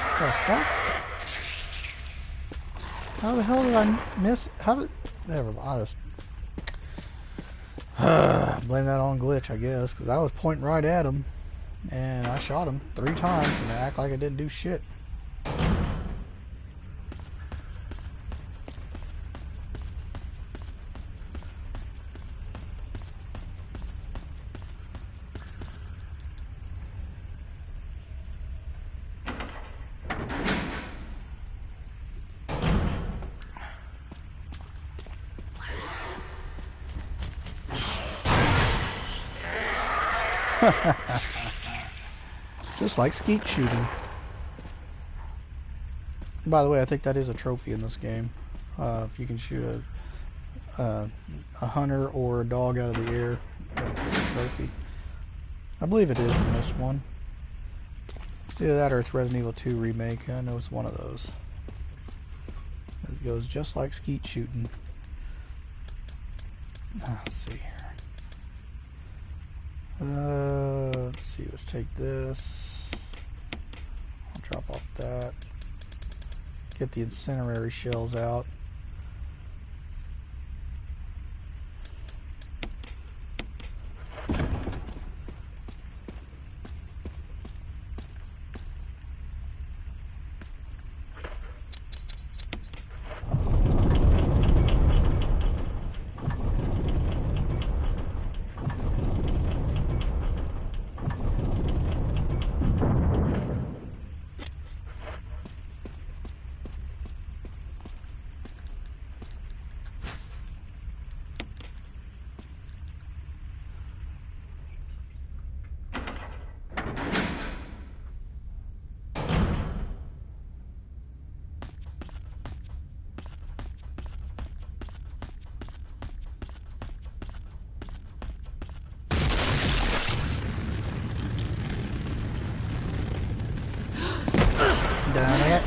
What the fuck? How the hell did I miss? How did... Never mind. I just... blame that on glitch, I guess, because I was pointing right at him, and I shot him 3 times, and I act like I didn't do shit. Just like skeet shooting. By the way, I think that is a trophy in this game. If you can shoot a hunter or a dog out of the air, that's a trophy. I believe it is in this one. It's either that or it's Resident Evil 2 Remake. I know it's one of those. This goes just like skeet shooting. Let's see here. Let's see, let's take this. I'll drop off that. Get the incendiary shells out.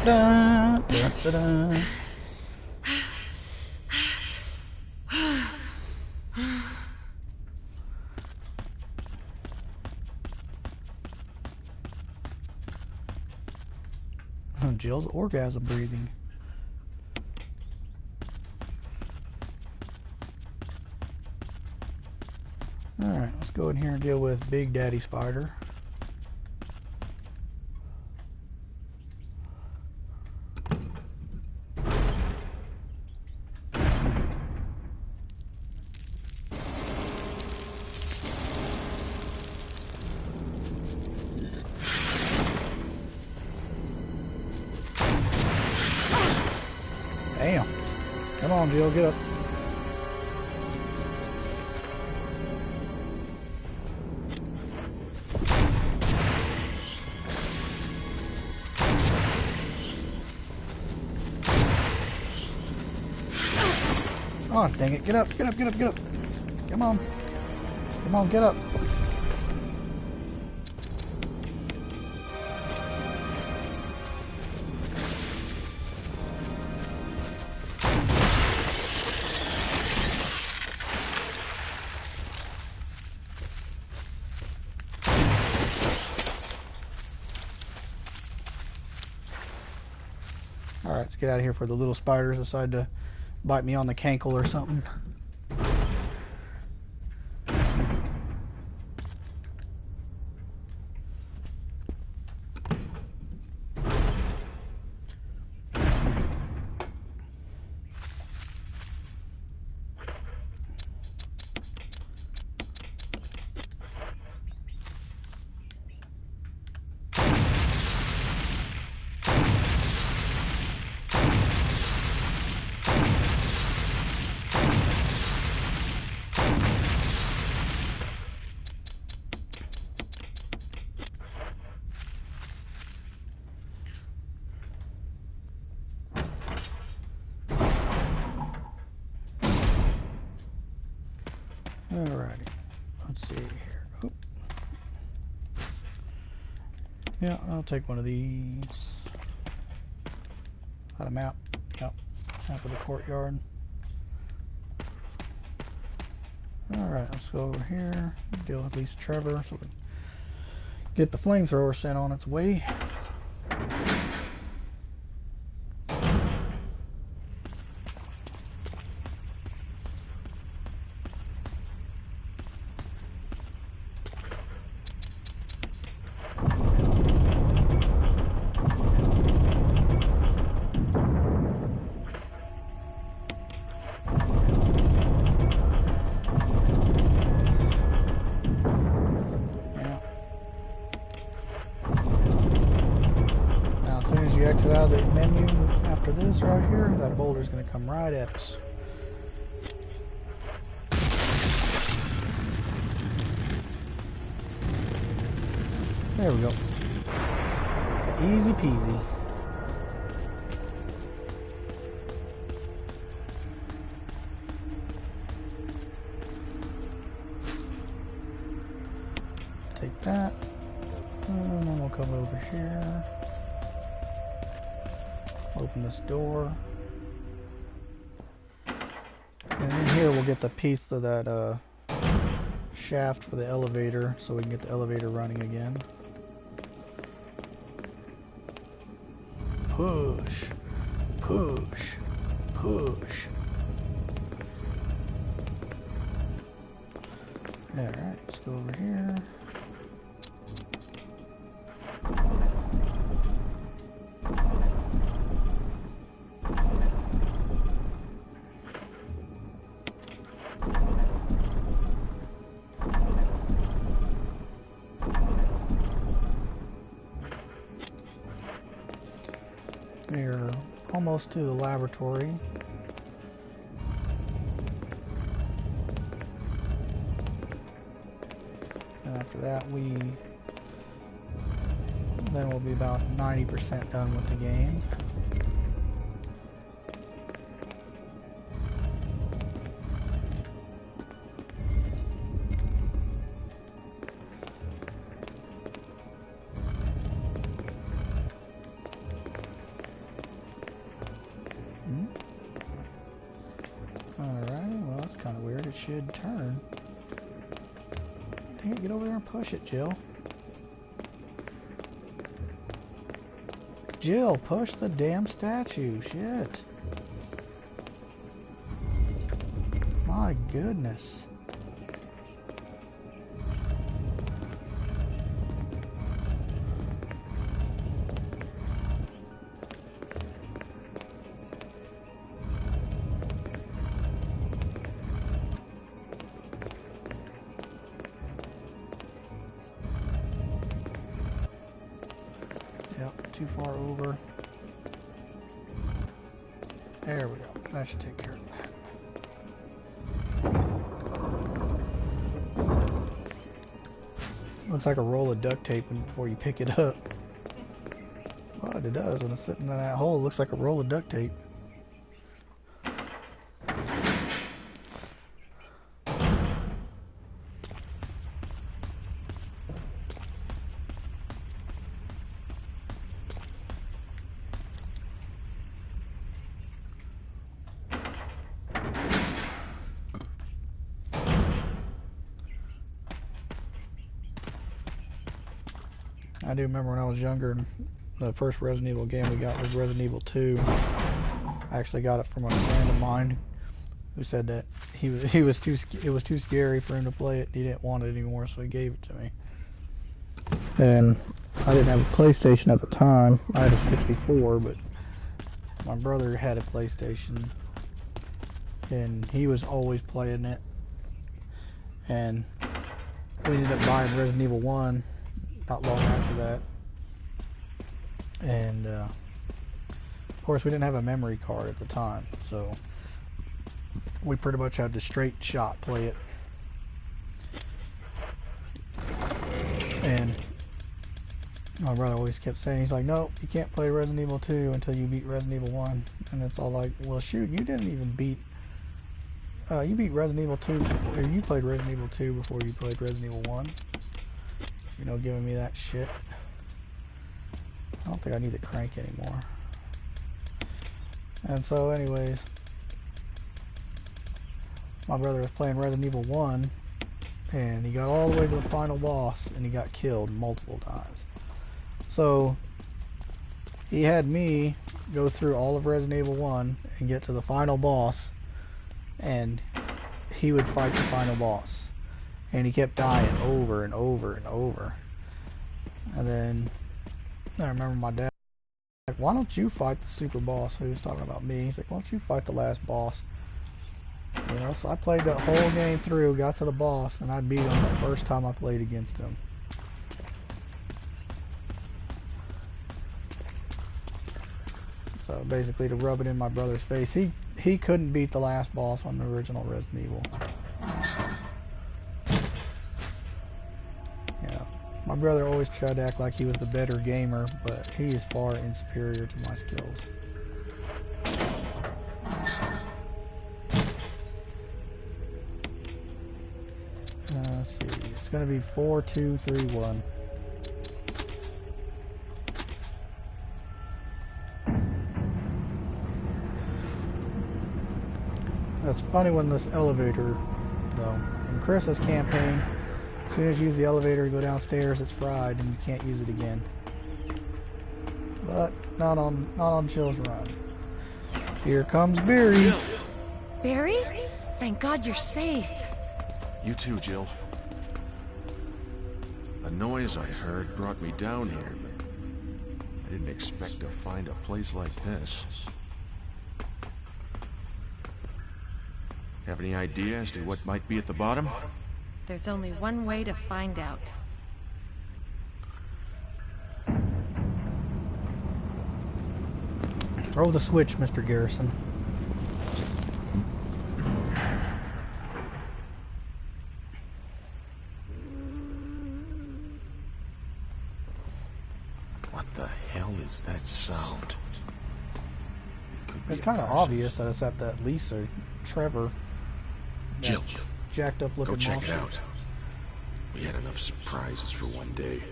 Da, da, da, da. Jill's orgasm breathing. Alright, let's go in here and deal with Big Daddy Spider. Damn. Come on, Jill, get up. Oh, dang it. Get up, get up, get up, get up. Come on. Come on, get up. Alright, let's get out of here before the little spiders decide to bite me on the cankle or something. Alrighty, let's see here. Oop. Yeah, I'll take one of these. Got a map. Yep, map of the courtyard. Alright, let's go over here. Deal with Lisa Trevor so we can get the flamethrower sent on its way. Exit out of the menu after this right here, that boulder's going to come right at us. There we go. It's easy peasy. Take that, and then we'll come over here. Open this door. And in here we'll get the piece of that shaft for the elevator so we can get the elevator running again. Push, push, push. Alright, let's go over here. We're almost to the laboratory. And after that then we'll be about 90% done with the game. Should turn. Dang it, get over there and push it, Jill. Jill, push the damn statue. Shit. My goodness. Too far over. There we go. That should take care of that. Looks like a roll of duct tape before you pick it up. Well, it does. When it's sitting in that hole, it looks like a roll of duct tape. I do remember when I was younger and the first Resident Evil game we got was Resident Evil 2. I actually got it from a friend of mine who said that it was too scary for him to play it. He didn't want it anymore, so he gave it to me. And I didn't have a PlayStation at the time. I had a 64, but my brother had a PlayStation, and he was always playing it. And we ended up buying Resident Evil 1 not long after that. And of course we didn't have a memory card at the time, so we pretty much had to straight shot play it. And my brother always kept saying, he's like, no, you can't play Resident Evil 2 until you beat Resident Evil 1. And it's all like, well shoot, you didn't even beat you beat Resident Evil 2 before, or you played Resident Evil 2 before you played Resident Evil 1. You know, giving me that shit. I don't think I need the crank anymore. And so anyways, my brother was playing Resident Evil 1, and he got all the way to the final boss, and he got killed multiple times. So he had me go through all of Resident Evil 1 and get to the final boss, and he would fight the final boss. And he kept dying over and over and over. And then I remember my dad like, why don't you fight the super boss? He was talking about me. He's like, why don't you fight the last boss? You know, so I played that whole game through, got to the boss, and I beat him the first time I played against him. So basically, to rub it in my brother's face, he couldn't beat the last boss on the original Resident Evil. Yeah, my brother always tried to act like he was the better gamer, but he is far inferior to my skills. Let's see, it's going to be 4, 2, 3, 1. That's funny when this elevator, though. In Chris's campaign, as soon as you use the elevator to go downstairs, it's fried and you can't use it again. But not on Jill's run. Here comes Barry. Barry? Thank God you're safe. You too, Jill. A noise I heard brought me down here, but I didn't expect to find a place like this. Have any idea as to what might be at the bottom? There's only one way to find out. Throw the switch, Mr. Garrison. What the hell is that sound? It's kind of obvious that it's at that Lisa, Trevor, Jill, jacked up looking go check monster. it out. We had enough surprises for one day.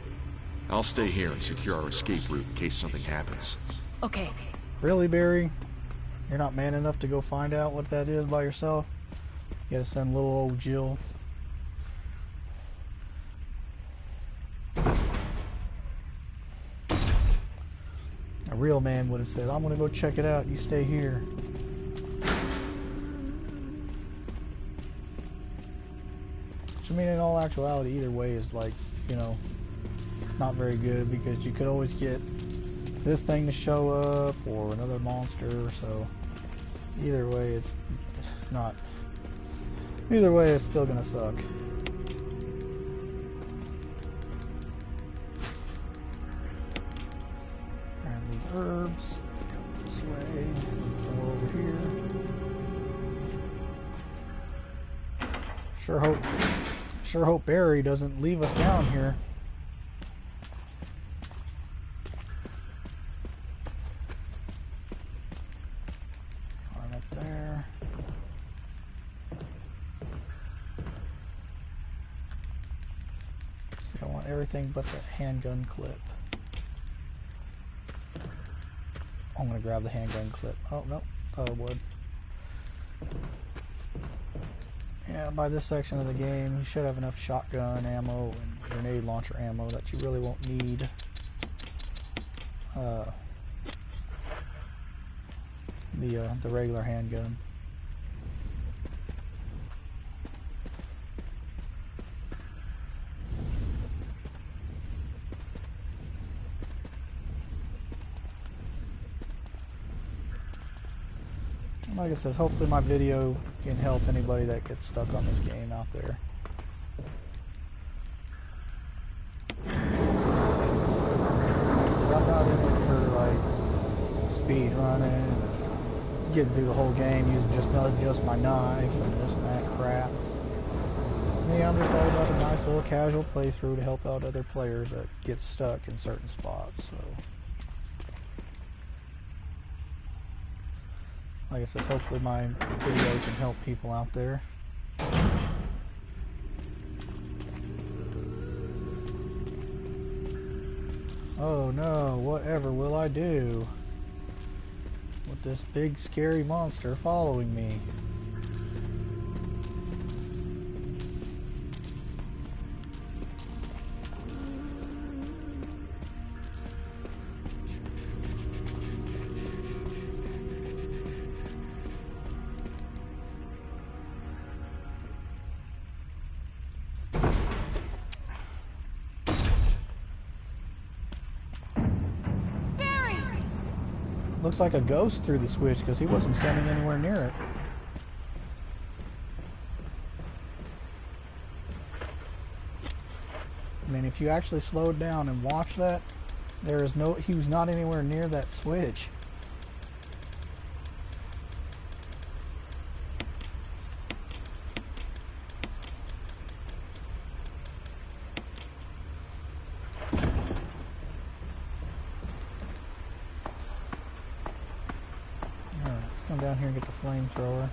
I'll stay here and secure our escape route in case something happens. Okay. Really, Barry? You're not man enough to go find out what that is by yourself? You gotta send little old Jill. A real man would have said, I'm gonna go check it out, you stay here. Which, I mean, in all actuality, either way is like, you know, not very good, because you could always get this thing to show up or another monster, so either way it's not, either way it's still gonna suck. Grab these herbs, go this way, go over here. Sure hope Barry doesn't leave us down here. Everything but the handgun clip. I'm gonna grab the handgun clip. Oh no, thought I would. Yeah, by this section of the game, you should have enough shotgun ammo and grenade launcher ammo that you really won't need the regular handgun. Like I said, hopefully my video can help anybody that gets stuck on this game out there. I'm not in it for like speed running, getting through the whole game using just my knife and this and that crap. Me, I'm just all about a nice little casual playthrough to help out other players that get stuck in certain spots. So, like I said, hopefully my video can help people out there. Oh no, whatever will I do with this big scary monster following me? Looks like a ghost threw the switch because he wasn't standing anywhere near it. I mean, if you actually slowed down and watch that, he was not anywhere near that switch. Come down here and get the flamethrower.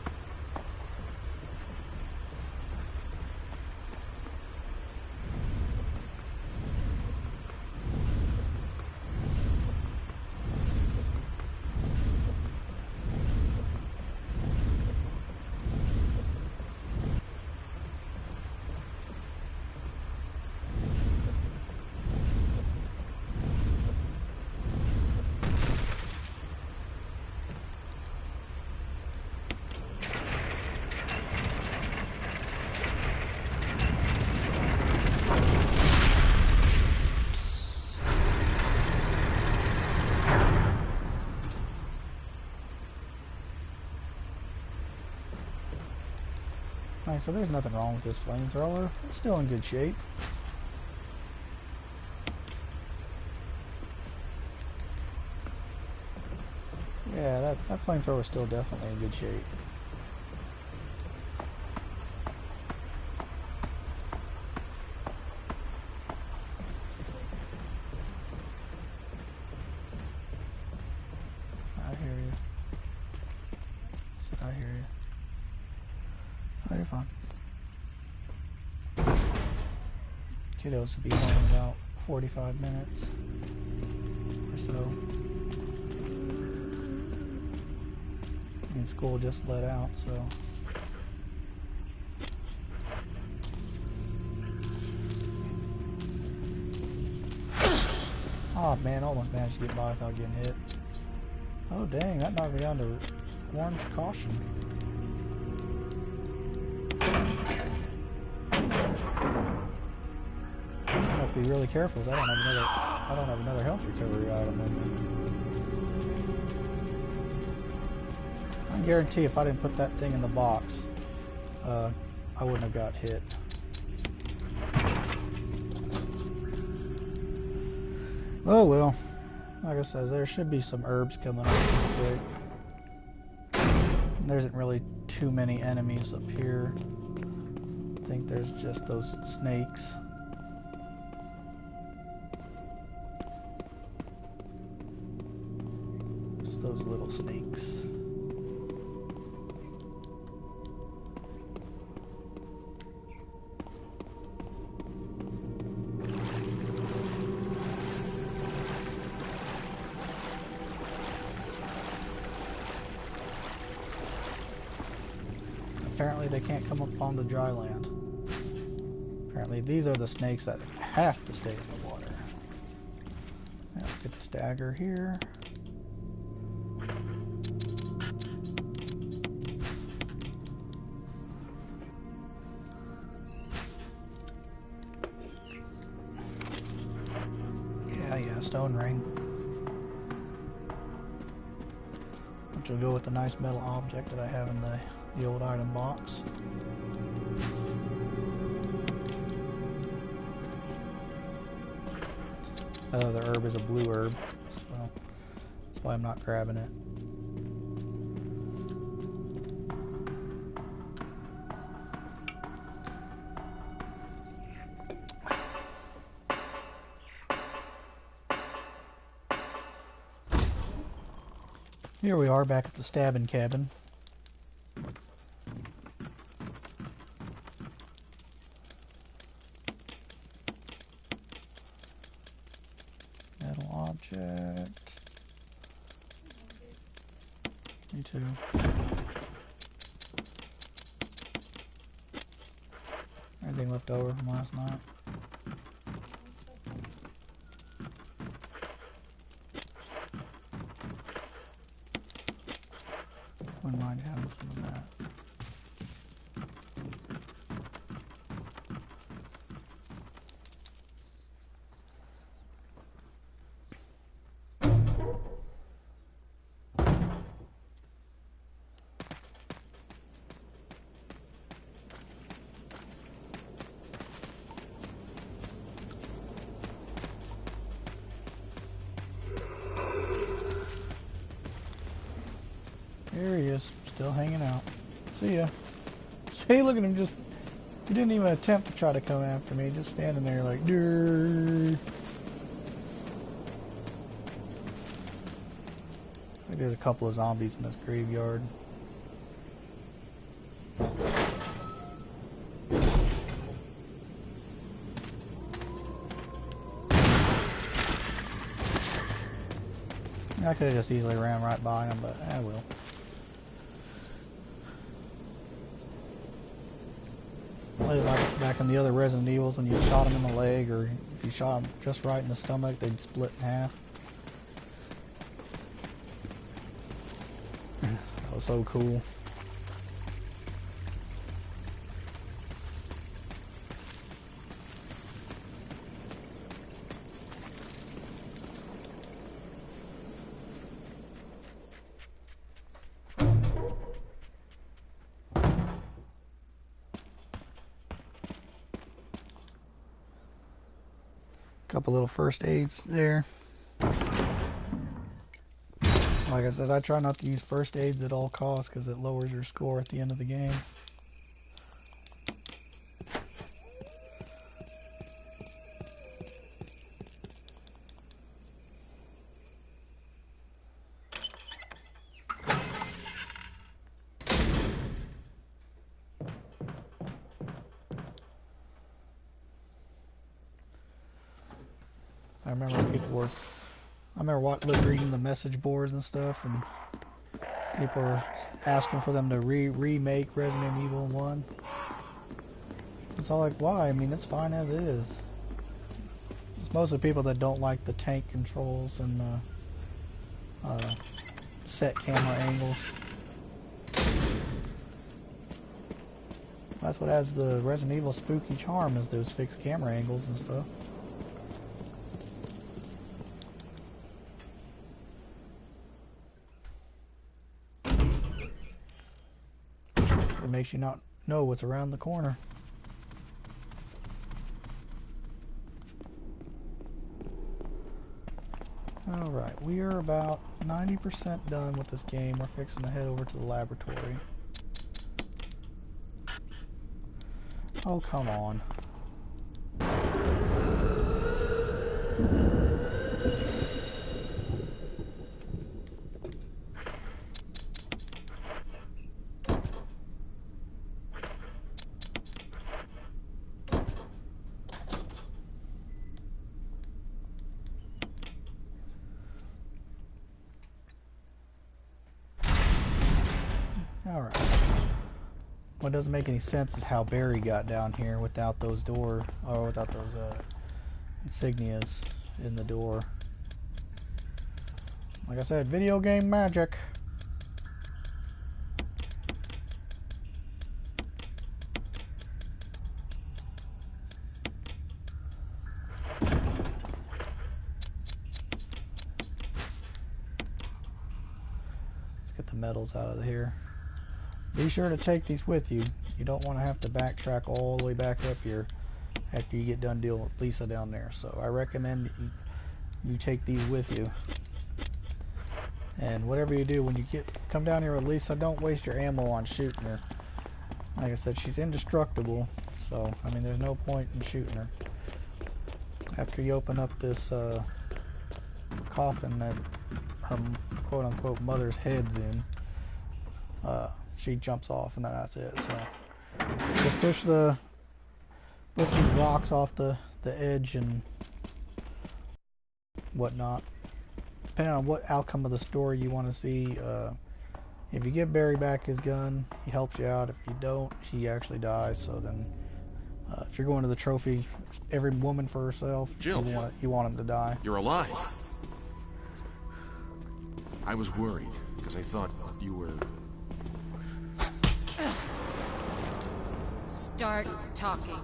Alright, so there's nothing wrong with this flamethrower. It's still in good shape. Yeah, that flamethrower is still definitely in good shape. I hear you. I hear you. Oh, you're fine. Kiddos will be home in about 45 minutes or so. And school just let out, so. Oh man, almost managed to get by without getting hit. Oh dang, that knocked me down to orange caution. I have to be really careful that I don't have another health recovery item in me. I guarantee if I didn't put that thing in the box, I wouldn't have got hit. Oh well, like I said, there should be some herbs coming up real quick. There isn't really too many enemies up here. I think there's just those snakes. Just those little snakes. Apparently they can't come up on the dry land. Apparently these are the snakes that have to stay in the water. Get the stagger here. Yeah, stone ring. Which will go with the nice metal object that I have in the old item box. The herb is a blue herb, so that's why I'm not grabbing it. Here we are back at the stabbing cabin. Metal object. Me too. Anything left over from last night? Wouldn't mind having some of that. There he is, still hanging out. See ya. See, look at him, just, he didn't even attempt to try to come after me, just standing there like, durr. I think there's a couple of zombies in this graveyard. I could have just easily ran right by him, but I will. Like back in the other Resident Evils, when you shot them in the leg, or if you shot them just right in the stomach, they'd split in half. That was so cool. Couple little first aids there. Like I said, I try not to use first aids at all costs because it lowers your score at the end of the game. I remember reading the message boards and stuff, and people were asking for them to remake Resident Evil 1. It's all like, why? I mean, it's fine as is. It's mostly people that don't like the tank controls and set camera angles. That's what has the Resident Evil spooky charm, is those fixed camera angles and stuff. It makes you not know what's around the corner. Alright, we are about 90% done with this game. We're fixing to head over to the laboratory. Oh, come on. Alright. What doesn't make any sense is how Barry got down here without those insignias in the door. Like I said, video game magic. Let's get the metals out of here. Be sure to take these with you. You don't want to have to backtrack all the way back up here after you get done dealing with Lisa down there. So I recommend you take these with you. And whatever you do, when you come down here with Lisa, don't waste your ammo on shooting her. Like I said, she's indestructible. So, I mean, there's no point in shooting her. After you open up this coffin that her quote-unquote mother's head's in, she jumps off and that's it. So just push these rocks off the edge and whatnot. Depending on what outcome of the story you want to see, if you give Barry back his gun, he helps you out. If you don't, he actually dies. So then, if you're going to the trophy, every woman for herself, Jill, you want him to die. You're alive. I was worried because I thought you were... Start talking.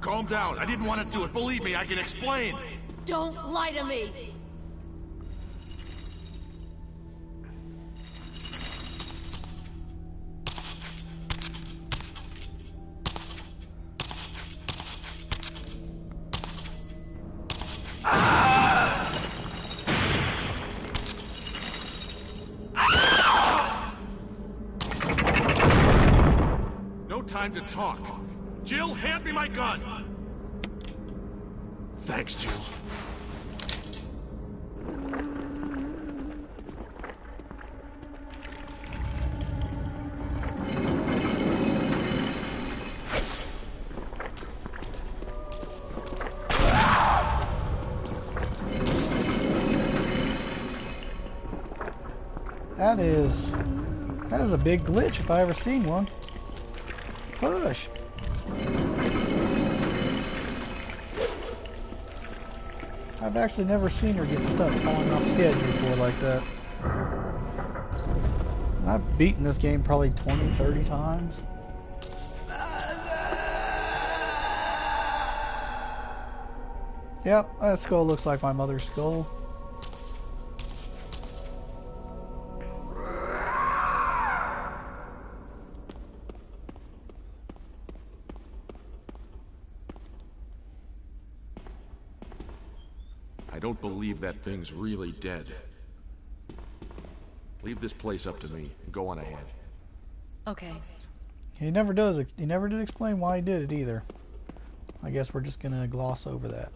Calm down. I didn't want to do it. Believe me, I can explain. Don't lie to me! No time to talk. Jill, hand me my gun. Thanks, Jill. That is a big glitch if I ever seen one. Push. I've actually never seen her get stuck falling off the edge before like that. I've beaten this game probably 20, 30 times. Yep, that skull looks like my mother's skull. I don't believe that thing's really dead. Leave this place up to me and go on ahead. Okay. He never did explain why he did it either. I guess we're just gonna gloss over that.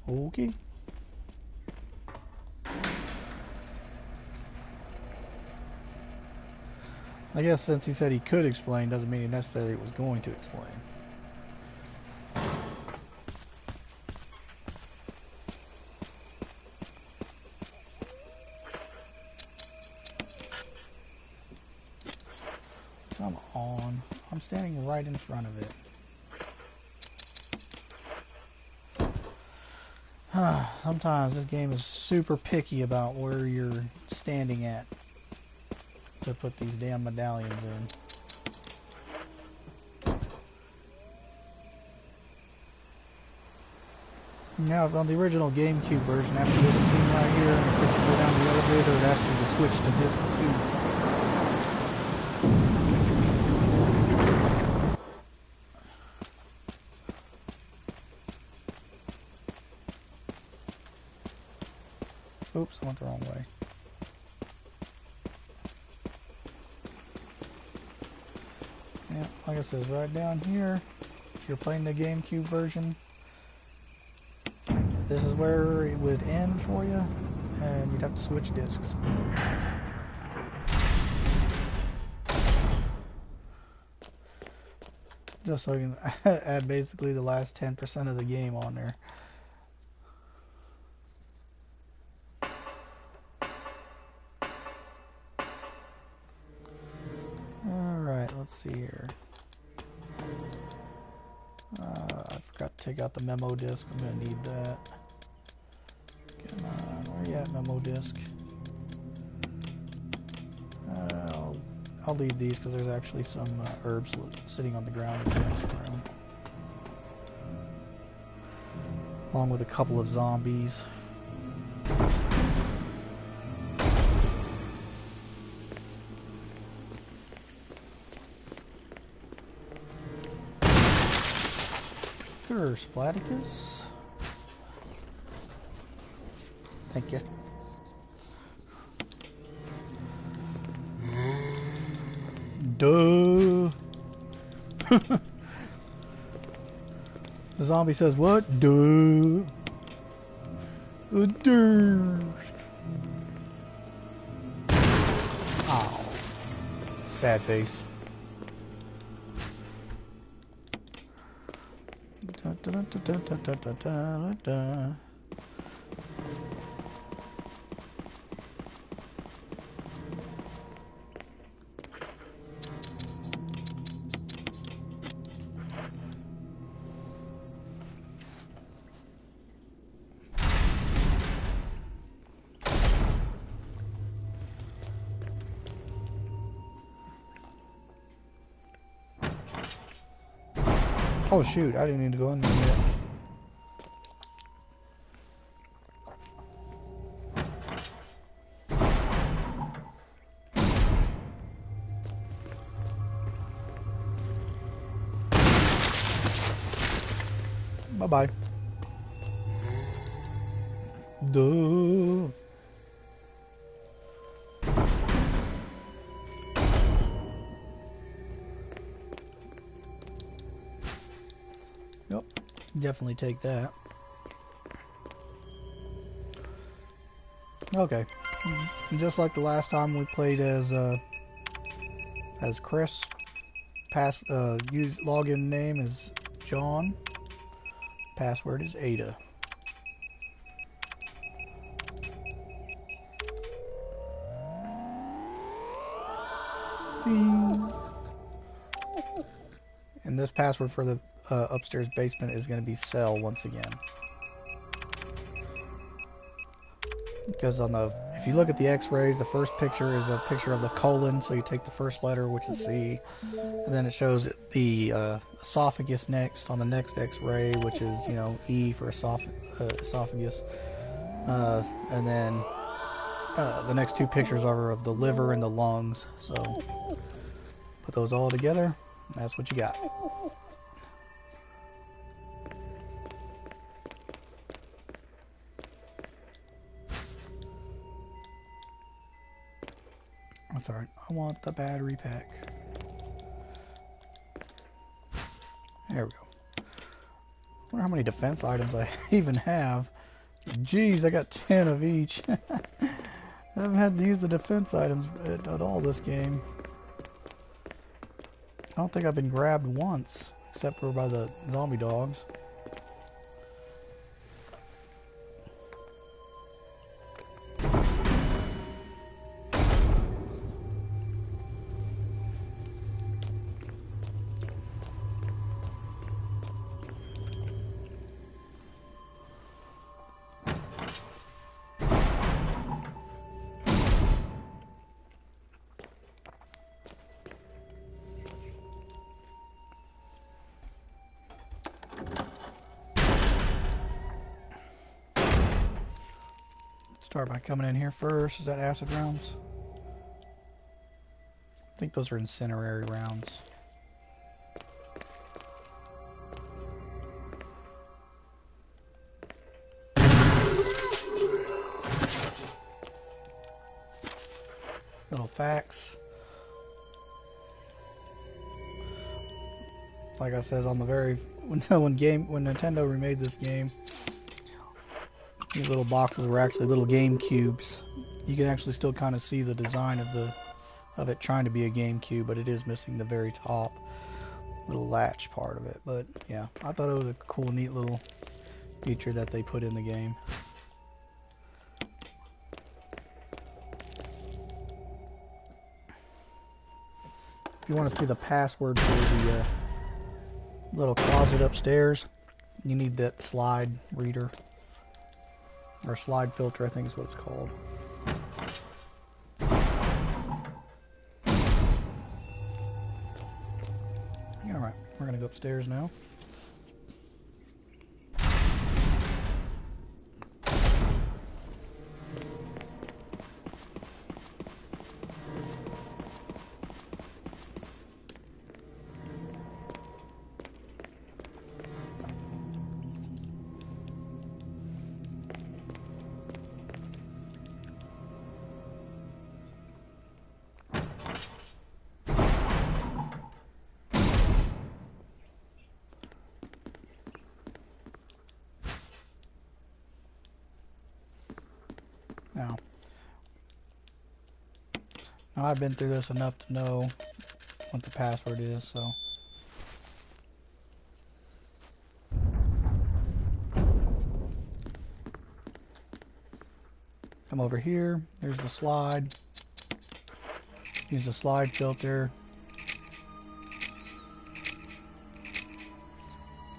Okay. I guess since he said he could explain doesn't mean he necessarily was going to explain. Come on. I'm standing right in front of it. Sometimes this game is super picky about where you're standing at to put these damn medallions in. Now, on the original GameCube version, after this scene right here, and it puts you go down the elevator, it asks you to switch to disc 2. Oops, I went the wrong way. Yeah, like it says right down here, if you're playing the GameCube version, this is where it would end for you, and you'd have to switch discs. Just so you can add basically the last 10% of the game on there. Let's see here. I forgot to take out the memo disc. I'm going to need that. Come on, where you at, memo disc. I'll leave these because there's actually some herbs sitting on the ground in the next room. Along with a couple of zombies. Sure, Splaticus. Thank you. Duh. The zombie says what? Duh. Duh. Oh. Sad face. Da, da, da, da, da, da, da, da, da. Oh shoot, I didn't need to go in there yet. Bye-bye. Duh. Yep, definitely take that. Okay, just like the last time we played as Chris. Use login name is John. Password is Ada. Ding. And this password for the upstairs basement is going to be cell once again. Because if you look at the x-rays, the first picture is a picture of the colon, so you take the first letter, which is C, and then it shows the esophagus next on the next x-ray, which is, you know, E for esophagus, and then the next two pictures are of the liver and the lungs, so put those all together, and that's what you got. That's alright. I want the battery pack. There we go. I wonder how many defense items I even have. Jeez, I got 10 of each. I haven't had to use the defense items at all this game. I don't think I've been grabbed once, except for by the zombie dogs. Start by coming in here first. Is that acid rounds? I think those are incinerary rounds. Little facts. Like I said, on the very when Nintendo remade this game, these little boxes were actually little game cubes. You can actually still kind of see the design of it trying to be a GameCube, but it is missing the very top little latch part of it. But yeah, I thought it was a cool, neat little feature that they put in the game. If you want to see the password for the little closet upstairs, you need that slide reader. Or slide filter, I think is what it's called. Alright, we're gonna go upstairs now. Now, I've been through this enough to know what the password is, so. Come over here, there's the slide. Use the slide filter.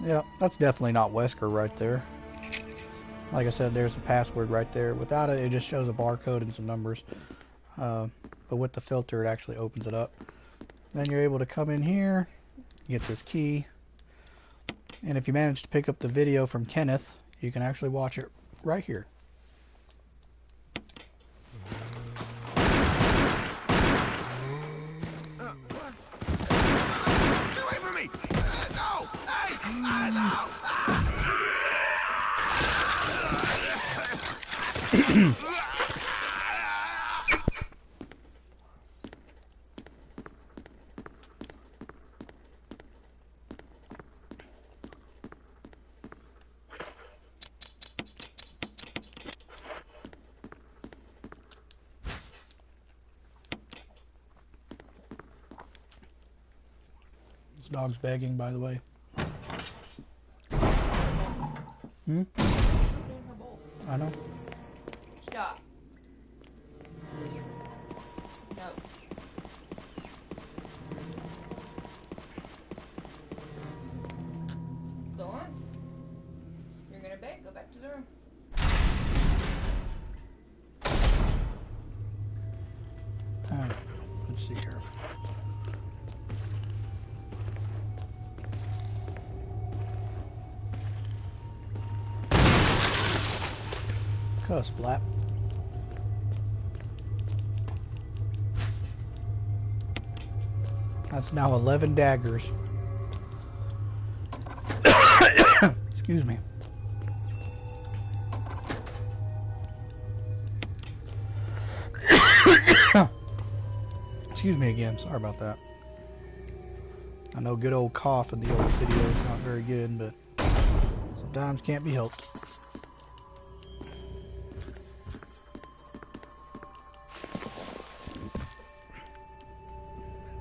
Yeah, that's definitely not Wesker right there. Like I said, there's the password right there. Without it, it just shows a barcode and some numbers. But with the filter, it actually opens it up. Then you're able to come in here, get this key. And if you manage to pick up the video from Kenneth, you can actually watch it right here. Get away from me! No! Hey! No! This dog's begging, by the way. I know. Stop. No. Go on. You're gonna beg. Go back to the room. Let's see here. Cuss, Blap. That's now 11 daggers. Excuse me. Excuse me again. Sorry about that. I know good old cough in the old video is not very good, but sometimes can't be helped.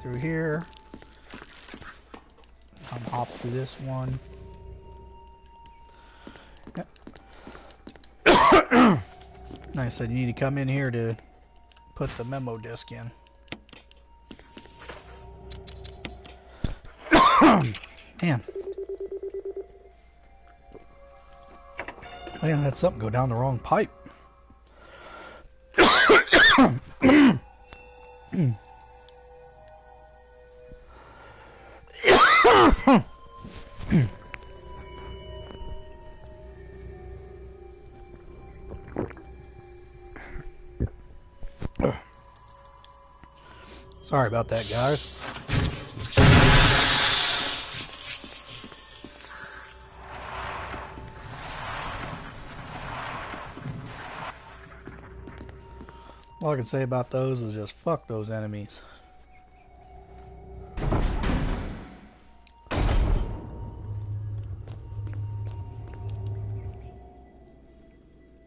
Through here. Come hop through this one. Yep. Like I said, you need to come in here to put the memo disc in. Man. I had something go down the wrong pipe. Sorry about that, guys. All I can say about those is just fuck those enemies.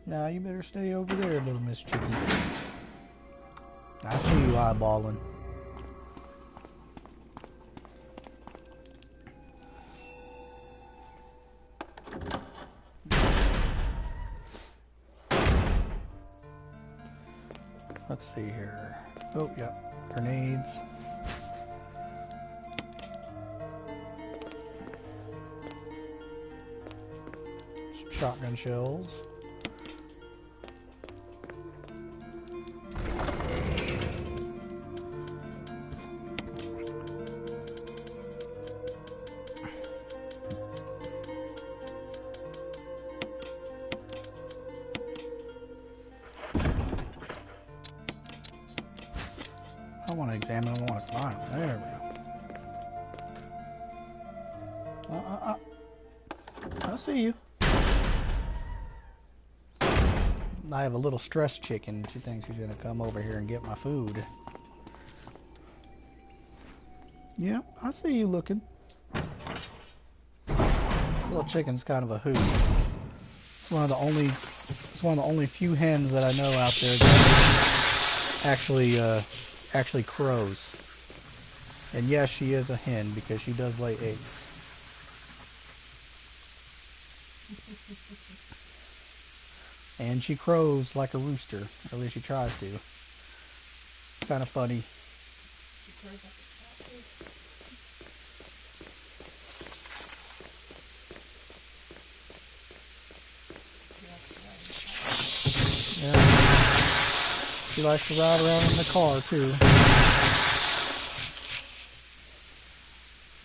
Now you better stay over there, little Miss Chicky. I see you eyeballing. Let's see here. Oh, yeah. Grenades. Some shotgun shells. don't want to examine them, I want to climb. There we go. I see you. I have a little stressed chicken. She thinks she's going to come over here and get my food. Yeah, I see you looking. This little chicken's kind of a hoot. It's one of the only few hens that I know out there that actually crows. And yes, she is a hen because she does lay eggs. And she crows like a rooster, or at least she tries to. It's kind of funny. Yeah. She likes to ride around in the car too.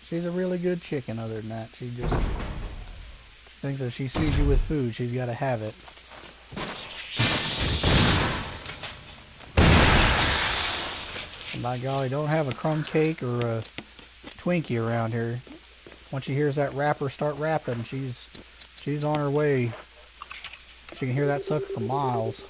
She's a really good chicken. Other than that, she thinks if she sees you with food, she's got to have it. And by golly, don't have a crumb cake or a Twinkie around here. Once she hears that rapper start rapping, she's on her way. She can hear that sucker for miles.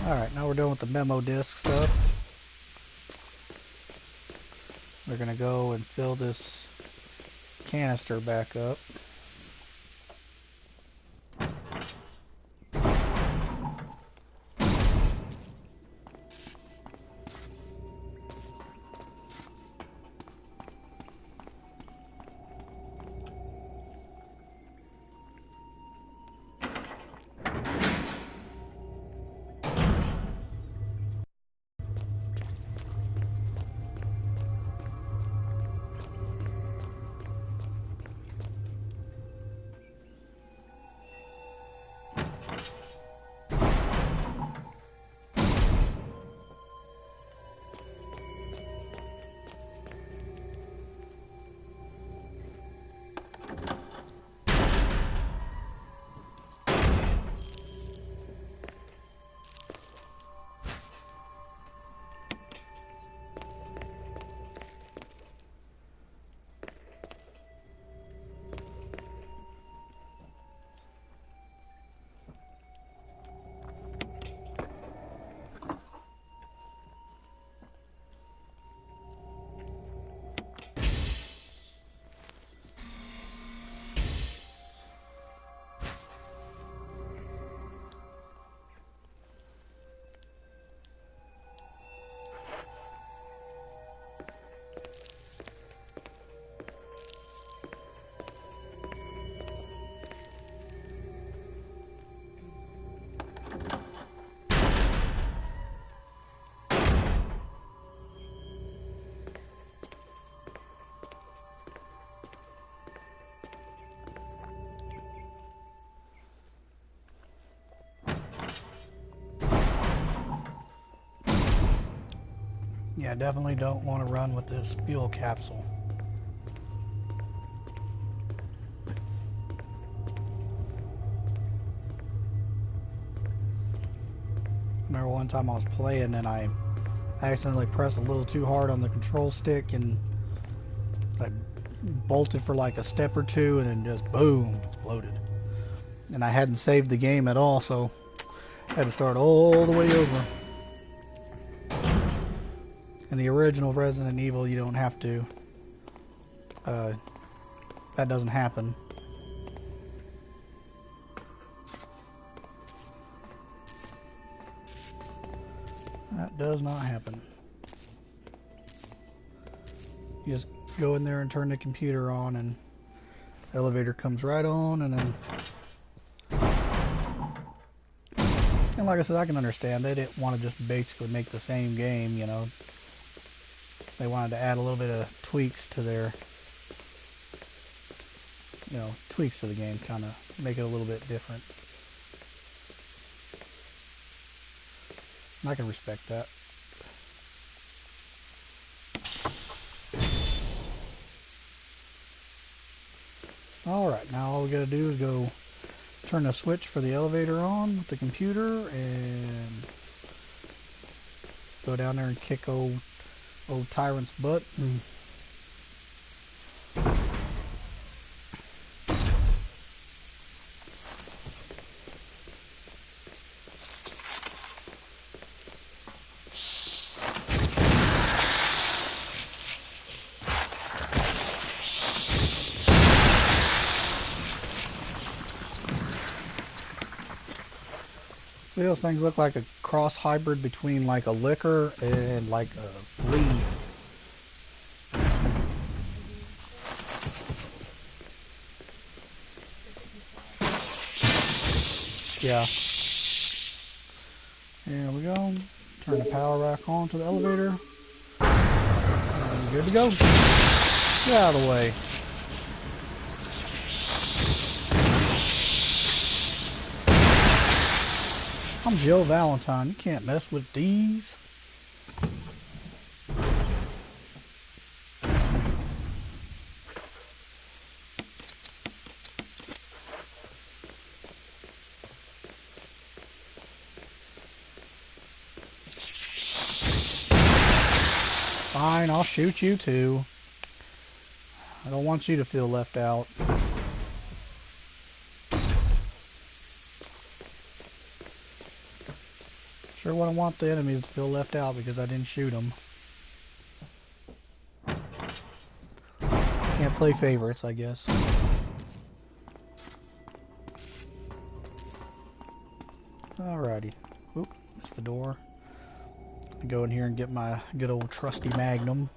Alright, now we're done with the memo disc stuff. We're going to go and fill this canister back up. Yeah, definitely don't want to run with this fuel capsule. Remember one time I was playing and I accidentally pressed a little too hard on the control stick and I bolted for like a step or two and then just boom, exploded. And I hadn't saved the game at all, so I had to start all the way over. In the original Resident Evil, you don't have to. That doesn't happen. That does not happen. You just go in there and turn the computer on and the elevator comes right on and then... And like I said, I can understand. They didn't want to just basically make the same game, you know. They wanted to add a little bit of tweaks to their, you know, tweaks to the game, kind of make it a little bit different. And I can respect that. we gotta do is go turn the switch for the elevator on with the computer and go down there and kick old Tyrant's butt. And see, those things look like a cross hybrid between like a liquor and like a flea. Yeah. Here we go. Turn the power back on to the elevator. And good to go. Get out of the way. I'm Jill Valentine. You can't mess with these. Fine, I'll shoot you too. I don't want you to feel left out. Sure wouldn't want the enemies to feel left out because I didn't shoot them. Can't play favorites, I guess. Alrighty. Oop, missed the door. Go in here and get my good old trusty Magnum.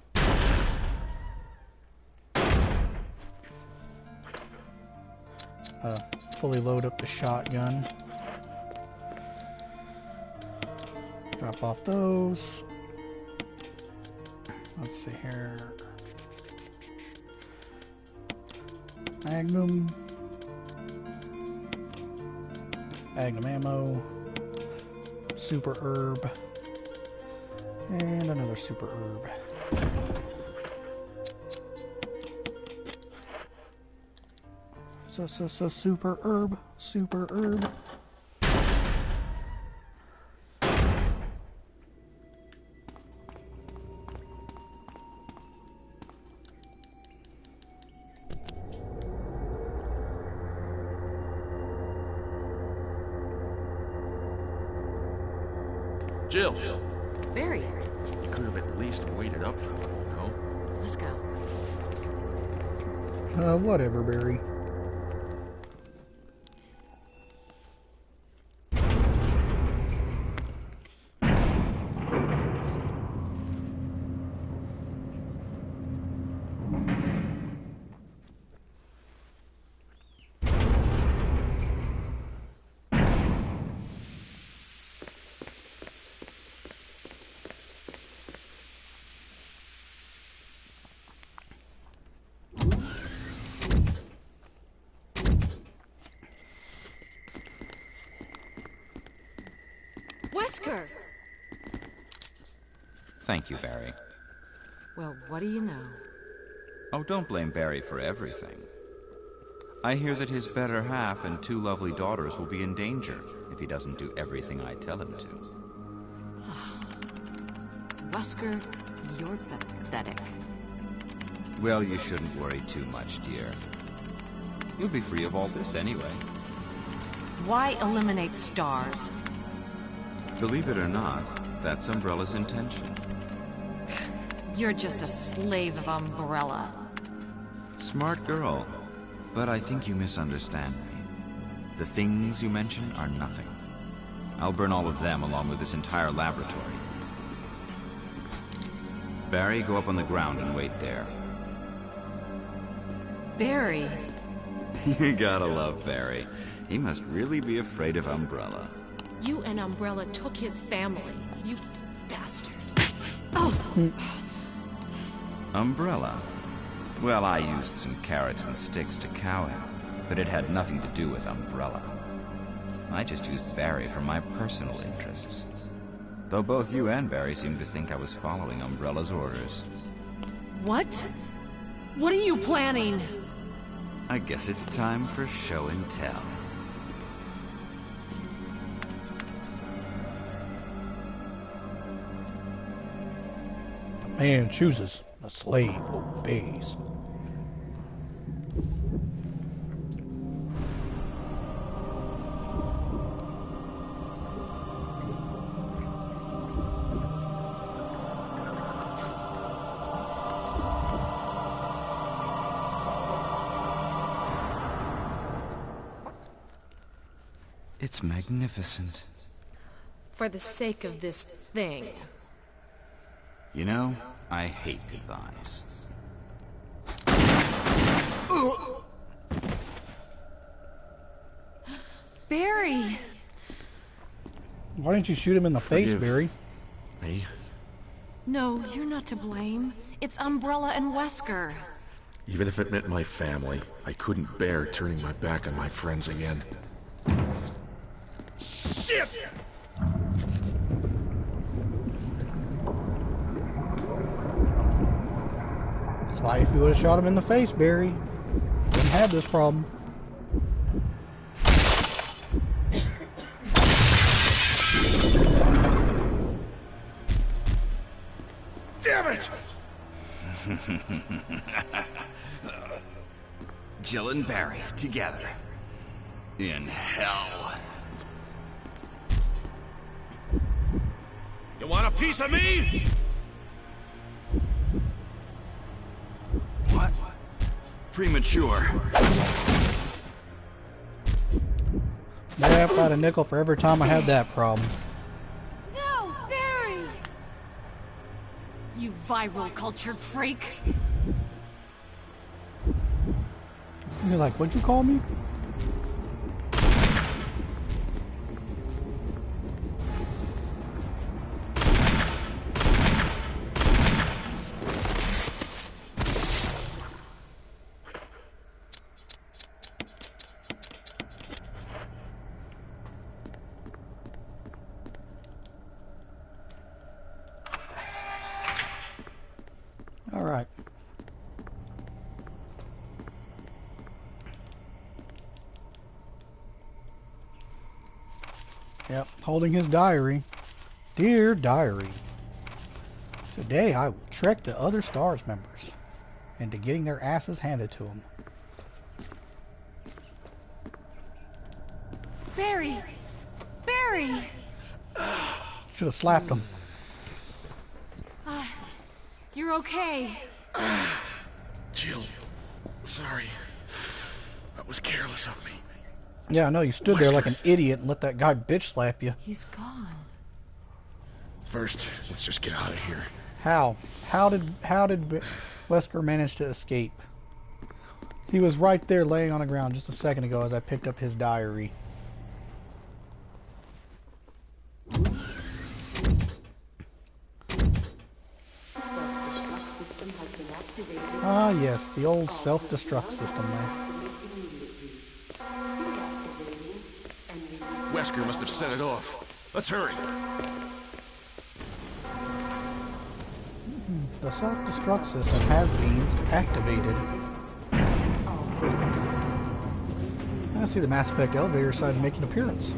Fully load up the shotgun. Drop off those. Let's see here. Magnum. Magnum ammo. Super herb. And another super herb. So super herb. Super herb. Jill! Barry, You could have at least waited up for me, you know? let's go. Whatever, Barry. Wesker! Thank you, Barry. Well, what do you know? Oh, don't blame Barry for everything. I hear that his better half and 2 lovely daughters will be in danger if he doesn't do everything I tell him to. Wesker, you're pathetic. Well, you shouldn't worry too much, dear. You'll be free of all this anyway. Why eliminate stars? Believe it or not, that's Umbrella's intention. You're just a slave of Umbrella. Smart girl, but I think you misunderstand me. The things you mention are nothing. I'll burn all of them along with this entire laboratory. Barry, go up on the ground and wait there. Barry. You gotta love Barry. He must really be afraid of Umbrella. You and Umbrella took his family, you bastard. Oh! Umbrella? Well, I used some carrots and sticks to cow him, but it had nothing to do with Umbrella. I just used Barry for my personal interests. Though both you and Barry seem to think I was following Umbrella's orders. What? What are you planning? I guess it's time for show and tell. The man chooses, the slave obeys. It's magnificent. For the sake of this thing. You know, I hate goodbyes. Barry! Why didn't you shoot him in the face, Forgive Barry? Me? No, you're not to blame. It's Umbrella and Wesker. Even if it meant my family, I couldn't bear turning my back on my friends again. Shit! That's why if you would have shot him in the face, Barry, wouldn't have this problem. Damn it! Jill and Barry together. In hell. You want a piece of me? What? Premature. Yeah, if I had a nickel for every time I had that problem. No, Barry! You viral cultured freak! You're like, what'd you call me? All right. Yep, holding his diary. Dear diary, today I will trick the other STARS members into getting their asses handed to them. Barry! Barry! Should have slapped him. You're okay. Jill, sorry. That was careless of me. Yeah, I know, you stood there like an idiot and let that guy bitch slap you. He's gone. First, let's just get out of here. How? How did Wesker manage to escape? He was right there laying on the ground just a second ago as I picked up his diary. Ah, yes, the old self-destruct system there. Wesker must have set it off. Let's hurry. The self-destruct system has been activated. I see the Mass Effect elevator decided to make an appearance.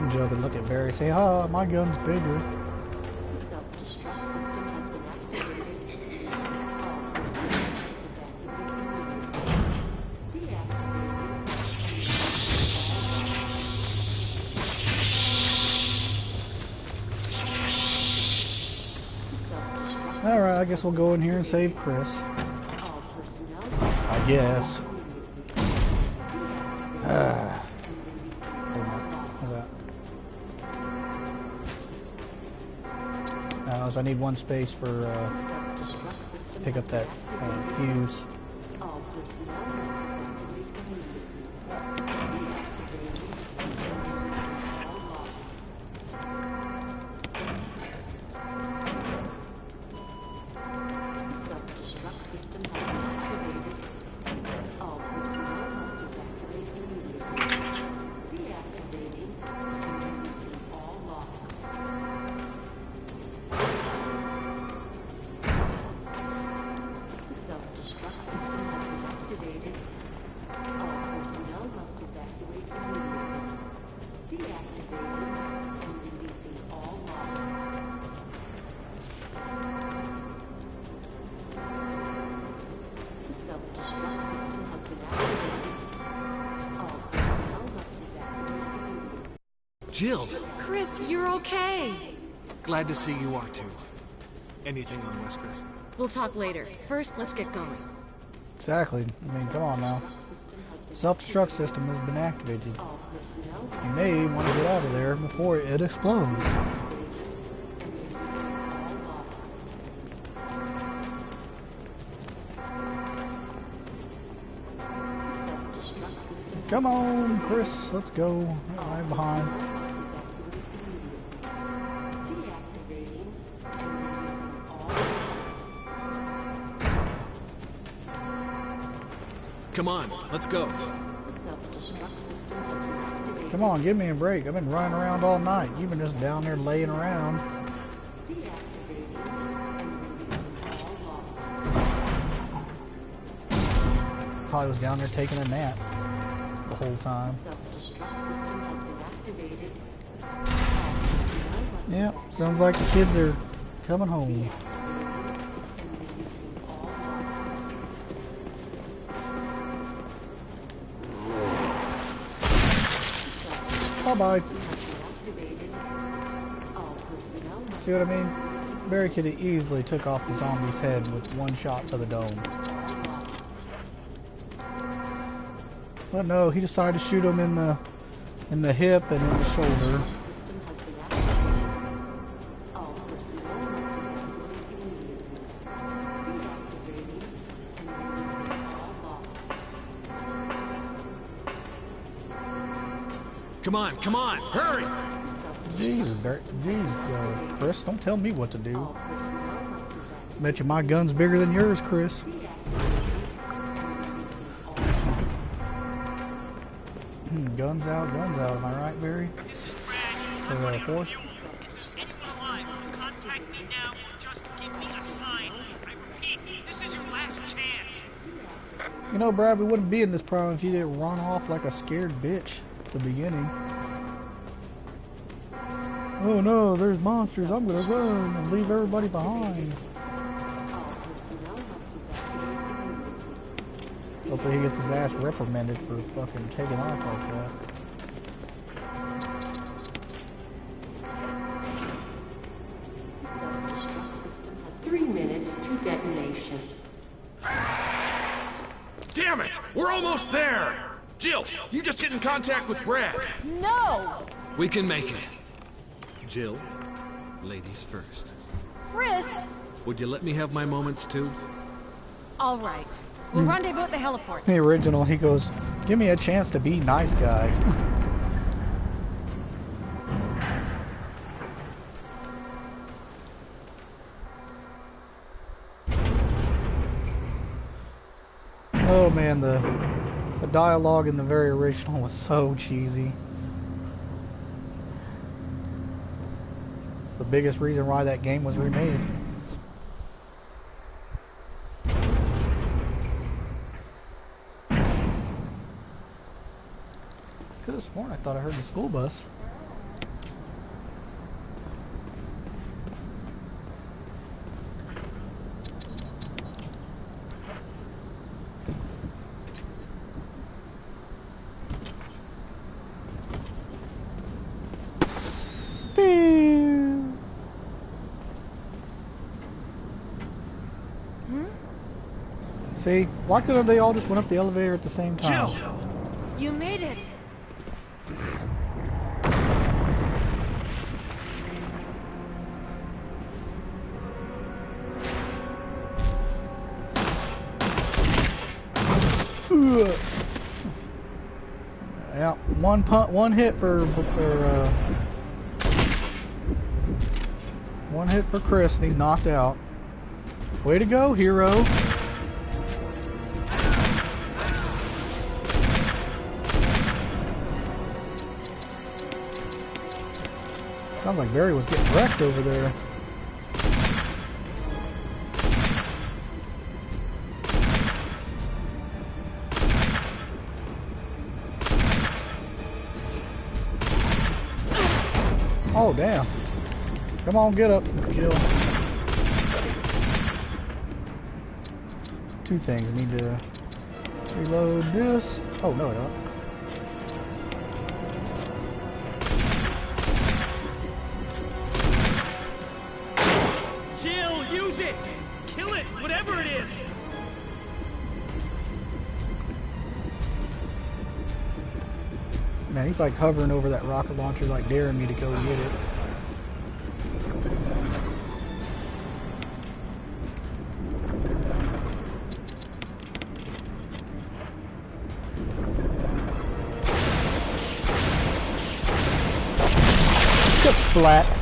Joe would look at Barry and say, "Ah, my gun's bigger." Self-destruct system has been activated. All right, I guess we'll go in here and save Chris. I guess. I need one space for pick up that fuse. Jill! Chris, you're okay. Glad to see you are too. Anything on Wesker? We'll talk later. First, let's get going. Exactly. I mean, come on now. Self-destruct system has been activated. You may want to get out of there before it explodes. Come on, Chris, let's go. I'm behind. Come on, let's go. Come on, give me a break. I've been running around all night. You've been just down there laying around. Probably was down there taking a nap the whole time. Yep, sounds like the kids are coming home. Bye-bye. See what I mean? Barry could have easily took off the zombie's head with one shot to the dome. But no, he decided to shoot him in the hip and in the shoulder. Come on, hurry! Jeez, Chris, don't tell me what to do. Bet you my gun's bigger than yours, Chris. Guns out, am I right, Barry? This is Brad. I'm running a review. If there's anyone alive, contact me now or just give me a sign. I repeat, this is your last chance. You know, Brad, we wouldn't be in this problem if you didn't run off like a scared bitch at the beginning. Oh no, there's monsters. I'm gonna run and leave everybody behind. Hopefully he gets his ass reprimanded for fucking taking off like that. To detonation. Damn it! We're almost there! Jill, you just get in contact with Brad. No! We can make it. Jill, ladies first. Chris! Would you let me have my moments too? All right. We'll rendezvous at the heliport. The original, he goes, give me a chance to be nice guy. Oh man, the dialogue in the very original was so cheesy. It's the biggest reason why that game was remade. Could have sworn I thought I heard the school bus. See, why couldn't they all just went up the elevator at the same time? Jill! You made it! Yeah, one hit for one hit for Chris, and he's knocked out. Way to go, hero! Sounds like Barry was getting wrecked over there. Oh, damn. Come on, get up, Jill. Two things. Need to reload this. Oh, no, I don't. Defuse it! Kill it, whatever it is! Man, he's like hovering over that rocket launcher, like daring me to go get it. Just flat.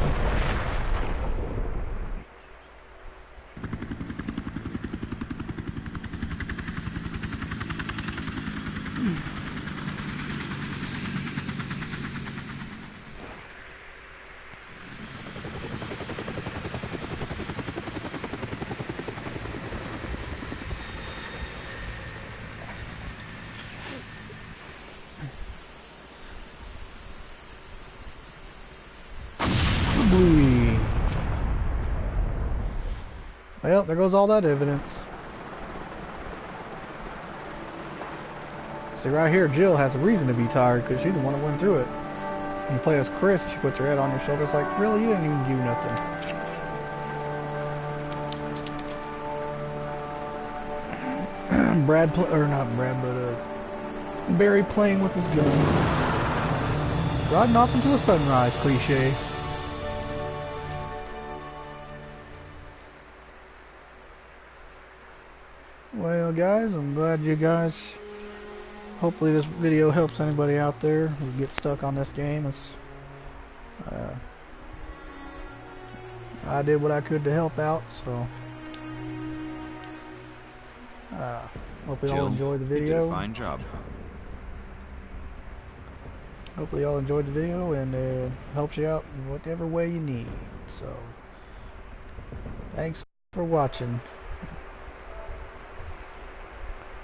Well, there goes all that evidence. See, right here, Jill has a reason to be tired because she's the one that went through it. When you play as Chris, she puts her head on your shoulder. It's like, really, you didn't even do nothing. Barry playing with his gun. Riding off into a sunrise cliche. Well, guys, I'm glad you guys... Hopefully this video helps anybody out there who gets stuck on this game. I did what I could to help out, so... hopefully y'all enjoyed the video. You did a fine job. Hopefully y'all enjoyed the video and helps you out in whatever way you need. So, thanks for watching.